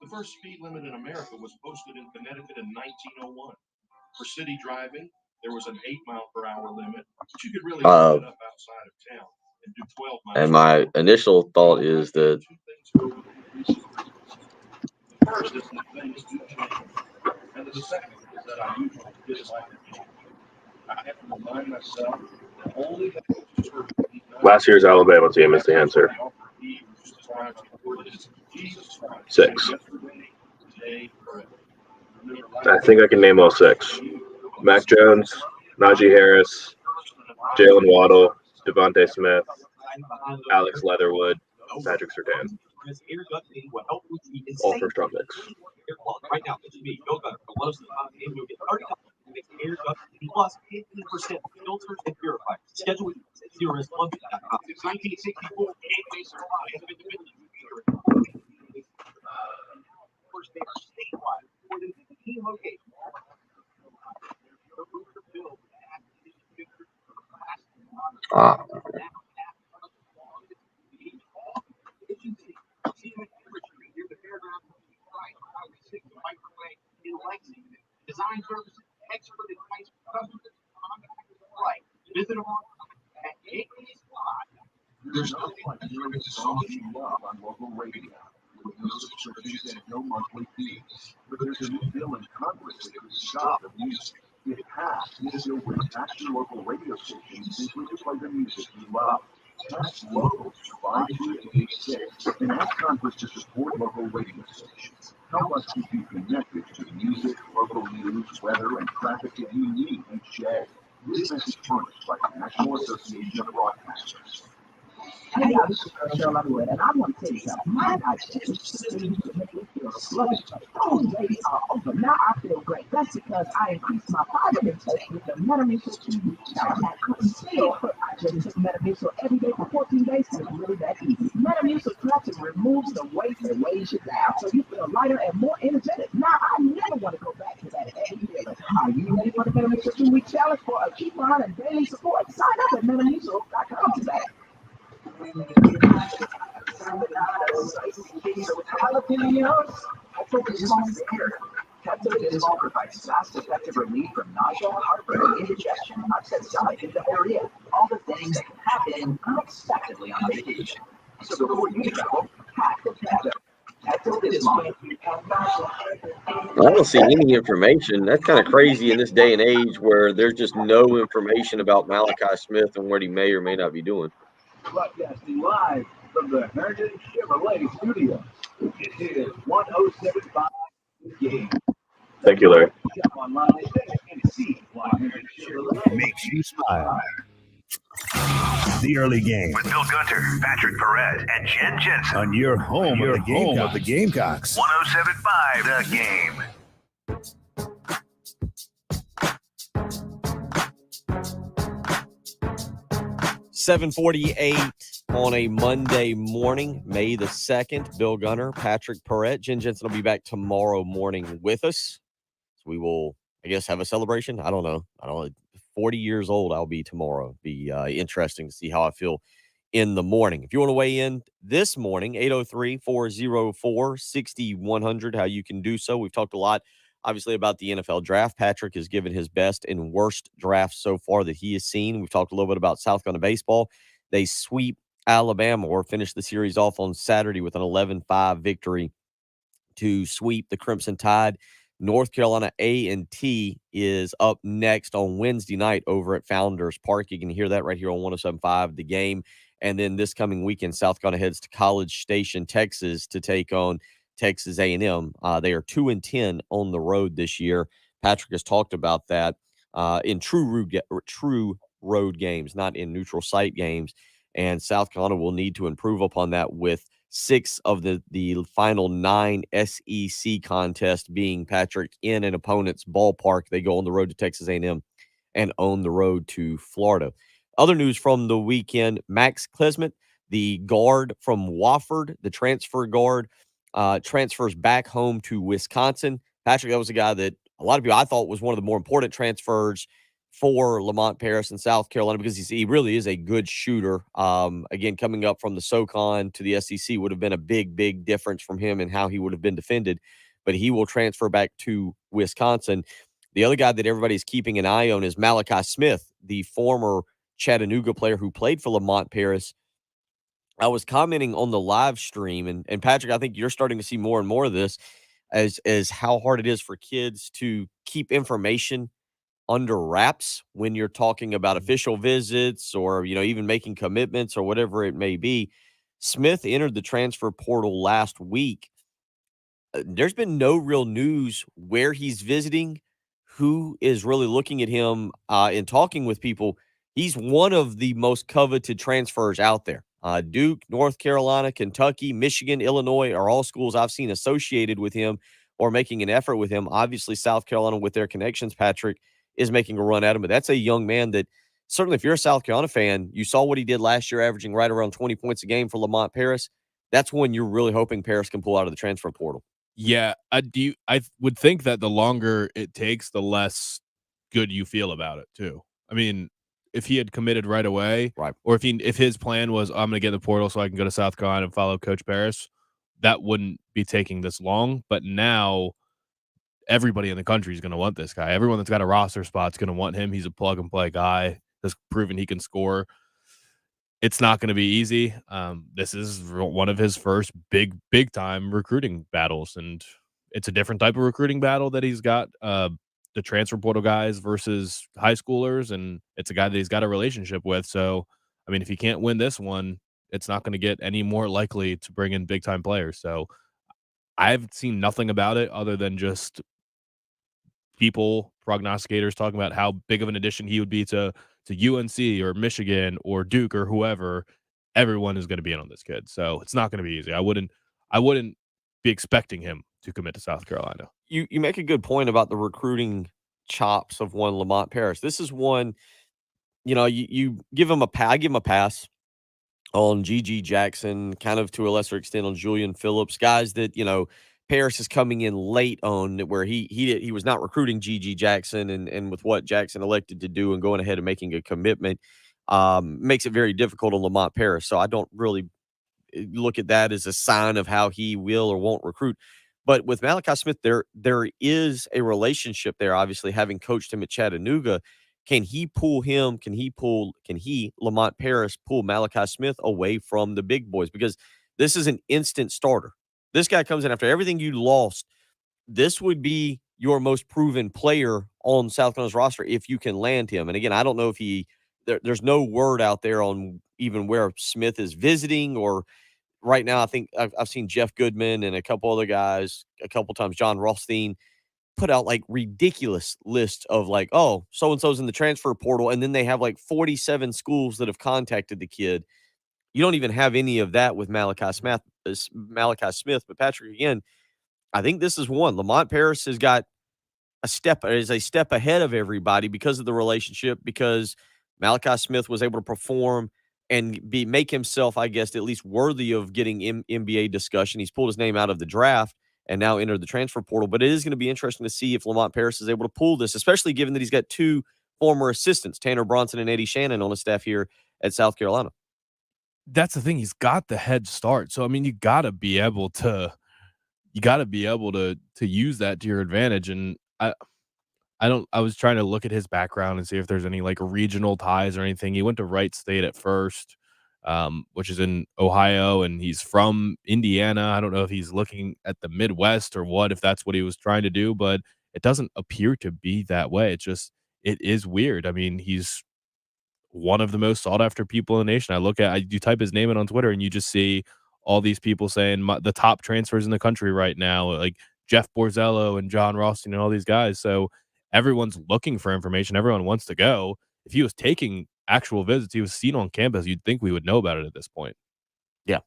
Speaker 26: The first speed limit in America was posted in Connecticut in 1901. For city driving, there was an 8-mile-per-hour limit, but you could really set up outside of town and do 12 miles.
Speaker 1: And my initial thought is that
Speaker 26: first is that things do change, and the second is that I usually dislike it. I have to remind myself that only
Speaker 19: last year's Alabama team is the answer. 6. I think I can name all 6. Mac Jones, Najee Harris, Jaylen Waddle, Devontae Smith, Alex Leatherwood, Patrick Surtain. All first-round picks.
Speaker 21: Right now, it's me, Bill Gunner, from 107.5 You'll get 30 air duct plus 15% filters and purifiers. Schedule with 0s1.com. Since 1964, Gateways Supply has been first, they are statewide, more than 15 locations. Design services, expert advice for customers, right. Visit them at Gateway Supply.
Speaker 27: There's nothing like hearing a song you love on local radio. With no subscriptions and no monthly fees. But there's a new bill in Congress that could stop the music. If passed, this bill would tax your local radio station simply to play the music you love. Test local July 2 to 6 and ask Congress to support local radio stations. Help us keep you connected to music, local news, weather, and traffic that you need each day. This message furnished by the National Association of Broadcasters.
Speaker 4: Hey, y'all, this is Cheryl Underwood, and I want to tell you something. My digestion system used to make me feel sluggish, but those days are over. Now I feel great. That's because I increased my fiber intake with the Metamucil 2 week challenge. I couldn't still, but I just took Metamucil every day for 14 days, and it's really that easy. Metamucil Collection removes the weight and weighs you down, so you feel lighter and more energetic. Now I never want to go back to that heavy feeling. Are you ready for the Metamucil 2 week challenge for a coupon and daily support? Sign up at Metamucil.com today. Jalapenos. Focus on the air. Captivated small provides fast, effective relief from nausea, heartburn, indigestion, upset stomach, and diarrhea. All the things that can happen unexpectedly on vacation. So before you travel, pack the Pepto. Pepto is long.
Speaker 1: I don't see any information. That's kind of crazy in this day and age where there's just no information about Malachi Smith and what he may or may not be doing.
Speaker 2: Broadcasting live from the Herndon Chevrolet Studios. It is 1075 The Game.
Speaker 19: Thank you, Larry.
Speaker 2: Shop online today and see why Herndon Chevrolet makes you smile. The early game
Speaker 20: With Bill Gunter, Patrick Perret, and Jen Jensen.
Speaker 2: on your home of the Gamecocks.
Speaker 20: 1075 The Game.
Speaker 1: 7:48 on a Monday morning, May the 2nd. Bill Gunner, Patrick Perret, Jen Jensen will be back tomorrow morning with us. So we will, I guess, have a celebration. I don't know. 40 years old I'll be tomorrow. Be interesting to see how I feel in the morning. If you want to weigh in this morning, 803-404-6100, how you can do so. We've talked a lot, obviously, about the NFL draft. Patrick has given his best and worst draft so far that he has seen. We've talked a little bit about South Carolina baseball. They sweep Alabama or finish the series off on Saturday with an 11-5 victory to sweep the Crimson Tide. North Carolina A&T is up next on Wednesday night over at Founders Park. You can hear that right here on 107.5 The Game. And then this coming weekend, South Carolina heads to College Station, Texas, to take on Texas A&M. They are 2-10 on the road this year. Patrick has talked about that in true road games, not in neutral site games. And South Carolina will need to improve upon that with 6 of the final 9 SEC contests being, Patrick, in an opponent's ballpark. They go on the road to Texas A&M and on the road to Florida. Other news from the weekend, Max Klesmit, the guard from Wofford, the transfer guard, transfers back home to Wisconsin. Patrick, that was a guy that a lot of people I thought was one of the more important transfers for Lamont Paris in South Carolina because he really is a good shooter. Again, coming up from the SoCon to the SEC would have been a big difference from him and how he would have been defended. But he will transfer back to Wisconsin. The other guy that everybody's keeping an eye on is Malachi Smith, the former Chattanooga player who played for Lamont Paris. I was commenting on the live stream, and Patrick, I think you're starting to see more and more of this as how hard it is for kids to keep information under wraps when you're talking about official visits or, even making commitments or whatever it may be. Smith entered the transfer portal last week. There's been no real news where he's visiting, who is really looking at him and talking with people. He's one of the most coveted transfers out there. Duke, North Carolina, Kentucky, Michigan, Illinois are all schools I've seen associated with him or making an effort with him. Obviously, South Carolina, with their connections, Patrick, is making a run at him. But that's a young man that certainly, if you're a South Carolina fan, you saw what he did last year, averaging right around 20 points a game for Lamont Paris. That's when you're really hoping Paris can pull out of the transfer portal.
Speaker 5: Yeah, I would think that the longer it takes, the less good you feel about it too. I mean, if he had committed right away,
Speaker 1: right,
Speaker 5: or if his plan was, I'm going to get in the portal so I can go to South Carolina and follow Coach Paris, that wouldn't be taking this long. But now everybody in the country is going to want this guy. Everyone that's got a roster spot is going to want him. He's a plug-and-play guy. Has proven he can score. It's not going to be easy. This is one of his first big-time recruiting battles, and it's a different type of recruiting battle that he's got, the transfer portal guys versus high schoolers, and it's a guy that he's got a relationship with. So I mean, if he can't win this one, it's not going to get any more likely to bring in big-time players. So I've seen nothing about it other than just people, prognosticators talking about how big of an addition he would be to UNC or Michigan or Duke or whoever. Everyone is going to be in on this kid. So it's not going to be easy. I wouldn't be expecting him to commit to South Carolina.
Speaker 1: You make a good point about the recruiting chops of one Lamont Paris. This is one, you give him I give him a pass on G.G. Jackson, kind of to a lesser extent on Julian Phillips, guys that, Paris is coming in late on, where he was not recruiting G.G. Jackson, and with what Jackson elected to do and going ahead and making a commitment, makes it very difficult on Lamont Paris. So I don't really look at that as a sign of how he will or won't recruit. But with Malachi Smith, there is a relationship there, obviously, having coached him at Chattanooga. Can he, Lamont Paris, pull Malachi Smith away from the big boys? Because this is an instant starter. This guy comes in after everything you lost. This would be your most proven player on South Carolina's roster if you can land him. And again, I don't know if there's no word out there on even where Smith is visiting, or right now I think I've seen Jeff Goodman and a couple other guys, a couple times John Rothstein, put out like ridiculous lists of like, oh, so-and-so's in the transfer portal. And then they have like 47 schools that have contacted the kid. You don't even have any of that with Malachi Smith. But Patrick, again, I think this is one. Lamont Paris has got a step ahead of everybody because of the relationship, because Malachi Smith was able to perform and make himself, I guess, at least worthy of getting NBA discussion. He's pulled his name out of the draft and now entered the transfer portal. But it is going to be interesting to see if Lamont Paris is able to pull this, especially given that he's got two former assistants, Tanner Bronson and Eddie Shannon, on his staff here at South Carolina.
Speaker 5: That's the thing. He's got the head start. So, I mean, you got to be able to use that to your advantage. And I was trying to look at his background and see if there's any like regional ties or anything. He went to Wright State at first, which is in Ohio, and he's from Indiana. I don't know if he's looking at the Midwest or what, if that's what he was trying to do, but it doesn't appear to be that way. It is weird. I mean, he's one of the most sought after people in the nation. You type his name in on Twitter and you just see all these people saying the top transfers in the country right now, like Jeff Borzello and John Rothstein and all these guys. So everyone's looking for information. Everyone wants to go. If he was taking actual visits, he was seen on campus, you'd think we would know about it at this point.
Speaker 1: Yeah,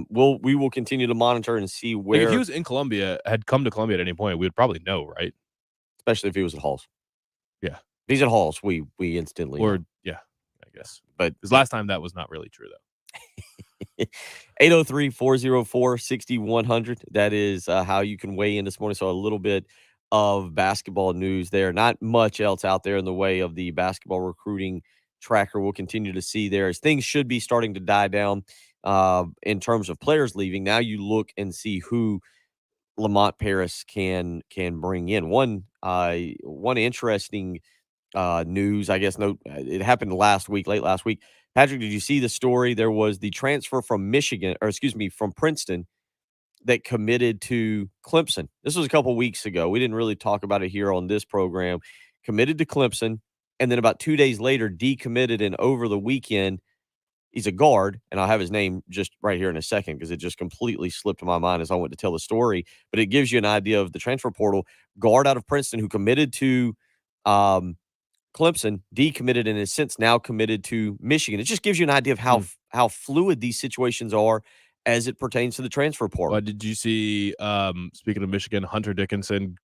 Speaker 1: we will continue to monitor and see where.
Speaker 5: Like if he was in Columbia, had come to Columbia at any point, we would probably know, right?
Speaker 1: Especially if he was at Halls.
Speaker 5: Yeah,
Speaker 1: if he's at Halls, we instantly
Speaker 5: know.
Speaker 1: Yeah,
Speaker 5: I guess.
Speaker 1: But
Speaker 5: because last time that was not really true, though.
Speaker 1: 803-404-6100. That is how you can weigh in this morning. So a little bit of basketball news there. Not much else out there in the way of the basketball recruiting tracker. We'll continue to see there as things should be starting to die down in terms of players leaving. Now you look and see who Lamont Paris can bring in. One interesting news, I guess. It happened late last week. Patrick, did you see the story? There was the transfer from from Princeton that committed to Clemson. This was a couple weeks ago. We didn't really talk about it here on this program. Committed to Clemson, and then about 2 days later, decommitted, and over the weekend, he's a guard, and I'll have his name just right here in a second because it just completely slipped my mind as I went to tell the story. But it gives you an idea of the transfer portal. Guard out of Princeton who committed to Clemson, decommitted, and has since now committed to Michigan. It just gives you an idea of how fluid these situations are as it pertains to the transfer portal.
Speaker 5: Did you see, speaking of Michigan, Hunter Dickinson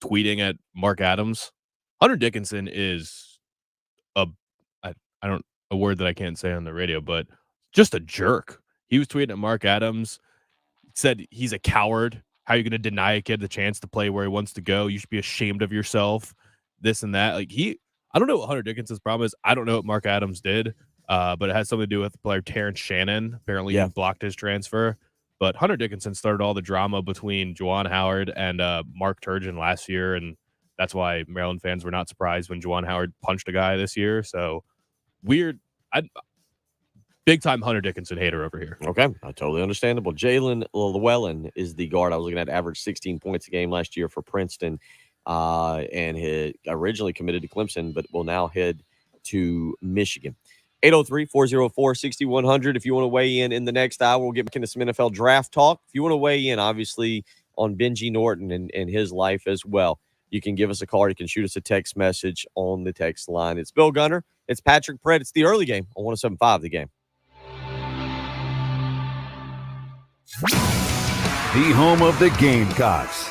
Speaker 5: tweeting at Mark Adams? Hunter Dickinson is a word that I can't say on the radio, but just a jerk. He was tweeting at Mark Adams, said he's a coward. How are you going to deny a kid the chance to play where he wants to go? You should be ashamed of yourself. This and that. I don't know what Hunter Dickinson's problem is. I don't know what Mark Adams did, but it has something to do with player Terrence Shannon. Apparently, he blocked his transfer. But Hunter Dickinson started all the drama between Juwan Howard and Mark Turgeon last year, and that's why Maryland fans were not surprised when Juwan Howard punched a guy this year. So weird. Big-time Hunter Dickinson hater over here.
Speaker 1: Okay, totally understandable. Jaylen Llewellyn is the guard I was looking at, averaged 16 points a game last year for Princeton. And had originally committed to Clemson, but will now head to Michigan. 803-404-6100. If you want to weigh in the next hour, we'll get back into some NFL draft talk. If you want to weigh in, obviously, on Benji Norton and his life as well, you can give us a call. You can shoot us a text message on the text line. It's Bill Gunner. It's Patrick Pratt. It's the early game on 107.5 The Game.
Speaker 2: The home of the Gamecocks.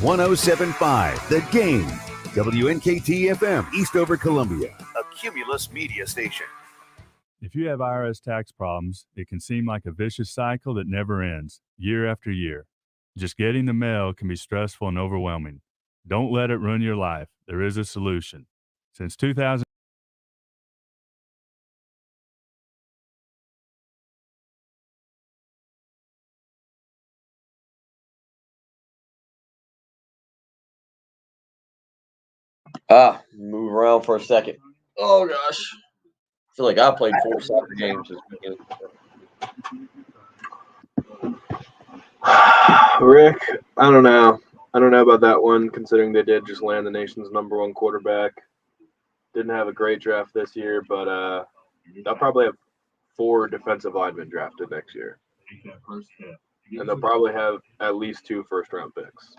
Speaker 2: 107.5 The Game. WNKT-FM, Eastover, Columbia. A Cumulus media station.
Speaker 3: If you have IRS tax problems, it can seem like a vicious cycle that never ends, year after year. Just getting the mail can be stressful and overwhelming. Don't let it ruin your life. There is a solution. Since 2000.
Speaker 1: Move around for a second. Oh, gosh. I feel like I played 4 soccer games this weekend.
Speaker 6: Rick, I don't know. I don't know about that one, considering they did just land the nation's #1 quarterback. Didn't have a great draft this year, but they'll probably have 4 defensive linemen drafted next year. And they'll probably have at least 2 first-round picks.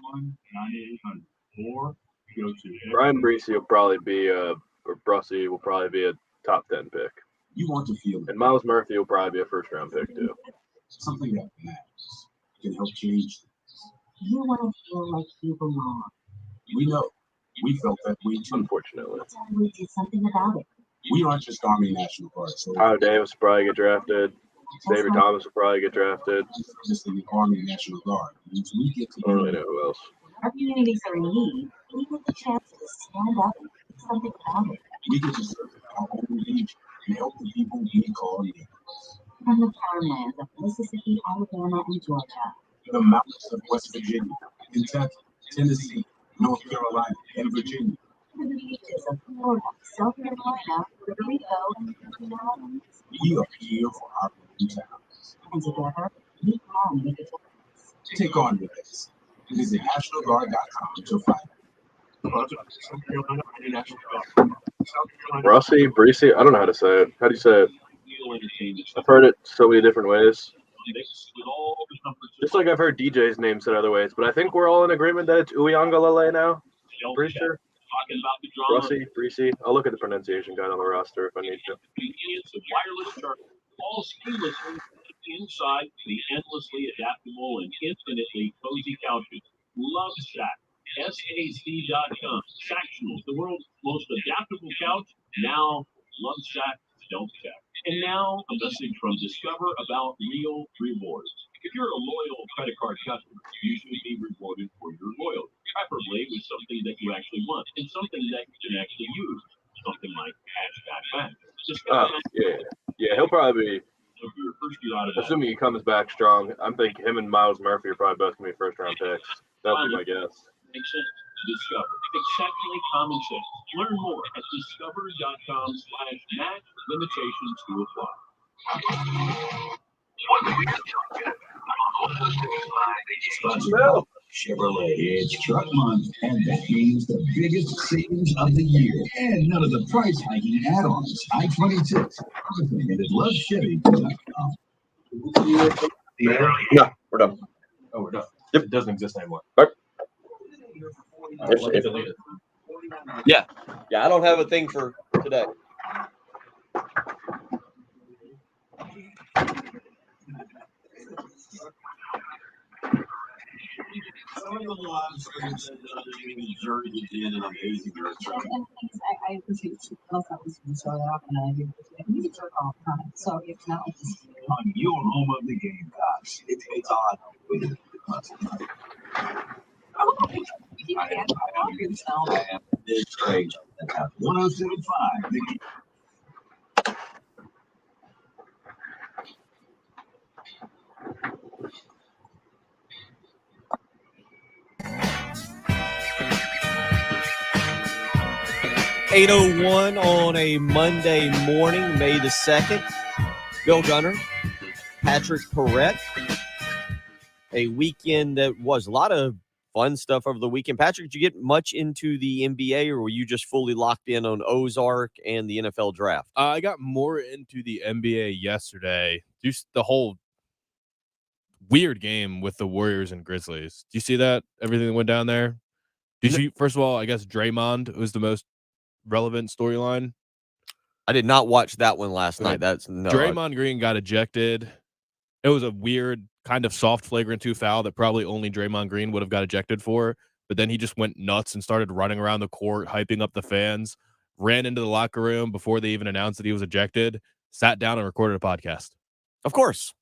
Speaker 6: Brian Breesy will probably be or Brussy will probably be a top 10 pick.
Speaker 27: You want to feel
Speaker 6: And Miles Murphy will probably be a first-round pick, too.
Speaker 27: something that matters. Can help change things. You want to feel like you belong. We know. We felt that way too.
Speaker 6: Unfortunately.
Speaker 27: We did something about it. We aren't just Army National Guard. So
Speaker 6: Tyler Davis will probably get drafted. Xavier Thomas will probably get drafted.
Speaker 27: just in the Army National Guard. Means we get to
Speaker 6: I don't really know who else.
Speaker 27: Our communities are in need. We get the chance to stand up and do something about it. We get to serve our own region and help the people we call neighbors. From the farmlands of Mississippi, Alabama, and Georgia. The mountains of West Virginia, Kentucky, Tennessee, North Carolina, and Virginia. To the beaches of Florida, South Carolina, Puerto Rico, and the Virgin Islands. We are here for our own towns. And together, we can make a difference. Take on with us. Visit NationalGuard.com to find
Speaker 6: Brussy, Breesy, I don't know how to say it. How do you say it? I've heard it so many different ways. Just like I've heard DJ's name said other ways, but I think we're all in agreement that it's Uyangalele now. Pretty sure. Brussy, Breesy. I'll look at the pronunciation guide on the roster if I need to.
Speaker 8: All seamlessly inside the endlessly adaptable and infinitely cozy couches. Love Shack. SAC.com. Shactionals, the world's most adaptable couch. Now, Love Shack, don't check. And now, a message from Discover about real rewards. If you're a loyal credit card customer, you should be rewarded for your loyalty, preferably with something that you actually want and something that you can actually use. Something like cashback back.
Speaker 6: Yeah, he'll probably be, assuming he comes back strong, I'm thinking him and Miles Murphy are probably both going to be first-round picks. That would be my guess.
Speaker 8: Makes sense. Discover. Exceptionally common sense. Learn more at discover.com/match. Limitations to apply.
Speaker 27: Sponsored Chevrolet. It's Truck Month, and that means the biggest savings of the year, and none of the price hiking add-ons. I-26. Everything at lovechevy.com.
Speaker 6: No, we're done.
Speaker 21: Oh, we're done.
Speaker 6: Yep.
Speaker 21: It doesn't exist anymore.
Speaker 1: Yeah, I don't have a thing for today.
Speaker 21: Some of the lives Jersey did an amazing job.
Speaker 9: I appreciate you. Else I was going to start off and I didn't. You can jerk all the time. So it's not like this.
Speaker 27: On your home of the Gamecocks. It's on with the It's great. 107.5 The Game.
Speaker 1: .801 on a Monday morning, May the 2nd. Bill Gunner, Patrick Perrette. A weekend that was a lot of fun stuff over the weekend. Patrick, did you get much into the NBA, or were you just fully locked in on Ozark and the NFL draft?
Speaker 5: I got more into the NBA yesterday. Just the whole weird game with the Warriors and Grizzlies. Do you see that? Everything that went down there? Did you, first of all, I guess Draymond was the most relevant storyline.
Speaker 1: I did not watch that one last night.
Speaker 5: Draymond Green got ejected. It was a weird kind of soft flagrant 2 foul that probably only Draymond Green would have got ejected for. But then he just went nuts and started running around the court, hyping up the fans, ran into the locker room before they even announced that he was ejected, sat down and recorded a podcast.
Speaker 1: Of course.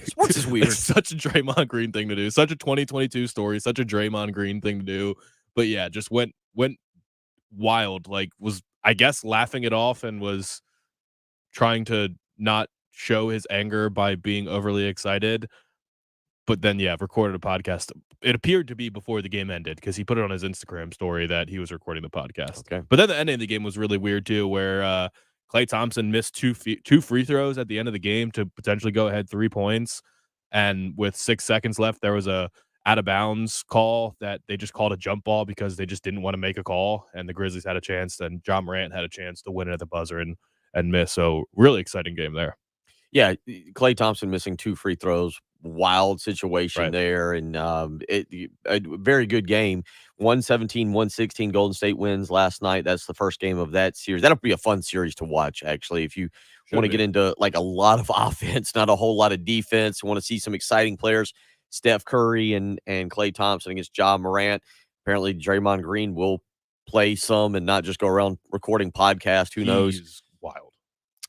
Speaker 1: Sports is weird.
Speaker 5: It's such a Draymond Green thing to do. Such a 2022 story. Such a Draymond Green thing to do. But yeah, just went wild. Like, was, I guess, laughing it off and was trying to not show his anger by being overly excited. But then, yeah, recorded a podcast. It appeared to be before the game ended because he put it on his Instagram story that he was recording the podcast.
Speaker 1: Okay.
Speaker 5: But then the ending of the game was really weird too, where Klay Thompson missed two free throws at the end of the game to potentially go ahead 3 points. And with 6 seconds left, there was a out of bounds call that they just called a jump ball because they just didn't want to make a call. And the Grizzlies had a chance, and John Morant had a chance to win it at the buzzer and miss. So really exciting game there.
Speaker 1: Yeah, Klay Thompson missing 2 free throws. Wild situation there, and a very good game. 117-116 Golden State wins last night. That's the first game of that series. That'll be a fun series to watch, actually, if you want to get into like a lot of offense, not a whole lot of defense. Want to see some exciting players. Steph Curry and Klay Thompson against Ja Morant. Apparently, Draymond Green will play some and not just go around recording podcasts. Who knows?
Speaker 5: He's wild.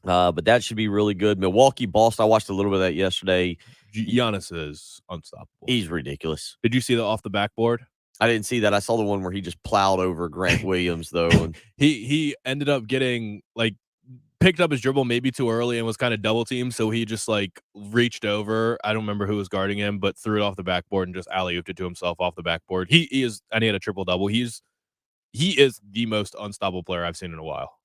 Speaker 1: But that should be really good. Milwaukee, Boston. I watched a little bit of that yesterday.
Speaker 5: Giannis is unstoppable.
Speaker 1: He's ridiculous.
Speaker 5: Did you see the off the backboard?
Speaker 1: I didn't see that. I saw the one where he just plowed over Grant Williams, though. And
Speaker 5: he ended up getting, like, picked up his dribble maybe too early and was kind of double teamed, so he just, like, reached over. I don't remember who was guarding him, but threw it off the backboard and just alley-ooped it to himself off the backboard. He is, and he had a triple-double. He is the most unstoppable player I've seen in a while.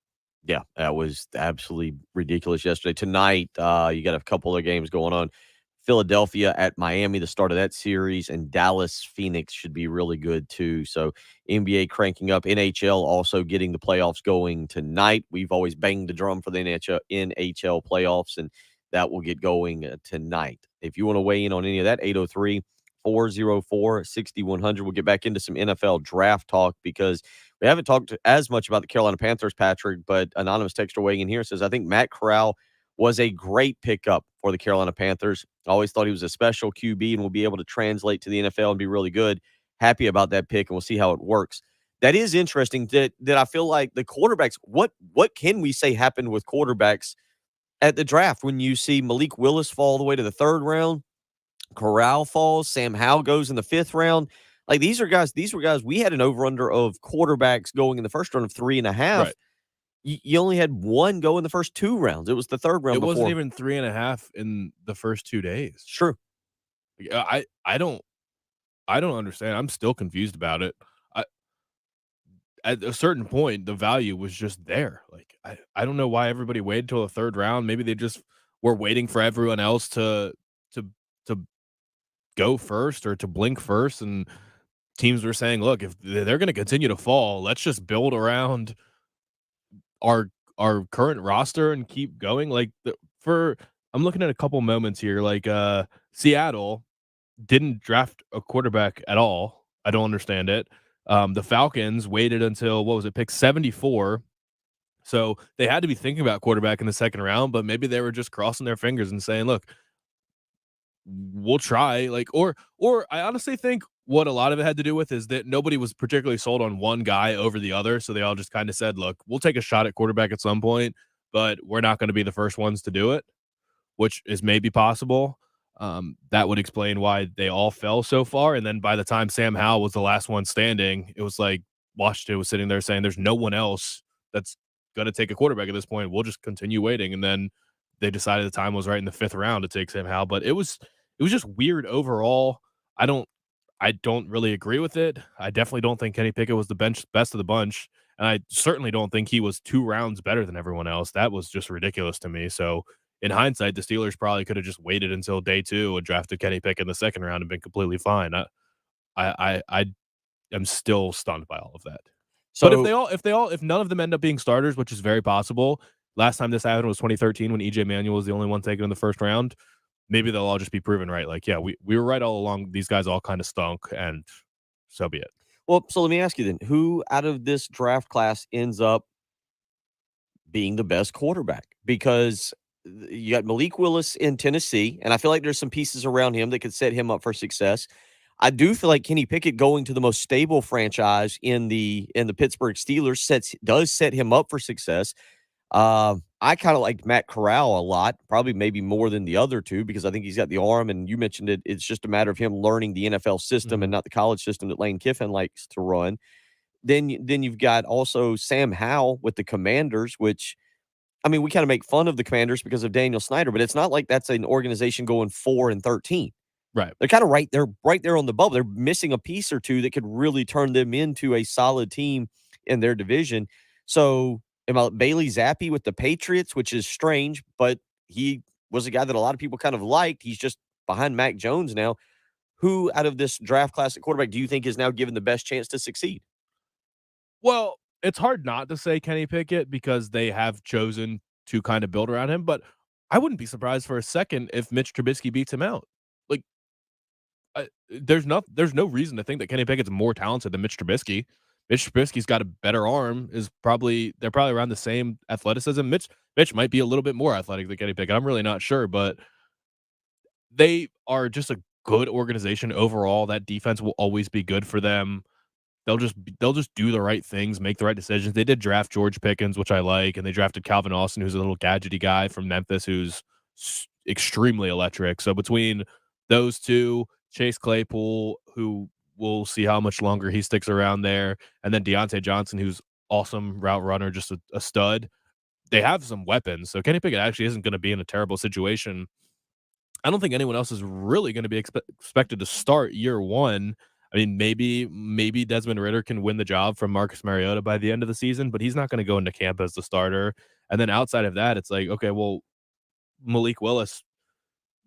Speaker 1: Yeah, that was absolutely ridiculous yesterday. Tonight, you got a couple of games going on. Philadelphia at Miami, the start of that series, and Dallas, Phoenix should be really good too. So NBA cranking up. NHL also getting the playoffs going tonight. We've always banged the drum for the NHL playoffs, and that will get going tonight. If you want to weigh in on any of that, 803-404-6100. We'll get back into some NFL draft talk because we haven't talked as much about the Carolina Panthers, Patrick, but anonymous texter weighing in here says, I think Matt Corral was a great pickup for the Carolina Panthers. I always thought he was a special QB and will be able to translate to the NFL and be really good. Happy about that pick, and we'll see how it works. That is interesting that I feel like the quarterbacks, what can we say happened with quarterbacks at the draft when you see Malik Willis fall all the way to the 3rd round, Corral falls, Sam Howell goes in the 5th round. Like, these were guys we had an over-under of quarterbacks going in the first round of 3.5.
Speaker 5: Right.
Speaker 1: You only had one go in the first 2 rounds. It was the 3rd round.
Speaker 5: It wasn't even 3.5 in the first 2 days.
Speaker 1: Sure.
Speaker 5: I don't understand. I'm still confused about it. At a certain point, the value was just there. Like, I don't know why everybody waited till the 3rd round. Maybe they just were waiting for everyone else to go first or to blink first, and teams were saying, look, if they're going to continue to fall, let's just build around our current roster and keep going. Like, I'm looking at a couple moments here. Like, Seattle didn't draft a quarterback at all. I don't understand it. The Falcons waited until, pick 74. So they had to be thinking about quarterback in the 2nd round, but maybe they were just crossing their fingers and saying, look, we'll try. Like, or I honestly think what a lot of it had to do with is that nobody was particularly sold on one guy over the other. So they all just kind of said, look, we'll take a shot at quarterback at some point, but we're not going to be the first ones to do it, which is maybe possible. That would explain why they all fell so far. And then by the time Sam Howell was the last one standing, it was like Washington was sitting there saying there's no one else that's going to take a quarterback at this point. We'll just continue waiting. And then they decided the time was right in the 5th round to take Sam Howell. But it was just weird overall. I don't really agree with it. I definitely don't think Kenny Pickett was the best of the bunch. And I certainly don't think he was 2 rounds better than everyone else. That was just ridiculous to me. So in hindsight, the Steelers probably could have just waited until day 2 and drafted Kenny Pickett in the 2nd round and been completely fine. I am still stunned by all of that.
Speaker 1: So
Speaker 5: But if none of them end up being starters, which is very possible, last time this happened was 2013 when EJ Manuel was the only one taken in the first round. Maybe they'll all just be proven right. Like, yeah, we were right all along. These guys all kind of stunk, and so be it.
Speaker 1: Well, so let me ask you then, who out of this draft class ends up being the best quarterback? Because you got Malik Willis in Tennessee, and I feel like there's some pieces around him that could set him up for success. I do feel like Kenny Pickett going to the most stable franchise in the Pittsburgh Steelers does set him up for success. I kind of like Matt Corral a lot, probably maybe more than the other two, because I think he's got the arm, and you mentioned it. It's just a matter of him learning the NFL system and not the college system that Lane Kiffin likes to run. Then you've got also Sam Howell with the Commanders, which, I mean, we kind of make fun of the Commanders because of Daniel Snyder, but it's not like that's an organization going 4-13.
Speaker 5: Right.
Speaker 1: They're kind of right there on the bubble. They're missing a piece or two that could really turn them into a solid team in their division. So about Bailey Zappi with the Patriots, which is strange, but he was a guy that a lot of people kind of liked. He's just behind Mac Jones now. Who out of this draft class at quarterback do you think is now given the best chance to succeed?
Speaker 5: Well, it's hard not to say Kenny Pickett because they have chosen to kind of build around him, but I wouldn't be surprised for a second if Mitch Trubisky beats him out. Like, there's no reason to think that Kenny Pickett's more talented than Mitch Trubisky. Mitch Trubisky's got a better arm. They're probably around the same athleticism. Mitch might be a little bit more athletic than Kenny Pickett. I'm really not sure, but they are just a good organization overall. That defense will always be good for them. They'll just do the right things, make the right decisions. They did draft George Pickens, which I like, and they drafted Calvin Austin, who's a little gadgety guy from Memphis, who's extremely electric. So between those two, Chase Claypool, who we'll see how much longer he sticks around there, and then Deontay Johnson, who's awesome route runner, just a stud. They have some weapons, so Kenny Pickett actually isn't going to be in a terrible situation. I don't think anyone else is really going to be expected to start year one. I mean, maybe Desmond Ridder can win the job from Marcus Mariota by the end of the season, but he's not going to go into camp as the starter. And then outside of that, it's like, okay, well, Malik Willis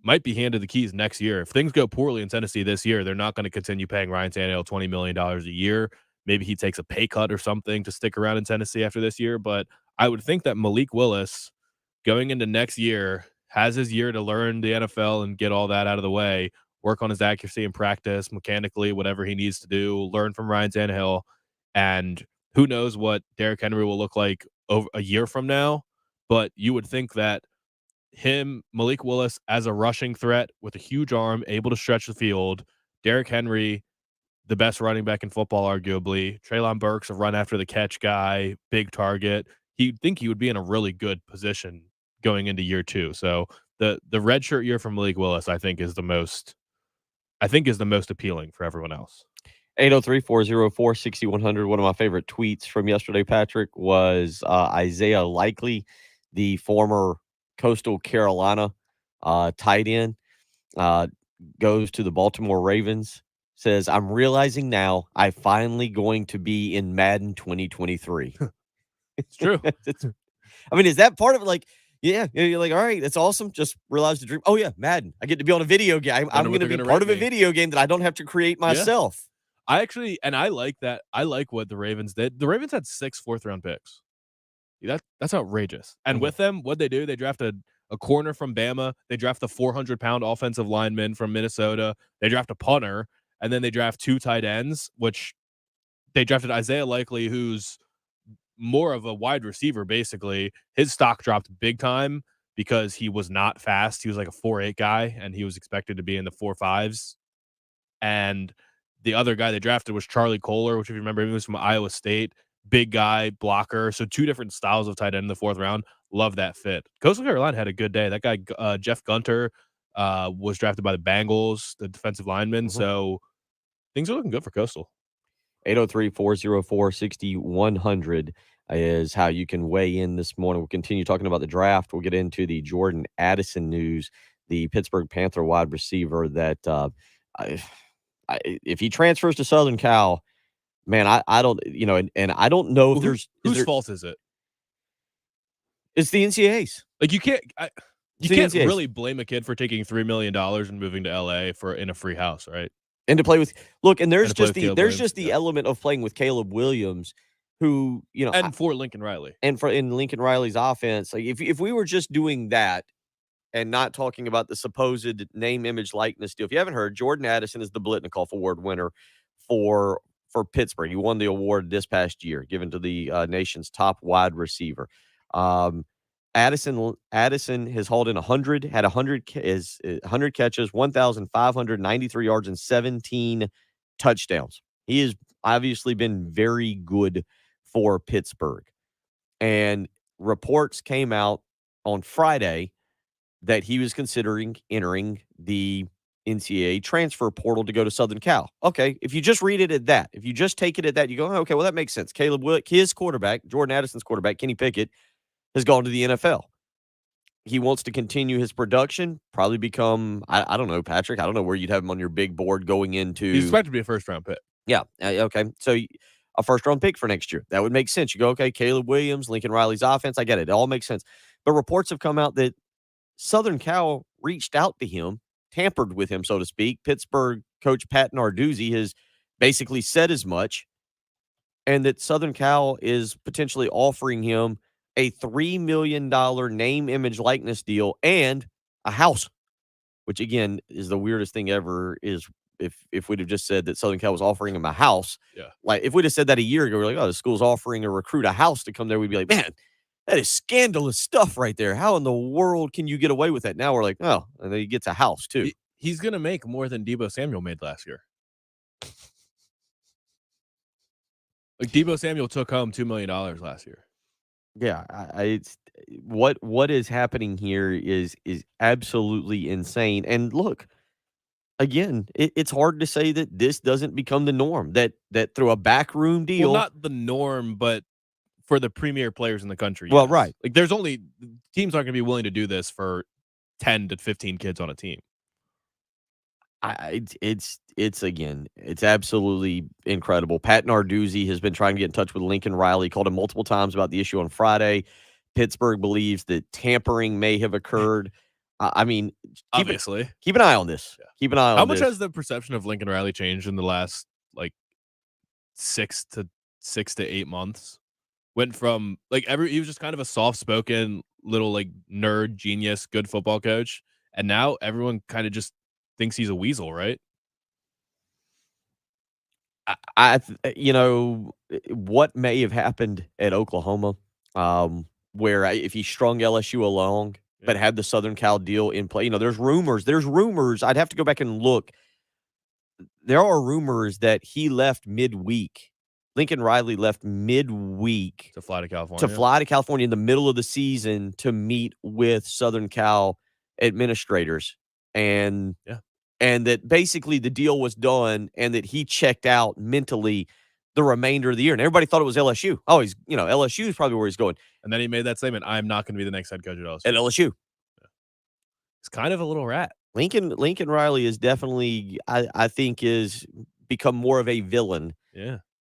Speaker 5: might be handed the keys next year. If things go poorly in Tennessee this year, they're not going to continue paying Ryan Tannehill $20 million a year. Maybe he takes a pay cut or something to stick around in Tennessee after this year. But I would think that Malik Willis going into next year has his year to learn the NFL and get all that out of the way, work on his accuracy in practice, mechanically, whatever he needs to do, learn from Ryan Tannehill. And who knows what Derrick Henry will look like over a year from now. But you would think that Malik Willis as a rushing threat with a huge arm, able to stretch the field, Derrick Henry, the best running back in football, arguably, Treylon Burks, a run after the catch guy, big target. He'd think he would be in a really good position going into year two. So the redshirt year from Malik Willis, I think is the most appealing for everyone else.
Speaker 1: 803-404-6100. One of my favorite tweets from yesterday, Patrick, was Isaiah Likely, the former Coastal Carolina tight end, goes to the Baltimore Ravens, says, "I'm realizing now I'm finally going to be in Madden 2023."
Speaker 5: It's true.
Speaker 1: I mean, is that part of it? Like, yeah, you're like, all right, that's awesome. Just realized the dream. Oh, yeah, Madden. I get to be on a video game. I'm going to be part of a video game that I don't have to create myself.
Speaker 5: Yeah. I like that. I like what the Ravens did. The Ravens had 6 fourth-round picks. That's outrageous. And with them, what'd they do? They drafted a corner from Bama. They draft a 400-pound offensive lineman from Minnesota. They draft a punter, and then they draft 2 tight ends, which they drafted Isaiah Likely, who's more of a wide receiver, basically. His stock dropped big time because he was not fast. He was like a 4.8 guy, and he was expected to be in the 4.5s. And the other guy they drafted was Charlie Kohler, which, if you remember, he was from Iowa State. Big guy, blocker. So 2 different styles of tight end in the 4th round. Love that fit. Coastal Carolina had a good day. That guy, Jeff Gunter, was drafted by the Bengals, the defensive lineman. So things are looking good for Coastal.
Speaker 1: 803-404-6100 is how you can weigh in this morning. We'll continue talking about the draft. We'll get into the Jordan Addison news, the Pittsburgh Panther wide receiver that if he transfers to Southern Cal, man, I don't, and I don't know if
Speaker 5: whose fault is it?
Speaker 1: It's the NCAA's.
Speaker 5: Like, you can't really blame a kid for taking $3 million and moving to LA in a free house, right?
Speaker 1: And to play with and there's
Speaker 5: And to play
Speaker 1: just
Speaker 5: with Caleb
Speaker 1: there's
Speaker 5: Williams,
Speaker 1: just the element of playing with Caleb Williams, who
Speaker 5: and for Lincoln Riley,
Speaker 1: and for in Lincoln Riley's offense. Like if we were just doing that and not talking about the supposed name, image, likeness deal. If you haven't heard, Jordan Addison is the Blitnikoff Award winner for Pittsburgh. He won the award this past year, given to the nation's top wide receiver. Addison has hauled in 100, had 100 catches, 1,593 yards, and 17 touchdowns. He has obviously been very good for Pittsburgh. And reports came out on Friday that he was considering entering the NCAA transfer portal to go to Southern Cal. Okay, if you just read it at that, if you just take it at that, you go, oh, okay, well, that makes sense. His quarterback, Jordan Addison's quarterback, Kenny Pickett, has gone to the NFL. He wants to continue his production, probably become, I don't know, Patrick, I don't know where you'd have him on your big board going into.
Speaker 5: He's expected to be a first-round pick.
Speaker 1: Yeah, okay. So a first-round pick for next year. That would make sense. You go, okay, Caleb Williams, Lincoln Riley's offense, I get it. It all makes sense. But reports have come out that Southern Cal reached out to him, tampered with him, so to speak. Pittsburgh coach Pat Narduzzi has basically said as much, and that Southern Cal is potentially offering him a $3 million name, image, likeness deal and a house, which, again, is the weirdest thing ever. Is if we'd have just said that Southern Cal was offering him a house.
Speaker 5: Yeah.
Speaker 1: Like, if we'd have said that a year ago, we're like, oh, the school's offering a recruit a house to come there, we'd be like, man, that is scandalous stuff right there. How in the world can you get away with that? Now we're like, oh, and then he gets a house too.
Speaker 5: He's going to make more than Deebo Samuel made last year. Like, Deebo Samuel took home $2 million last year.
Speaker 1: Yeah, it's what is happening here is absolutely insane. And look, again, it's hard to say that this doesn't become the norm. That through a backroom deal,
Speaker 5: well, not the norm, but for the premier players in the country.
Speaker 1: Well,
Speaker 5: yes.
Speaker 1: right.
Speaker 5: Like, there's only teams aren't going to be willing to do this for 10 to 15 kids on a team.
Speaker 1: It's absolutely incredible. Pat Narduzzi has been trying to get in touch with Lincoln Riley, called him multiple times about the issue on Friday. Pittsburgh believes that tampering may have occurred. I mean,
Speaker 5: obviously,
Speaker 1: keep an eye on this. Yeah. Keep an eye on this.
Speaker 5: How much has the perception of Lincoln Riley changed in the last, like, 6 to 8 months? Went from, like, he was just kind of a soft-spoken little, like, nerd, genius, good football coach, and now everyone kind of just thinks he's a weasel, right?
Speaker 1: What may have happened at Oklahoma, where if he strung LSU along, but had the Southern Cal deal in play. There's rumors. I'd have to go back and look. There are rumors that he left midweek. Lincoln Riley left midweek
Speaker 5: to fly to California.
Speaker 1: In the middle of the season to meet with Southern Cal administrators, and that basically the deal was done, and that he checked out mentally the remainder of the year. And everybody thought it was LSU. Oh, LSU is probably where he's going.
Speaker 5: And then he made that statement, I'm not going to be the next head coach at LSU.
Speaker 1: At LSU.
Speaker 5: Yeah. He's kind of a little rat.
Speaker 1: Lincoln Riley is definitely, I think, is become more of a villain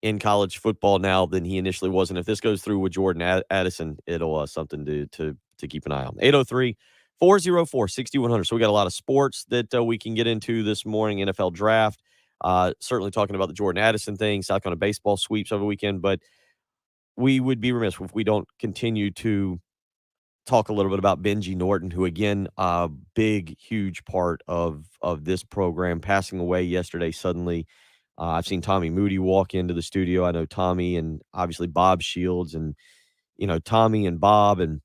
Speaker 1: in college football now than he initially was. And if this goes through with Jordan Addison, it'll something to keep an eye on. 803-404-6100. So we got a lot of sports that we can get into this morning. NFL draft. Certainly talking about the Jordan Addison thing, South Carolina baseball sweeps over the weekend, but we would be remiss if we don't continue to talk a little bit about Benji Norton, who, again, a big, huge part of this program, passing away yesterday suddenly. I've seen Tommy Moody walk into the studio. I know Tommy and obviously Bob Shields, and Tommy and Bob and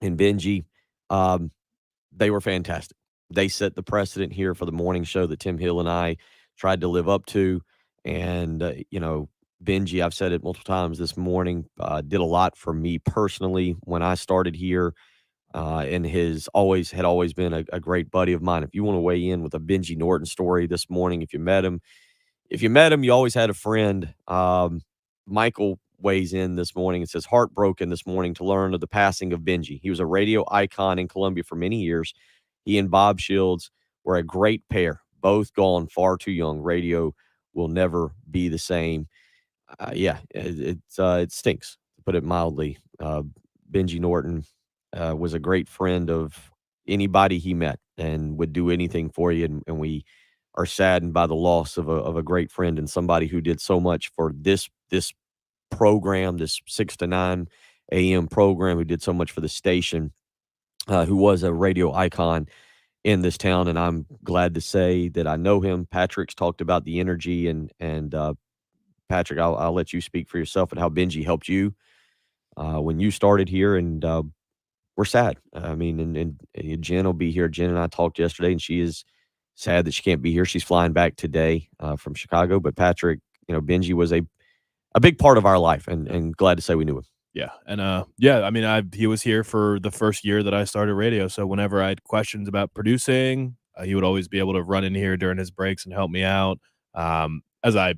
Speaker 1: Benji, they were fantastic. They set the precedent here for the morning show that Tim Hill and I tried to live up to. And, Benji, I've said it multiple times this morning, did a lot for me personally when I started here, and had always been a great buddy of mine. If you want to weigh in with a Benji Norton story this morning, if you met him, you always had a friend. Michael weighs in this morning and says, heartbroken this morning to learn of the passing of Benji. He was a radio icon in Columbia for many years. He and Bob Shields were a great pair, both gone far too young. Radio will never be the same. It stinks, to put it mildly. Benji Norton was a great friend of anybody he met and would do anything for you. And we are saddened by the loss of a great friend and somebody who did so much for this program, this 6 to 9 a.m. program, who did so much for the station, who was a radio icon in this town. And I'm glad to say that I know him. Patrick's talked about the energy, and Patrick, I'll let you speak for yourself and how Benji helped you when you started here. And we're sad. I mean, and Jen will be here. Jen and I talked yesterday, and she is sad that she can't be here. She's flying back today from Chicago. But Patrick, Benji was a big part of our life, and glad to say we knew him.
Speaker 5: Yeah. And I mean, he was here for the first year that I started radio. So whenever I had questions about producing, he would always be able to run in here during his breaks and help me out. As I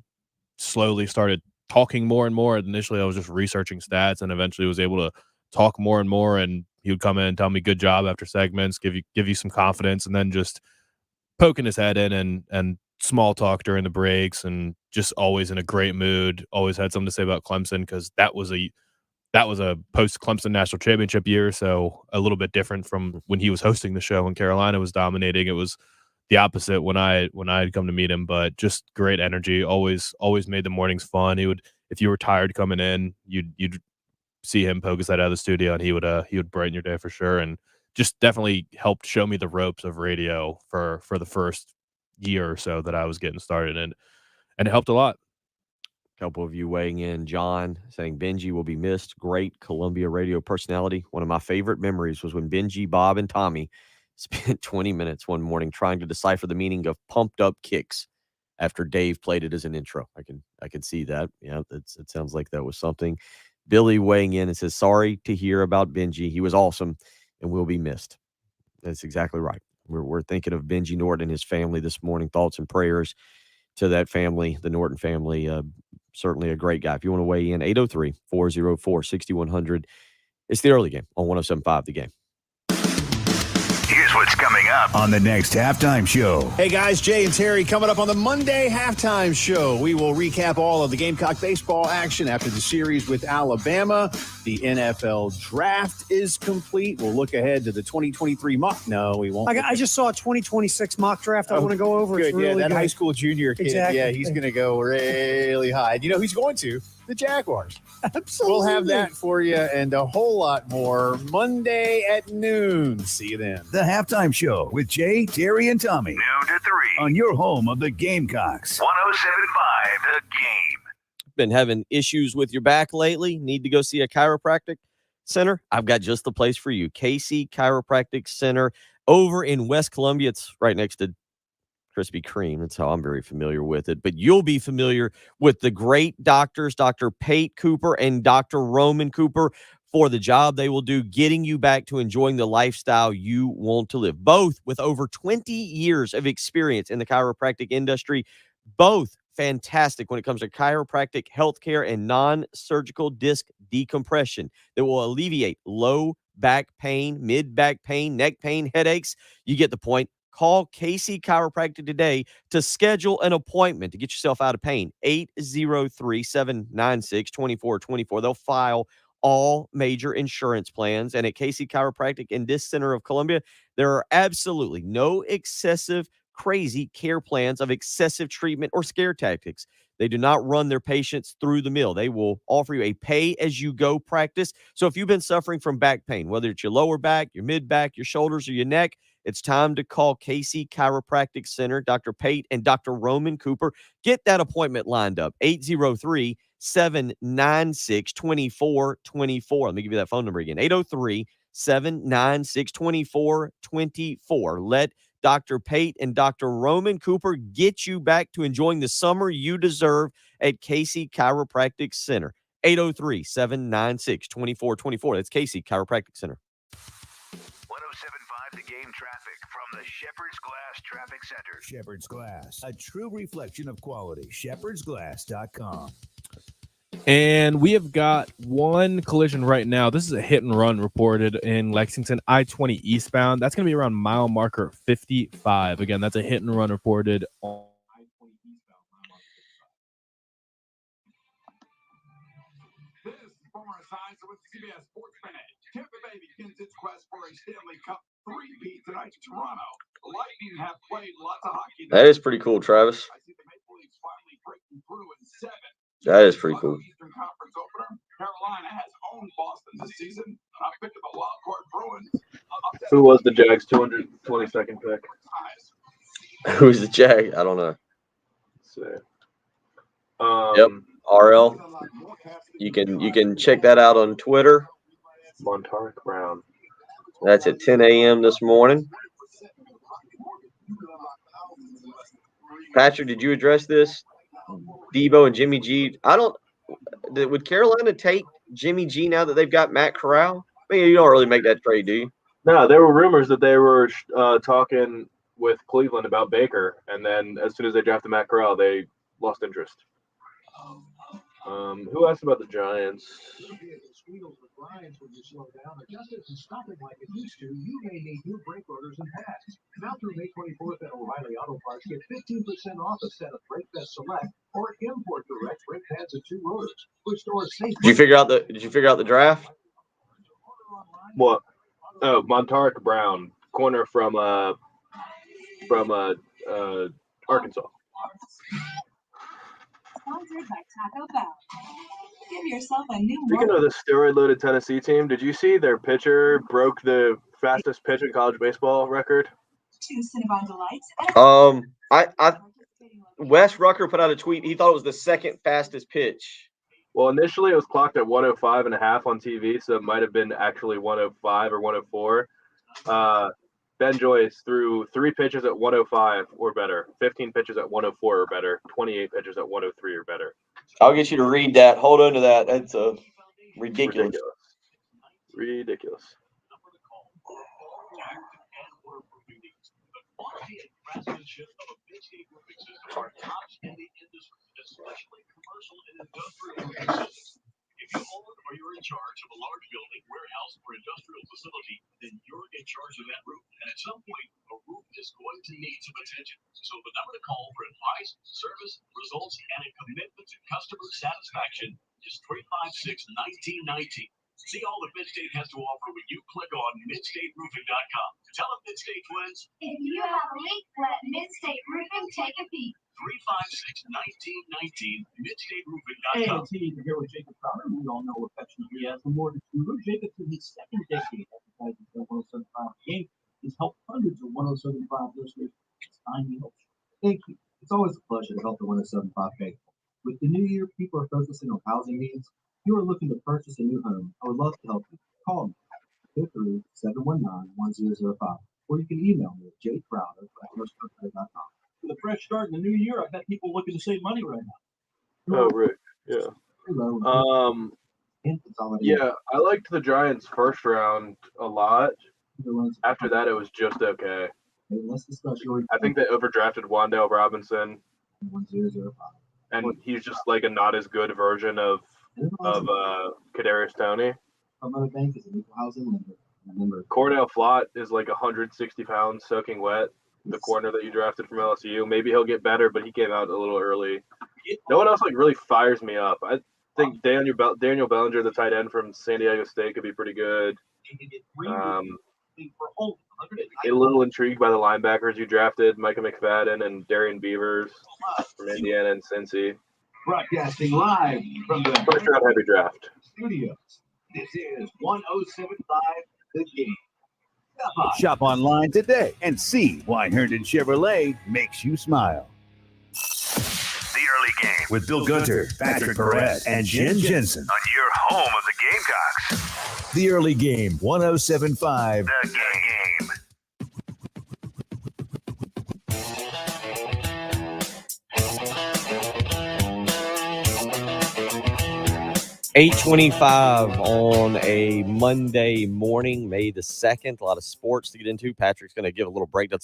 Speaker 5: slowly started talking more and more, initially I was just researching stats, and eventually was able to talk more and more, and he would come in and tell me good job after segments, give you some confidence, and then just poking his head in and small talk during the breaks, and just always in a great mood. Always had something to say about Clemson, because that was a post Clemson national championship year, so a little bit different from when he was hosting the show and Carolina was dominating. It was the opposite when I had come to meet him, but just great energy. Always made the mornings fun. He would, if you were tired coming in, you'd see him poke his head out of the studio, and he would brighten your day for sure. And just definitely helped show me the ropes of radio for the first year or so that I was getting started, and it helped a lot.
Speaker 1: A couple of you weighing in. John saying Benji will be missed. Great Columbia radio personality. One of my favorite memories was when Benji, Bob, and Tommy spent 20 minutes one morning trying to decipher the meaning of pumped up kicks after Dave played it as an intro. I can see that. Yeah, it sounds like that was something. Billy weighing in and says, sorry to hear about Benji. He was awesome and will be missed. That's exactly right. We're thinking of Benji Norton and his family this morning. Thoughts and prayers to that family, the Norton family. Certainly a great guy. If you want to weigh in, 803-404-6100. It's the early game on 107.5 The Game.
Speaker 20: Here's what's coming up
Speaker 2: on the next halftime show.
Speaker 10: Hey guys, Jay and Terry coming up on the Monday halftime show. We will recap all of the Gamecock baseball action after the series with Alabama. The NFL draft is complete. We'll look ahead to the 2023 mock. No, we won't.
Speaker 11: I just saw a 202026 mock draft I want to go over.
Speaker 10: Good,
Speaker 11: it's really
Speaker 10: that
Speaker 11: good.
Speaker 10: high school junior kid.
Speaker 11: Exactly.
Speaker 10: Yeah, he's going to go really high. And you know who's going to? The Jaguars.
Speaker 11: Absolutely.
Speaker 10: We'll have that for you and a whole lot more Monday at noon. See you then.
Speaker 2: The halftime show with Jay, Terry, and Tommy.
Speaker 20: Noon to 3
Speaker 2: on your home of the Gamecocks.
Speaker 20: 107.5 The Game.
Speaker 1: Been having issues with your back lately? Need to go see a chiropractic center? I've got just the place for you. KC Chiropractic Center over in West Columbia. It's right next to Krispy Kreme. That's how I'm very familiar with it. But you'll be familiar with the great doctors, Dr. Pate Cooper and Dr. Roman Cooper, for the job they will do getting you back to enjoying the lifestyle you want to live. Both with over 20 years of experience in the chiropractic industry. Both fantastic when it comes to chiropractic, healthcare, and non-surgical disc decompression that will alleviate low back pain, mid-back pain, neck pain, headaches. You get the point. Call KC Chiropractic today to schedule an appointment to get yourself out of pain. 803-796-2424. They'll file all major insurance plans. And at KC Chiropractic in this center of Columbia, there are absolutely no excessive, crazy care plans of excessive treatment or scare tactics. They do not run their patients through the mill. They will offer you a pay-as-you-go practice. So if you've been suffering from back pain, whether it's your lower back, your mid-back, your shoulders, or your neck, it's time to call KC Chiropractic Center, Dr. Pate and Dr. Roman Cooper. Get that appointment lined up, 803-796-2424. Let me give you that phone number again, 803-796-2424. Let Dr. Pate and Dr. Roman Cooper get you back to enjoying the summer you deserve at KC Chiropractic Center, 803-796-2424. That's KC Chiropractic Center.
Speaker 20: 107.5 The Game traffic from the Shepherd's Glass Traffic Center.
Speaker 2: Shepherd's Glass, a true reflection of quality. shepherdsglass.com.
Speaker 5: And we have got one collision right now. This is a hit and run reported in Lexington, I-20 eastbound. That's going to be around mile marker 55. Again, that's a hit and run reported on I-20 eastbound, mile marker 55.
Speaker 12: This is former Science with CBS Sports Fan. Tampa Bay begins its quest for a Stanley Cup three-peat tonight to Toronto. Lightning have played lots of hockey.
Speaker 1: That is pretty cool, Travis.
Speaker 12: I see the Maple Leafs finally breaking through in 7.
Speaker 1: That is pretty cool.
Speaker 12: Eastern Conference opener. Carolina has owned Boston this season. I'm picking the wild card Bruins.
Speaker 6: Who was the Jags' 222nd pick?
Speaker 1: Who's the Jag? I don't know.
Speaker 6: Let's see.
Speaker 1: Yep, RL. You can check that out on Twitter.
Speaker 6: Montarik Brown.
Speaker 1: That's at 10 a.m. this morning. Patrick, did you address this? Debo and Jimmy G. Would Carolina take Jimmy G now that they've got Matt Corral? I mean, you don't really make that trade, do you?
Speaker 6: No, there were rumors that they were talking with Cleveland about Baker, and then as soon as they drafted Matt Corral, they lost interest. Who asked about the Giants?
Speaker 26: Just isn't stopping like it used to. You may need new brake rotors and pads. Now through May 24th at O'Reilly Auto Parts, get 15% off a set of Brake Best Select or Import Direct brake pads and 2 rotors. Restore safe.
Speaker 1: Did you figure out the draft?
Speaker 6: What? Oh, Montarik Brown, corner from Arkansas.
Speaker 9: Sponsored by Taco Bell. Give yourself a new
Speaker 6: Speaking of the steroid-loaded Tennessee team, did you see their pitcher broke the fastest pitch in college baseball record?
Speaker 9: 2 Cinnabon Delights.
Speaker 1: Wes Rucker put out a tweet. He thought it was the second fastest pitch.
Speaker 6: Well, initially it was clocked at 105 and a half on TV, so it might have been actually 105 or 104. Ben Joyce threw 3 pitches at 105 or better, 15 pitches at 104 or better, 28 pitches at 103 or better.
Speaker 1: I'll get you to read that. Hold on to that. That's ridiculous.
Speaker 6: Ridiculous.
Speaker 8: Craftsmanship of a mid-state roofing system are tops in the industry, especially commercial and industrial roofing systems. If you own or you're in charge of a large building, warehouse, or industrial facility, then you're in charge of that roof. And at some point, a roof is going to need some attention. So the number to call for advice, service, results, and a commitment to customer satisfaction is 356-1919. See all that Midstate has to offer when you click on midstateroofing.com. Tell them Midstate Twins.
Speaker 9: If you have a leak, let Midstate Roofing take a peek.
Speaker 8: 356-1919,
Speaker 21: Hey,
Speaker 8: midstateroofing.com.
Speaker 21: it's Steve here with Jacob Crowder. We all know affectionately as the mortgage guru. Jacob's in his 2nd decade advertising the 1075 game. He's helped hundreds of 1075 listeners. It's time he helps you. Thank you. It's always a pleasure to help the 1075 faithful. With the new year, people are focusing on housing needs. If you are looking to purchase a new home, I would love to help you. Call me, 203-719-1005, or you can email me at jcrowder@firstcurve.com. With a fresh start in the new year, I bet people looking to save money right now.
Speaker 6: Oh, Rick. Yeah. Yeah, I liked the Giants' first round a lot. After that, it was just okay. I think they overdrafted Wan'Dale Robinson, and he's just like a not as good version of Kadarius Toney.
Speaker 21: Bank is an equal housing lender.
Speaker 6: Cordell Flott is like 160 pounds soaking wet. The corner that you drafted from LSU. Maybe he'll get better, but he came out a little early. No one else like really fires me up. I think Daniel Bellinger, the tight end from San Diego State, could be pretty good. A little intrigued by the linebackers you drafted, Micah McFadden and Darian Beavers from Indiana and Cincy.
Speaker 26: Broadcasting live from the
Speaker 6: First round heavy draft.
Speaker 26: studios. This is 1075 The Game.
Speaker 2: Shop online today and see why Herndon Chevrolet makes you smile.
Speaker 20: The early game
Speaker 2: With Bill Gunter, Patrick Perez, and Jen Jensen.
Speaker 20: on your home of the Gamecocks.
Speaker 2: The early game, 1075.
Speaker 20: The game.
Speaker 1: 8:25 on a Monday morning, May the 2nd. A lot of sports to get into. Patrick's going to give a little breakdown.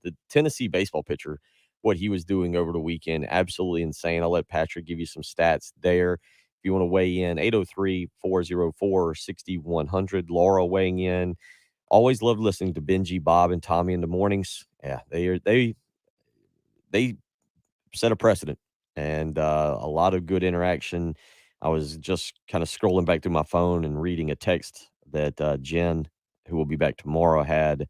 Speaker 1: The Tennessee baseball pitcher, what he was doing over the weekend, absolutely insane. I'll let Patrick give you some stats there. If you want to weigh in, 803-404-6100. Laura weighing in. Always love listening to Benji, Bob, and Tommy in the mornings. Yeah, they set a precedent and a lot of good interaction. I was just kind of scrolling back through my phone and reading a text that Jen, who will be back tomorrow, had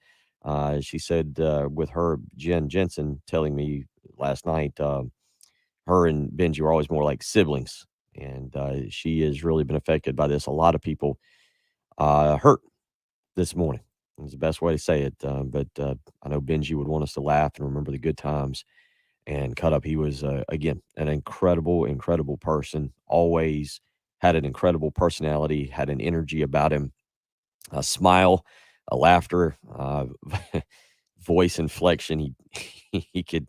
Speaker 1: She said with her, Jen Jensen, telling me last night, her and Benji were always more like siblings. And she has really been affected by this. A lot of people hurt this morning. It's the best way to say it. But I know Benji would want us to laugh and remember the good times and cut up. He was, again, an incredible, incredible person. Always had an incredible personality, had an energy about him, a smile, a laughter, voice inflection. He could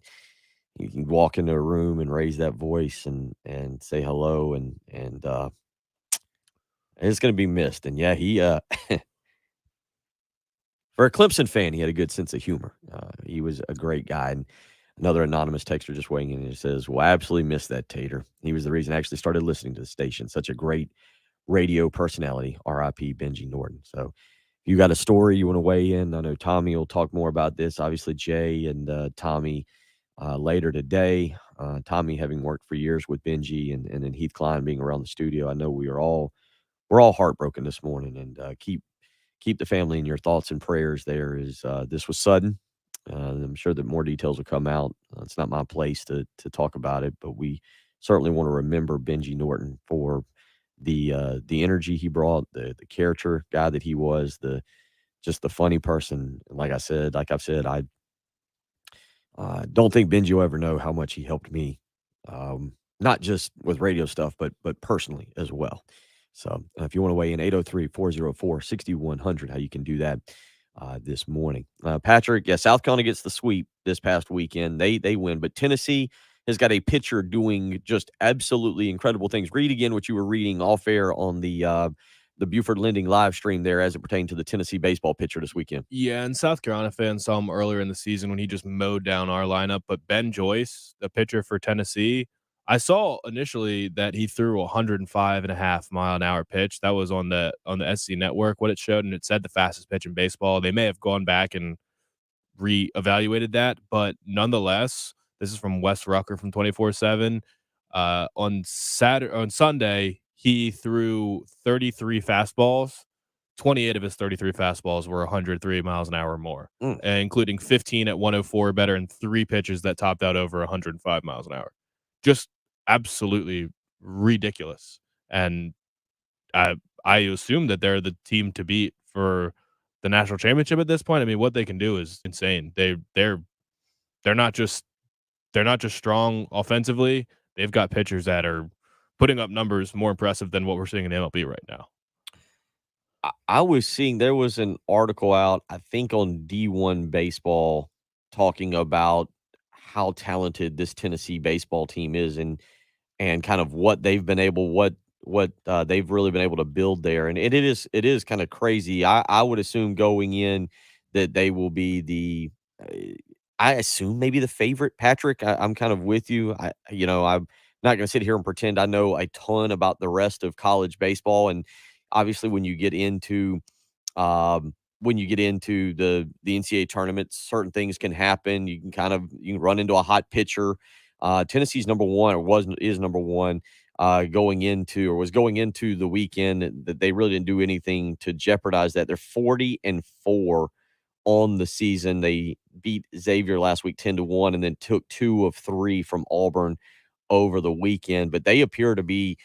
Speaker 1: walk into a room and raise that voice and say hello, and it's going to be missed. And yeah, he for a Clemson fan, he had a good sense of humor. He was a great guy. And another anonymous texter just weighing in and says, "Well, I absolutely miss that Tater. He was the reason I actually started listening to the station. Such a great radio personality. R.I.P. Benji Norton." So if you got a story you want to weigh in, I know Tommy will talk more about this. Obviously, Jay and Tommy later today. Tommy having worked for years with Benji, and then Heath Klein being around the studio. I know we're all heartbroken this morning, and keep the family in your thoughts and prayers. There is this was sudden. I'm sure that more details will come out. It's not my place to talk about it, but we certainly want to remember Benji Norton for the energy he brought, the character guy that he was, just the funny person. Like I've said, I don't think Benji will ever know how much he helped me, not just with radio stuff, but personally as well. So if you want to weigh in, 803-404-6100, how you can do that this morning. Patrick, yeah, South Carolina gets the sweep this past weekend. They win, but Tennessee has got a pitcher doing just absolutely incredible things. Read again what you were reading off air on the Buford Lending live stream there as it pertained to the Tennessee baseball pitcher this weekend.
Speaker 5: Yeah, and South Carolina fans saw him earlier in the season when he just mowed down our lineup. But Ben Joyce, the pitcher for Tennessee, I saw initially that he threw a 105.5-mile-an-hour pitch. That was on the SC Network, what it showed, and it said the fastest pitch in baseball. They may have gone back and reevaluated that, but nonetheless, this is from Wes Rucker from 24/7. On Sunday, he threw 33 fastballs. 28 of his 33 fastballs were 103 miles an hour or more, including 15 at 104 or better and 3 pitches that topped out over 105 miles an hour. Just absolutely ridiculous. And I assume that they're the team to beat for the national championship at this point. I mean, what they can do is insane. They're not just strong offensively. They've got pitchers that are putting up numbers more impressive than what we're seeing in MLB right now.
Speaker 1: I was seeing there was an article out, I think on D1 Baseball, talking about how talented this Tennessee baseball team is, and kind of what they've been able, what they've really been able to build there. And it is kind of crazy. I would assume going in that they will be I assume maybe the favorite. Patrick, I'm kind of with you. I'm not going to sit here and pretend I know a ton about the rest of college baseball. And obviously, when you get into the NCAA tournaments, certain things can happen. You can run into a hot pitcher. Tennessee's number one, or is number one, was going into the weekend. That they really didn't do anything to jeopardize that. They're 40-4 on the season. They beat Xavier last week 10-1, and then took 2 of 3 from Auburn over the weekend. But they appear to be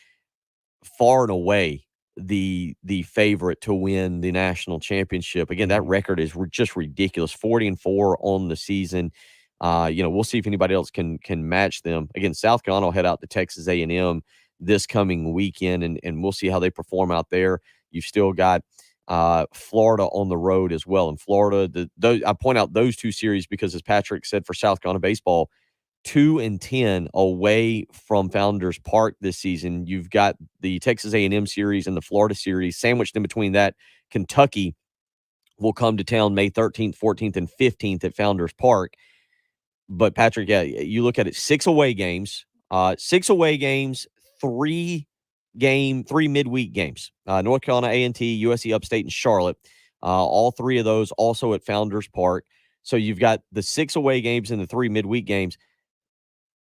Speaker 1: far and away the favorite to win the national championship. Again, that record is just ridiculous. 40-4 on the season. We'll see if anybody else can match them. Again, South Carolina will head out to Texas A&M this coming weekend, and we'll see how they perform out there. You've still got Florida on the road as well. And Florida, I point out those 2 series because, as Patrick said, for South Carolina baseball, 2-10 away from Founders Park this season. You've got the Texas A&M series and the Florida series sandwiched in between that. Kentucky will come to town May 13th, 14th, and 15th at Founders Park. But Patrick, yeah, you look at it, 6 away games, 3 midweek games. North Carolina A&T, USC Upstate, and Charlotte. All 3 of those also at Founders Park. So you've got the 6 away games and the 3 midweek games.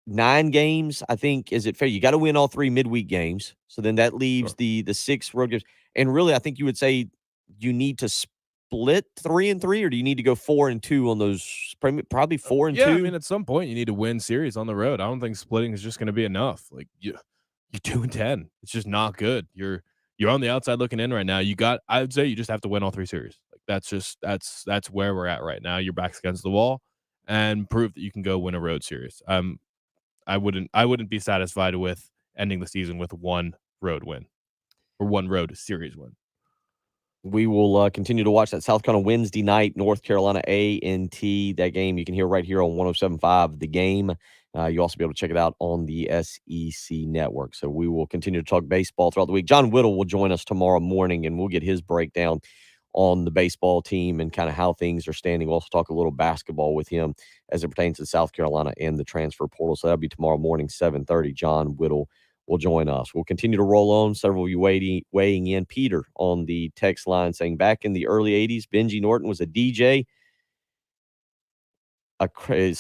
Speaker 1: 9 games, I think. Is it fair? You got to win all 3 midweek games. So then that leaves the 6 road games. And really, I think you would say you need to split 3-3, or do you need to go 4-2 on those? Probably 4-2.
Speaker 5: Yeah, I mean, at some point you need to win series on the road. I don't think splitting is just going to be enough. Like you're 2-10. It's just not good. You're on the outside looking in right now. I would say you just have to win all 3 series. Like that's where we're at right now. Your back's against the wall, and prove that you can go win a road series. I wouldn't be satisfied with ending the season with one road win or one road series win.
Speaker 1: We will continue to watch that South Carolina Wednesday night, North Carolina A&T. That game you can hear right here on 107.5 The Game. You also be able to check it out on the SEC Network. So we will continue to talk baseball throughout the week. John Whittle will join us tomorrow morning, and we'll get his breakdown on the baseball team and kind of how things are standing. We'll also talk a little basketball with him as it pertains to South Carolina and the transfer portal. So that'll be tomorrow morning, 7:30. John Whittle will join us. We'll continue to roll on. Several of you weighing in. Peter on the text line saying, back in the early 80s, Benji Norton was a DJ.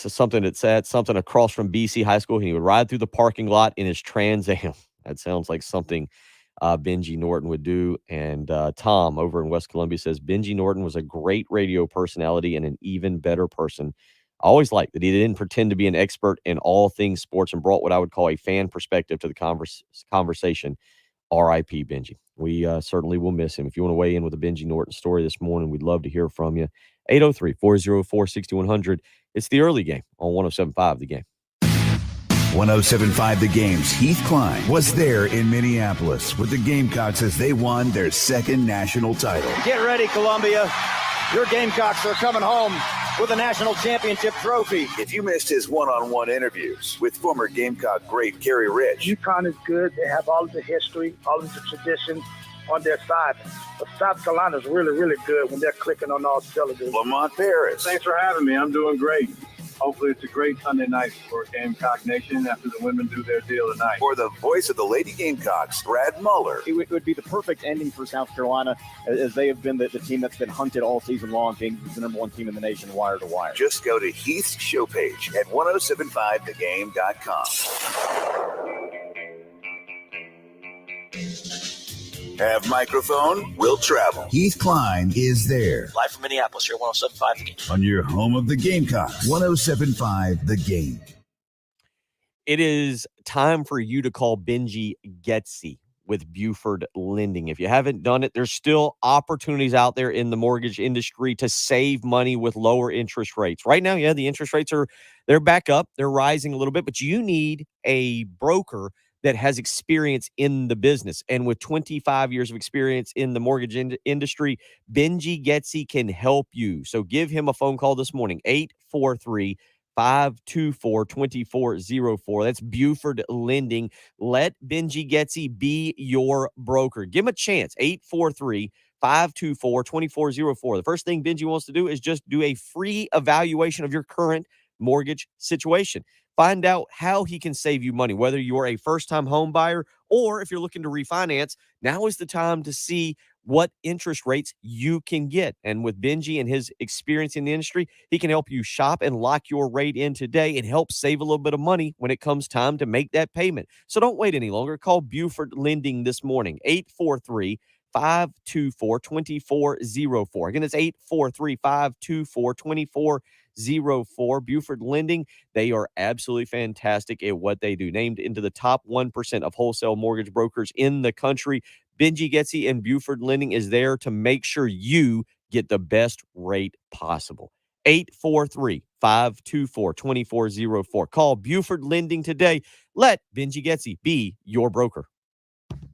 Speaker 1: Something across from BC High School. He would ride through the parking lot in his Trans Am. That sounds like something Benji Norton would do. And Tom over in West Columbia says, Benji Norton was a great radio personality and an even better person. I always liked that he didn't pretend to be an expert in all things sports and brought what I would call a fan perspective to the conversation. R.I.P. Benji. We certainly will miss him. If you want to weigh in with a Benji Norton story this morning, we'd love to hear from you. 803-404-6100. It's the early game on 107.5 The Game.
Speaker 2: 107.5 The Game's Heath Klein was there in Minneapolis with the Gamecocks as they won their second national title.
Speaker 7: Get ready, Columbia. Your Gamecocks are coming home with a national championship trophy.
Speaker 20: If you missed his one-on-one interviews with former Gamecock great Kerry Rich.
Speaker 13: UConn is good. They have all of the history, all of the tradition on their side. But South Carolina is really, really good when they're clicking on all cylinders.
Speaker 20: Lamont Paris.
Speaker 14: Thanks for having me. I'm doing great. Hopefully it's a great Sunday night for Gamecock Nation after the women do their deal tonight.
Speaker 20: For the voice of the Lady Gamecocks, Brad Muller.
Speaker 7: It would be the perfect ending for South Carolina, as they have been the team that's been hunted all season long. James is the number one team in the nation, wire to wire.
Speaker 20: Just go to Heath's show page at 1075thegame.com. Have microphone, will travel.
Speaker 2: Heath Klein is there
Speaker 22: Live from Minneapolis here, 107.5 The Game.
Speaker 2: on your home of the Gamecocks. 107.5 The Game.
Speaker 1: It is time for you to call Benji Getsy with Buford Lending. If you haven't done it, there's still opportunities out there in the mortgage industry to save money with lower interest rates. Right now, the interest rates they're back up. They're rising a little bit, but you need a broker that has experience in the business. And with 25 years of experience in the mortgage industry, Benji Getsy can help you. So give him a phone call this morning, 843-524-2404. That's Buford Lending. Let Benji Getsy be your broker. Give him a chance, 843-524-2404. The first thing Benji wants to do is just do a free evaluation of your current mortgage situation. Find out how he can save you money, whether you're a first-time home buyer or if you're looking to refinance. Now is the time to see what interest rates you can get. And with Benji and his experience in the industry, he can help you shop and lock your rate in today and help save a little bit of money when it comes time to make that payment. So don't wait any longer. Call Buford Lending this morning, 843-524-2404. Again, it's 843-524-2404. Buford Lending. They are absolutely fantastic at what they do. Named into the top 1% of wholesale mortgage brokers in the country, Benji Getsy and Buford Lending is there to make sure you get the best rate possible. 843-524-2404. Call Buford Lending today. Let Benji Getsy be your broker.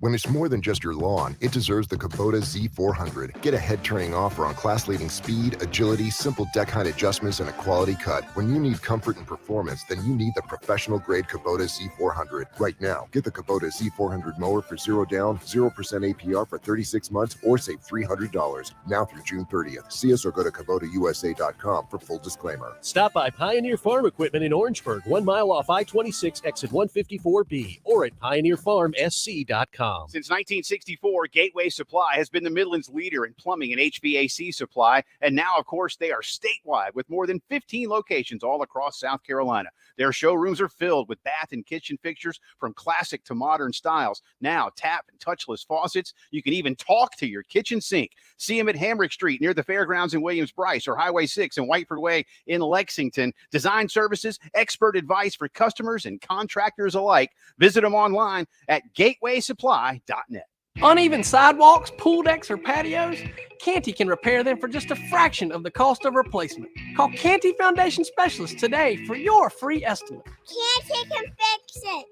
Speaker 16: When it's more than just your lawn, it deserves the Kubota Z400. Get a head-turning offer on class-leading speed, agility, simple deck height adjustments, and a quality cut. When you need comfort and performance, then you need the professional-grade Kubota Z400. Right now, get the Kubota Z400 mower for 0 down, 0% APR for 36 months, or save $300. Now through June 30th. See us or go to KubotaUSA.com for full disclaimer.
Speaker 23: Stop by Pioneer Farm Equipment in Orangeburg, 1 mile off I-26, exit 154B, or at PioneerFarmSC.com.
Speaker 4: GatewaySupply.com.
Speaker 10: Since 1964, Gateway Supply has been the Midland's leader in plumbing and HVAC supply. And now, of course, they are statewide with more than 15 locations all across South Carolina. Their showrooms are filled with bath and kitchen fixtures from classic to modern styles. Now, tap and touchless faucets. You can even talk to your kitchen sink. See them at Hamrick Street near the Fairgrounds in Williams-Brice, or Highway 6 and Whiteford Way in Lexington. Design services, expert advice for customers and contractors alike. Visit them online at gatewaysupply.net.
Speaker 23: Uneven sidewalks, pool decks, or patios? Canty can repair them for just a fraction of the cost of replacement. Call Canty Foundation Specialists today for your free estimate.
Speaker 15: Canty can fix it.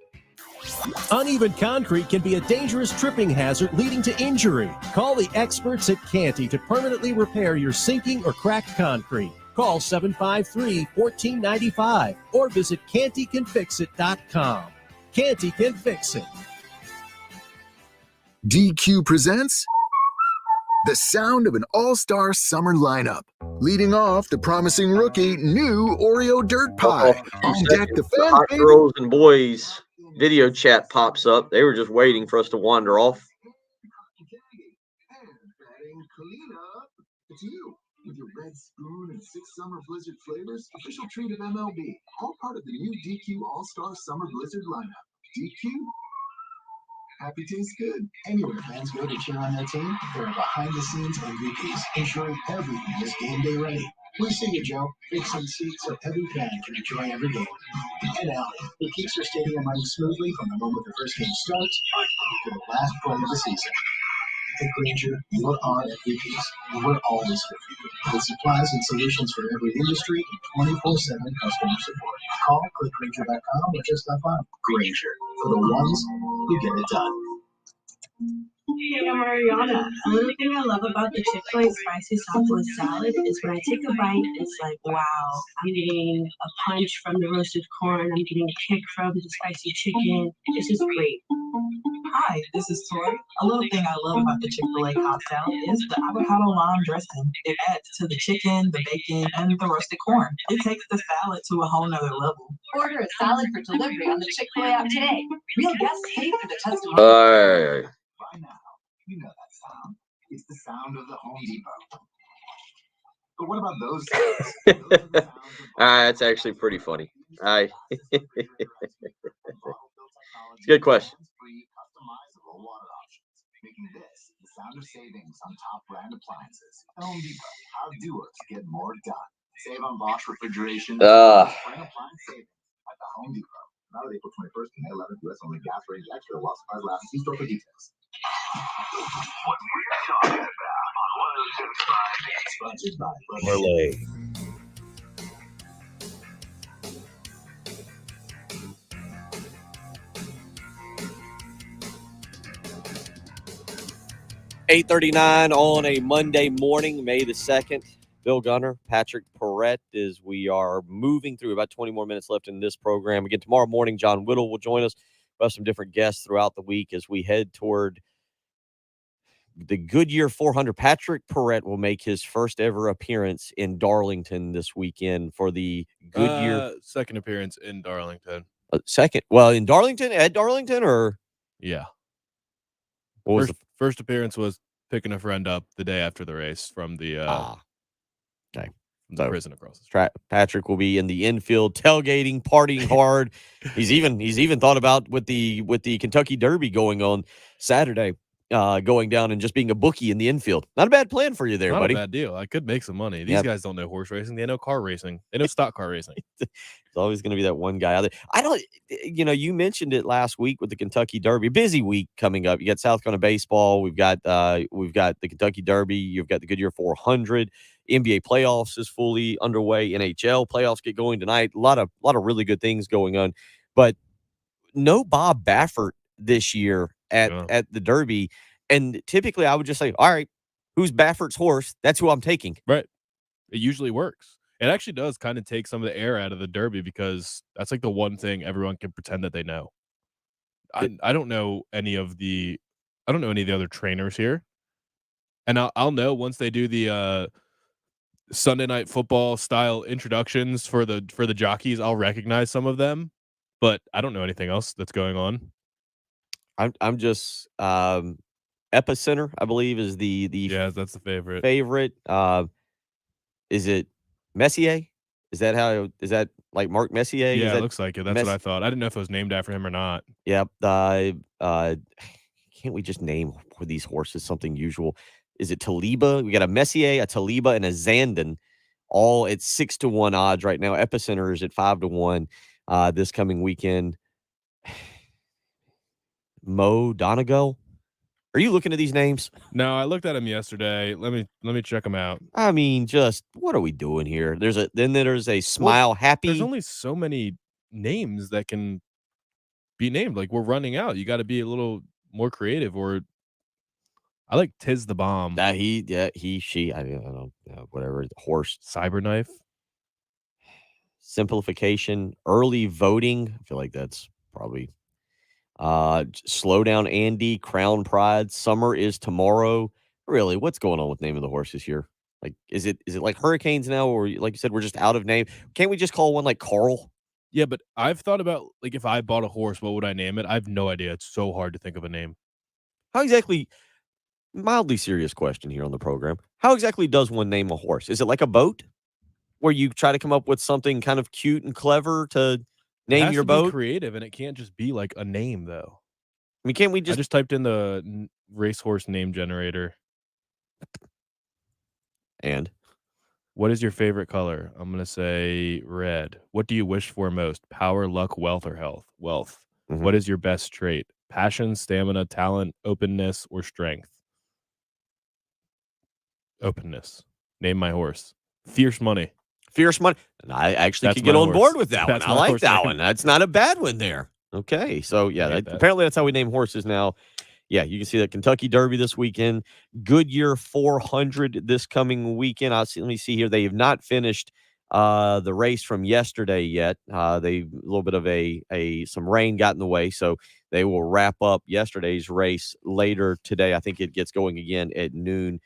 Speaker 23: Uneven concrete can be a dangerous tripping hazard leading to injury. Call the experts at Canty to permanently repair your sinking or cracked concrete. Call 753-1495 or visit cantycanfixit.com. Canty can fix it.
Speaker 17: DQ presents the sound of an all-star summer lineup. Leading off, the promising rookie, new Oreo Dirt Pie. On deck, the fan
Speaker 1: Hot
Speaker 17: favorite.
Speaker 1: girls and boys video chat pops up. They were just waiting for us to wander off.
Speaker 27: It's you with your red spoon and 6 summer blizzard flavors. Official treat of MLB. All part of the new DQ All-Star Summer Blizzard lineup. DQ. Happy tastes good. Anywhere fans go to cheer on their team, there are behind-the-scenes MVPs, ensuring everything is game day ready. We see you, Joe. Fix some seats so every fan can enjoy every game. And Allie, it keeps your stadium running smoothly from the moment the first game starts to the last play of the season. At Granger, you are our MVPs, and we're always here for you. With supplies and solutions for every industry and 24/7 customer support. Call clickgranger.com or just stop by. Granger, for the ones who get it done.
Speaker 9: Hey, I'm Ariana. Another thing I love about the Chick-fil-A spicy Southwest salad is when I take a bite, it's like, wow, I'm getting a punch from the roasted corn, I'm getting a kick from the spicy chicken. This is great.
Speaker 18: Hi, this is Tori. A little thing I love about the Chick-fil-A cocktail is the avocado lime dressing. It adds to the chicken, the bacon, and the roasted corn. It takes the salad to a whole nother level.
Speaker 9: Order a salad for delivery on the Chick-fil-A app today. Real guests pay for the testimony.
Speaker 27: By now, you know that sound. It's the sound of the Home Depot. But what about those sounds?
Speaker 1: That's actually pretty funny. It's a good question.
Speaker 27: Customizable water options, making this the sound of savings on top brand appliances. At Home Depot, how doers get more done. Save on Bosch refrigeration. Brand appliance savings at the Home Depot. Valid April 21st to May 11th. U.S. only. Gas range extra. While supplies last. See store for details.
Speaker 12: What we're talking about on 107.5.
Speaker 27: Sponsored by
Speaker 4: Merlay.
Speaker 1: $8:39 on a Monday morning, May the 2nd. Bill Gunner, Patrick Perrett, as we are moving through about 20 more minutes left in this program. Again, tomorrow morning, John Whittle will join us. We'll have some different guests throughout the week as we head toward the Goodyear 400. Patrick Perrett will make his first ever appearance in Darlington this weekend for the Goodyear.
Speaker 5: Second appearance in Darlington.
Speaker 1: Second. Well, in Darlington, at Darlington, or?
Speaker 5: Yeah.
Speaker 1: What was
Speaker 5: First appearance was picking a friend up the day after the race from the
Speaker 1: okay.
Speaker 5: The prison across the street.
Speaker 1: Patrick will be in the infield, tailgating, partying hard. He's even thought about with the Kentucky Derby going on Saturday, going down and just being a bookie in the infield. Not a bad plan for you there,
Speaker 5: Not
Speaker 1: buddy.
Speaker 5: a bad deal. I could make some money. These guys don't know horse racing. They know car racing. They know stock car racing.
Speaker 1: There's always going to be that one guy out there. I don't, you mentioned it last week with the Kentucky Derby. Busy week coming up. You got South Carolina baseball. We've got the Kentucky Derby. You've got the Goodyear 400. NBA playoffs is fully underway. NHL playoffs get going tonight. A lot of really good things going on, but no Bob Baffert this year at the Derby. And typically I would just say, all right, who's Baffert's horse? That's who I'm taking.
Speaker 5: Right. It usually works. It actually does kind of take some of the air out of the Derby because that's like the one thing everyone can pretend that they know. I don't know any of the other trainers here. And I'll know once they do the Sunday Night Football style introductions for the jockeys. I'll recognize some of them, but I don't know anything else that's going on.
Speaker 1: I'm just Epicenter, I believe, is the
Speaker 5: Yeah, that's the favorite.
Speaker 1: favorite. Is it Messier? Is that like Mark Messier? Is
Speaker 5: Yeah, it
Speaker 1: that
Speaker 5: looks like it. That's what I thought. I didn't know if it was named after him or not.
Speaker 1: Yep. Can't we just name these horses something usual? Is it Taliba? We got a Messier, a Taliba, and a Zandon, all at 6-1 odds right now. Epicenter is at 5-1 this coming weekend. Mo Donegal. Are you looking at these names?
Speaker 5: No, I looked at him yesterday. Let me check him out.
Speaker 1: I mean, just what are we doing here? There's a Smile Happy.
Speaker 5: There's only so many names that can be named. Like, we're running out. You got to be a little more creative. Or I like Tiz the Bomb.
Speaker 1: She. I don't know, whatever. Horse.
Speaker 5: Cyberknife.
Speaker 1: Simplification. Early voting. I feel like that's probably. Slow Down Andy. Crown Pride. Summer is Tomorrow. Really, what's going on with naming the horses here? Like, is it like Hurricanes now, or like you said, we're just out of name? Can't we just call one like Carl?
Speaker 5: Yeah, but I've thought about, like, if I bought a horse, what would I name it? I have no idea. It's so hard to think of a name.
Speaker 1: How exactly? Mildly serious question here on the program. How exactly does one name a horse? Is it like a boat where you try to come up with something kind of cute and clever to name your boat?
Speaker 5: Be creative, and it can't just be like a name, though.
Speaker 1: I mean, can't we
Speaker 5: I just typed in the racehorse name generator.
Speaker 1: And
Speaker 5: what is your favorite color? I'm gonna say red. What do you wish for most? Power, luck, wealth, or health? Wealth.
Speaker 1: Mm-hmm.
Speaker 5: What is your best trait? Passion, stamina, talent, openness, or strength? Openness. Name my horse. Fierce Money.
Speaker 1: Fierce Money. And I actually could get on board with that one. I like that one. That's not a bad one there. Okay. So, yeah, apparently that's how we name horses now. Yeah, you can see that Kentucky Derby this weekend. Goodyear 400 this coming weekend. Let me see here. They have not finished the race from yesterday yet. A little bit of some rain got in the way, so they will wrap up yesterday's race later today. I think it gets going again at noon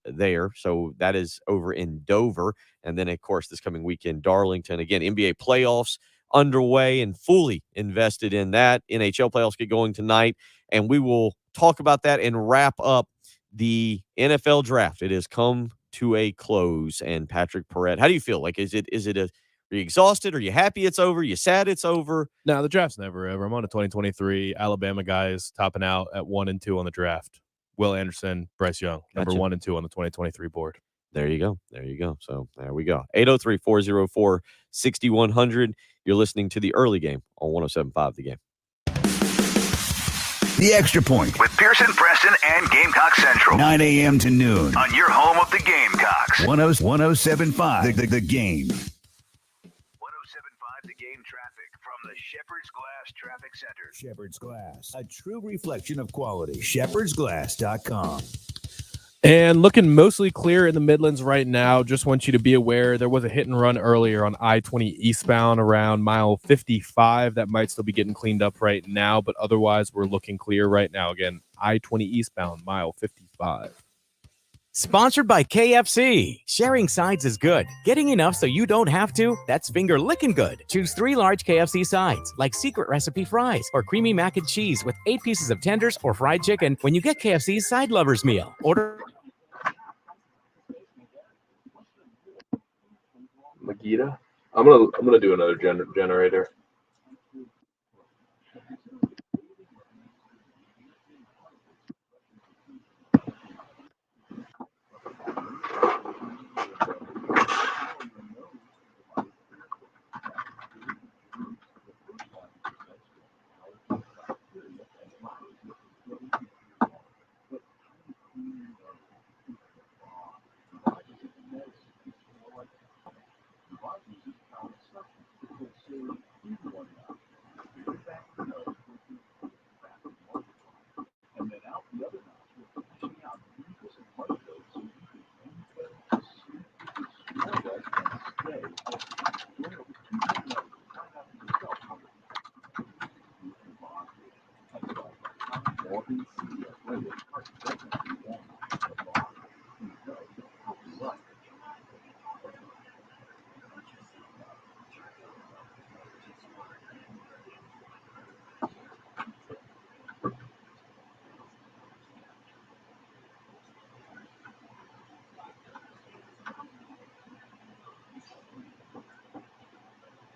Speaker 1: there. So that is over in Dover. And then, of course, this coming weekend, Darlington. Again, NBA playoffs underway and fully invested in that. NHL playoffs get going tonight, and we will talk about that and wrap up the NFL draft. It has come to a close. And Patrick Perrette, how do you feel? Like, are you exhausted? Are you happy it's over? Are you sad it's over?
Speaker 5: No, the draft's never over. I'm on a 2023 Alabama guys topping out at 1 and 2 on the draft. Will Anderson, Bryce Young, number 1 and 2 on the 2023 board.
Speaker 1: There you go. There you go. So there we go. 803-404-6100. You're listening to the early game on 107.5 The Game.
Speaker 2: The Extra Point.
Speaker 20: With Pearson, Preston, and Gamecock Central.
Speaker 2: 9 a.m. to noon.
Speaker 20: On your home of the Gamecocks.
Speaker 2: 107.5 The Game.
Speaker 20: 107.5 The Game traffic from the Shepherd's Glass Traffic Center.
Speaker 2: Shepherd's Glass, a true reflection of quality. ShepherdsGlass.com.
Speaker 5: And looking mostly clear in the Midlands right now. Just want you to be aware there was a hit and run earlier on I-20 eastbound around mile 55. That might still be getting cleaned up right now, but otherwise we're looking clear right now. Again, I-20 eastbound, mile 55.
Speaker 3: Sponsored by KFC. Sharing sides is good. Getting enough so you don't have to? That's finger licking good. Choose 3 large KFC sides, like secret recipe fries or creamy mac and cheese with 8 pieces of tenders or fried chicken when you get KFC's Side Lovers Meal. Order.
Speaker 6: Magita. I'm gonna do another generator.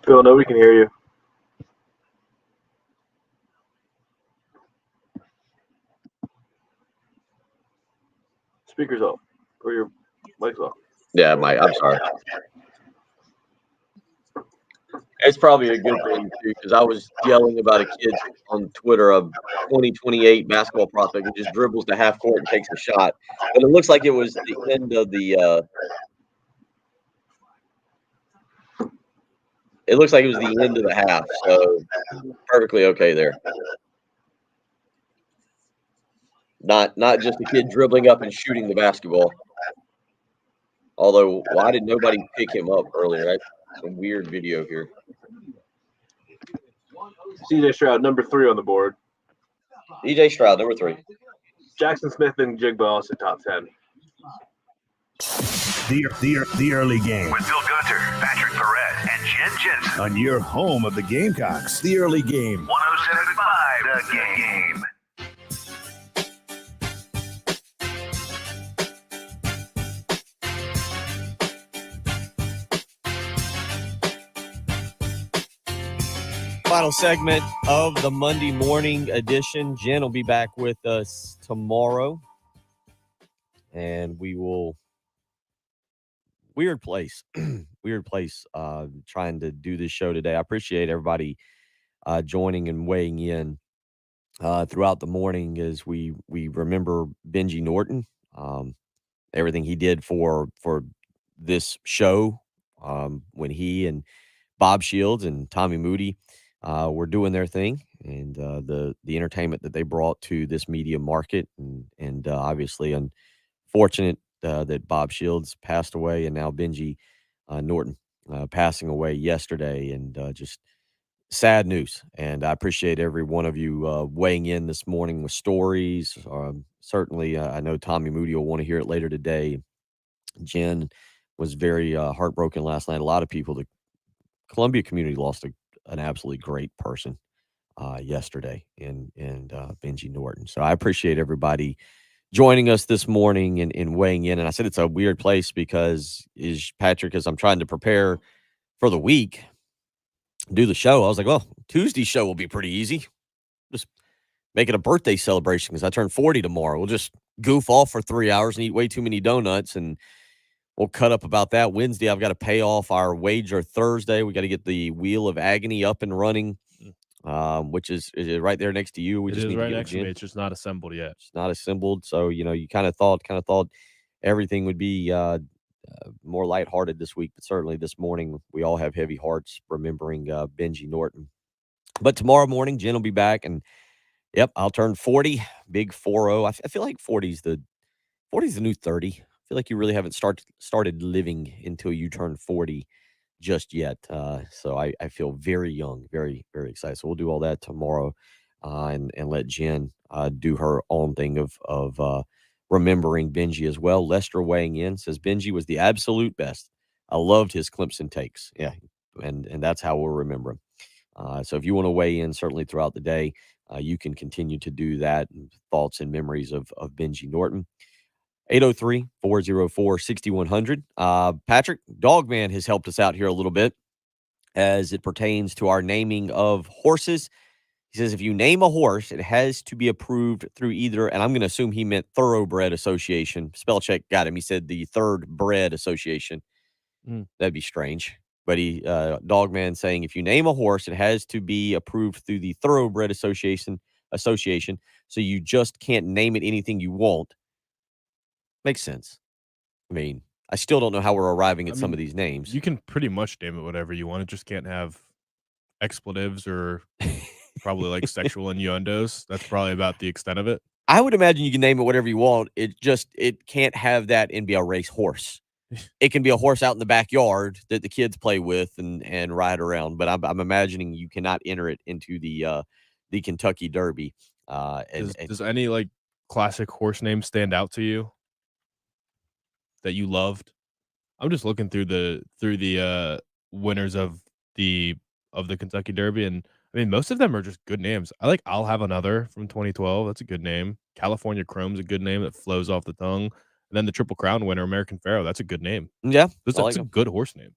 Speaker 6: Phil, no, we can hear you. Speakers off. Or your mic's off.
Speaker 1: Yeah, I'm sorry. It's probably a good thing, too, because I was yelling about a kid on Twitter, a 2028 basketball prospect who just dribbles to half court and takes a shot. But it looks like it was the end of the it looks like it was the end of the half, so perfectly okay there. Not just a kid dribbling up and shooting the basketball. Although, why did nobody pick him up earlier? That's a weird video here.
Speaker 6: CJ Stroud, number 3 on the board.
Speaker 1: DJ Stroud, number 3.
Speaker 6: Jackson Smith and Jigba also top 10.
Speaker 2: The early game.
Speaker 20: With Bill Gunter, Patrick Perret, and Jen Jensen.
Speaker 2: On your home of the Gamecocks. The early game.
Speaker 20: 107.5 The Game.
Speaker 1: Final segment of the Monday morning edition. Jen will be back with us tomorrow. And we will weird place trying to do this show today. I appreciate everybody joining and weighing in throughout the morning as we remember Benji Norton, everything he did for this show when he and Bob Shields and Tommy Moody were doing their thing, and the entertainment that they brought to this media market, and obviously unfortunate that Bob Shields passed away, and now Benji Norton passing away yesterday, and just sad news. And I appreciate every one of you weighing in this morning with stories. Certainly, I know Tommy Moody will want to hear it later today. Jen was very heartbroken last night. A lot of people, the Columbia community lost an absolutely great person yesterday in Benji Norton. So I appreciate everybody joining us this morning and weighing in. And I said it's a weird place because, Patrick, as I'm trying to prepare for the week, do the show, I was like, well, Tuesday's show will be pretty easy. Just make it a birthday celebration because I turn 40 tomorrow. We'll just goof off for 3 hours and eat way too many donuts, and we'll cut up about that. Wednesday, I've got to pay off our wager Thursday. We got to get the Wheel of Agony up and running, which is right there next to you. We
Speaker 5: It
Speaker 1: just
Speaker 5: is
Speaker 1: need
Speaker 5: right
Speaker 1: to get
Speaker 5: next to me. It's just not assembled yet.
Speaker 1: It's not assembled. So, you kind of thought everything would be more lighthearted this week, but certainly this morning we all have heavy hearts remembering Benji Norton. But tomorrow morning, Jen will be back, and yep, I'll turn 40, big 40. I feel like 40's the new 30. I feel like you really haven't started living until you turn 40 just yet. So I feel very young, very, very excited. So we'll do all that tomorrow and let Jen do her own thing of remembering Benji as well. Lester weighing in says Benji was the absolute best. I loved his Clemson takes. Yeah, and that's how we'll remember him. So if you want to weigh in certainly throughout the day, you can continue to do that. Thoughts and memories of Benji Norton. 803-404-6100. Patrick, Dogman has helped us out here a little bit as it pertains to our naming of horses. He says if you name a horse, it has to be approved through either, and I'm going to assume he meant Thoroughbred Association. Spell check got him. He said the Third Bred Association. That'd be strange. But Dogman saying if you name a horse, it has to be approved through the Thoroughbred Association. So you just can't name it anything you want. Makes sense. I mean, I still don't know how we're arriving at some of these names.
Speaker 5: You can pretty much name it whatever you want. It just can't have expletives or probably like sexual innuendos. That's probably about the extent of it.
Speaker 1: I would imagine you can name it whatever you want. It can't have that and be a race horse. It can be a horse out in the backyard that the kids play with and ride around. But I'm imagining you cannot enter it into the Kentucky Derby.
Speaker 5: Does any like classic horse name stand out to you that you loved? I'm just looking through the winners of the Kentucky Derby, and I mean most of them are just good names. I like I'll Have Another from 2012. That's a good name. California Chrome's a good name that flows off the tongue. And then the Triple Crown winner, American Pharaoh, that's a good name.
Speaker 1: Yeah,
Speaker 5: that's a good horse name.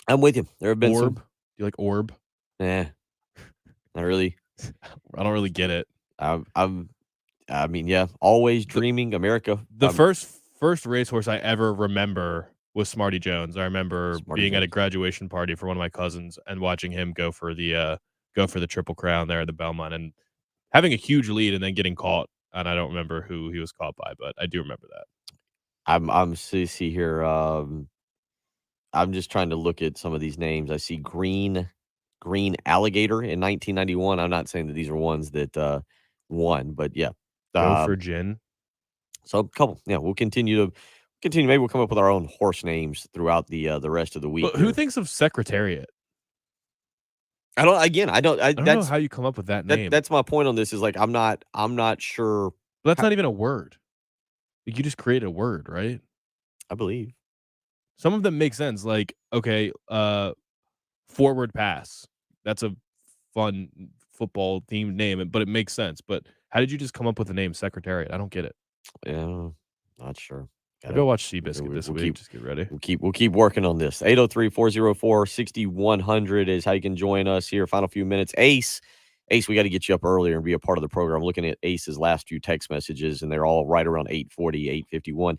Speaker 1: I'm with you. There have been
Speaker 5: Orb. you like orb?
Speaker 1: Not really.
Speaker 5: I don't really get it.
Speaker 1: I mean, yeah, always dreaming America.
Speaker 5: The first racehorse I ever remember was Smarty Jones. I remember being at a graduation party for one of my cousins and watching him go for the Triple Crown there at the Belmont and having a huge lead and then getting caught. And I don't remember who he was caught by, but I do remember that.
Speaker 1: I'm see here. I'm just trying to look at some of these names. I see Green Alligator in 1991. I'm not saying that these are ones that won, but yeah.
Speaker 5: Go for Gin.
Speaker 1: So a couple. Yeah, we'll continue. Maybe we'll come up with our own horse names throughout the rest of the week.
Speaker 5: But who thinks of Secretariat?
Speaker 1: I don't
Speaker 5: know how you come up with that name.
Speaker 1: That's my point on this. Is like I'm not sure.
Speaker 5: But that's not even a word. Like, you just create a word, right?
Speaker 1: I believe
Speaker 5: some of them make sense. Like, okay, forward pass. That's a fun football themed name, but it makes sense. But how did you just come up with the name Secretariat? I don't get it.
Speaker 1: Yeah, not sure.
Speaker 5: Maybe I'll watch Seabiscuit this week. Just get ready.
Speaker 1: We'll keep working on this. 803-404-6100 is how you can join us here. Final few minutes. Ace, we got to get you up earlier and be a part of the program. I'm looking at Ace's last few text messages, and they're all right around 8:40, 8:51.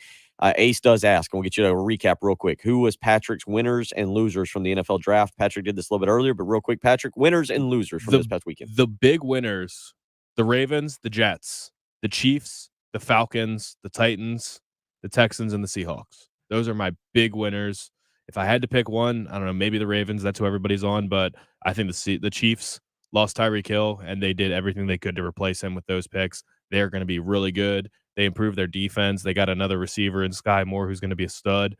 Speaker 1: Ace does ask, and we'll get you to recap real quick. Who was Patrick's winners and losers from the NFL draft? Patrick did this a little bit earlier, but real quick, Patrick, winners and losers from this past weekend.
Speaker 5: The big winners, the Ravens, the Jets, the Chiefs, the Falcons, the Titans, the Texans, and the Seahawks. Those are my big winners. If I had to pick one, I don't know, maybe the Ravens. That's who everybody's on, but I think the Chiefs lost Tyreek Hill, and they did everything they could to replace him with those picks. They're going to be really good. They improved their defense. They got another receiver in Sky Moore who's going to be a stud.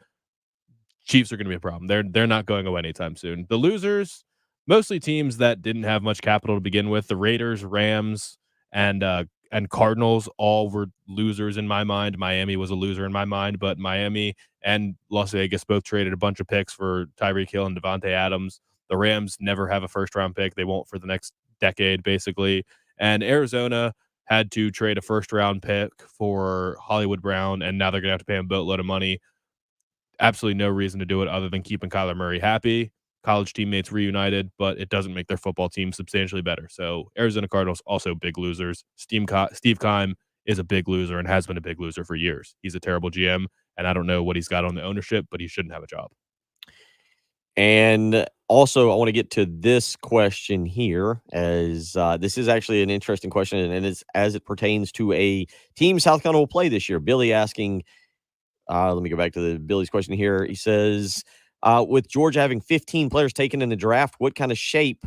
Speaker 5: Chiefs are going to be a problem. They're not going away anytime soon. The losers, mostly teams that didn't have much capital to begin with. The Raiders, Rams, and Cardinals all were losers in my mind. Miami was a loser in my mind, but Miami and Las Vegas both traded a bunch of picks for Tyreek Hill and Devontae Adams. The Rams never have a first-round pick. They won't for the next decade, basically. And Arizona had to trade a first-round pick for Hollywood Brown, and now they're going to have to pay him a boatload of money. Absolutely no reason to do it other than keeping Kyler Murray happy. College teammates reunited, but it doesn't make their football team substantially better. So Arizona Cardinals, also big losers. Steve Keim is a big loser and has been a big loser for years. He's a terrible GM, and I don't know what he's got on the ownership, but he shouldn't have a job.
Speaker 1: And also, I want to get to this question here, as this is actually an interesting question, and it's as it pertains to a team South Carolina will play this year. Billy asking, let me go back to Billy's question here. He says, with Georgia having 15 players taken in the draft, what kind of shape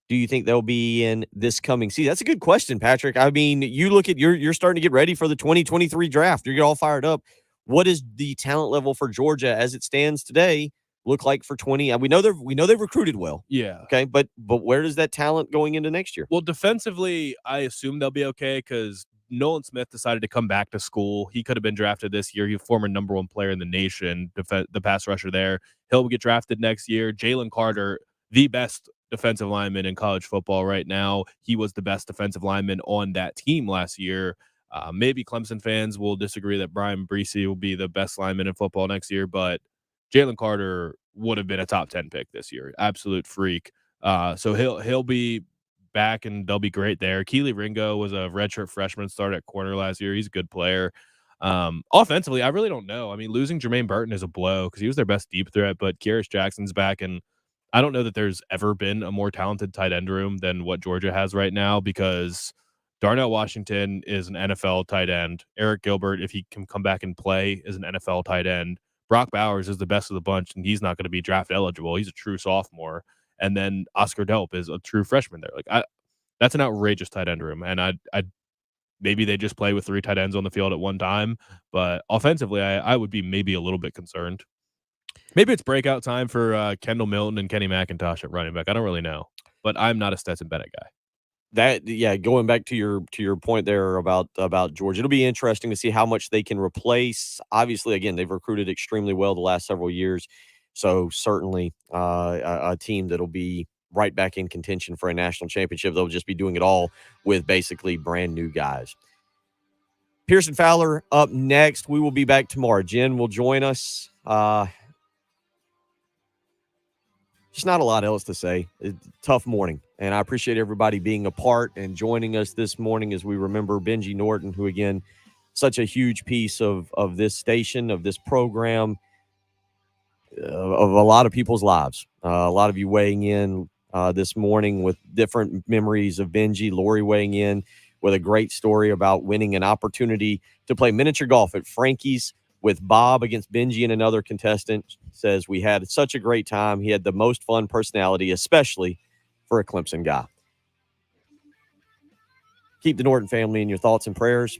Speaker 1: do you think they'll be in this coming season? That's a good question, Patrick. I mean, you look at you're starting to get ready for the 2023 draft. You're all fired up. What is the talent level for Georgia as it stands today look like for 20? We know they've recruited well.
Speaker 5: Yeah.
Speaker 1: Okay, but where does that talent going into next year?
Speaker 5: Well, defensively, I assume they'll be okay because Nolan Smith decided to come back to school. He could have been drafted this year. He's a former number one player in the nation, the pass rusher there. He'll get drafted next year. Jalen Carter, the best defensive lineman in college football right now. He was the best defensive lineman on that team last year. Maybe Clemson fans will disagree that Brian Breesy will be the best lineman in football next year, but Jalen Carter would have been a top 10 pick this year. Absolute freak. So he'll be back and they'll be great there. Keely Ringo was a redshirt freshman, started at corner last year. He's a good player. Offensively, I really don't know. I mean, losing Jermaine Burton is a blow because he was their best deep threat, but Kyrus Jackson's back, and I don't know that there's ever been a more talented tight end room than what Georgia has right now because Darnell Washington is an NFL tight end. Eric Gilbert, if he can come back and play, is an NFL tight end. Brock Bowers is the best of the bunch, and he's not going to be draft eligible. He's a true sophomore. And then Oscar Delp is a true freshman there. Like that's an outrageous tight end room. And I maybe they just play with 3 tight ends on the field at one time. But offensively, I would be maybe a little bit concerned. Maybe it's breakout time for Kendall Milton and Kenny McIntosh at running back. I don't really know. But I'm not a Stetson Bennett guy.
Speaker 1: Going back to your point there about Georgia, it'll be interesting to see how much they can replace. Obviously, again, they've recruited extremely well the last several years, so certainly a team that'll be right back in contention for a national championship. They'll just be doing it all with basically brand new guys. Pearson Fowler up next. We will be back tomorrow. Jen will join us. just not a lot else to say. It's a tough morning, and I appreciate everybody being a part and joining us this morning as we remember Benji Norton, who, again, such a huge piece of this station, of this program, of a lot of people's lives. A lot of you weighing in this morning with different memories of Benji. Lori weighing in with a great story about winning an opportunity to play miniature golf at Frankie's with Bob against Benji and another contestant. Says, we had such a great time. He had the most fun personality, especially for a Clemson guy. Keep the Norton family in your thoughts and prayers.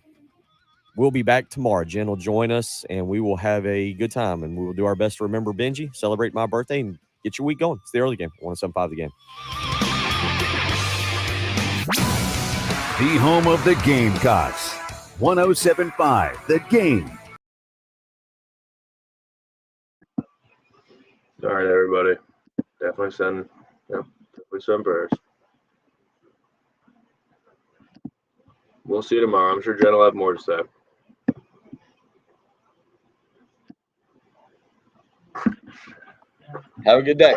Speaker 1: We'll be back tomorrow. Jen will join us, and we will have a good time, and we will do our best to remember Benji, celebrate my birthday, and get your week going. It's the early game, 107.5 The Game.
Speaker 2: The home of the Gamecocks, 107.5 The Game.
Speaker 6: All right, everybody. Definitely send prayers. We'll see you tomorrow. I'm sure Jen will have more to say.
Speaker 1: Have a good day.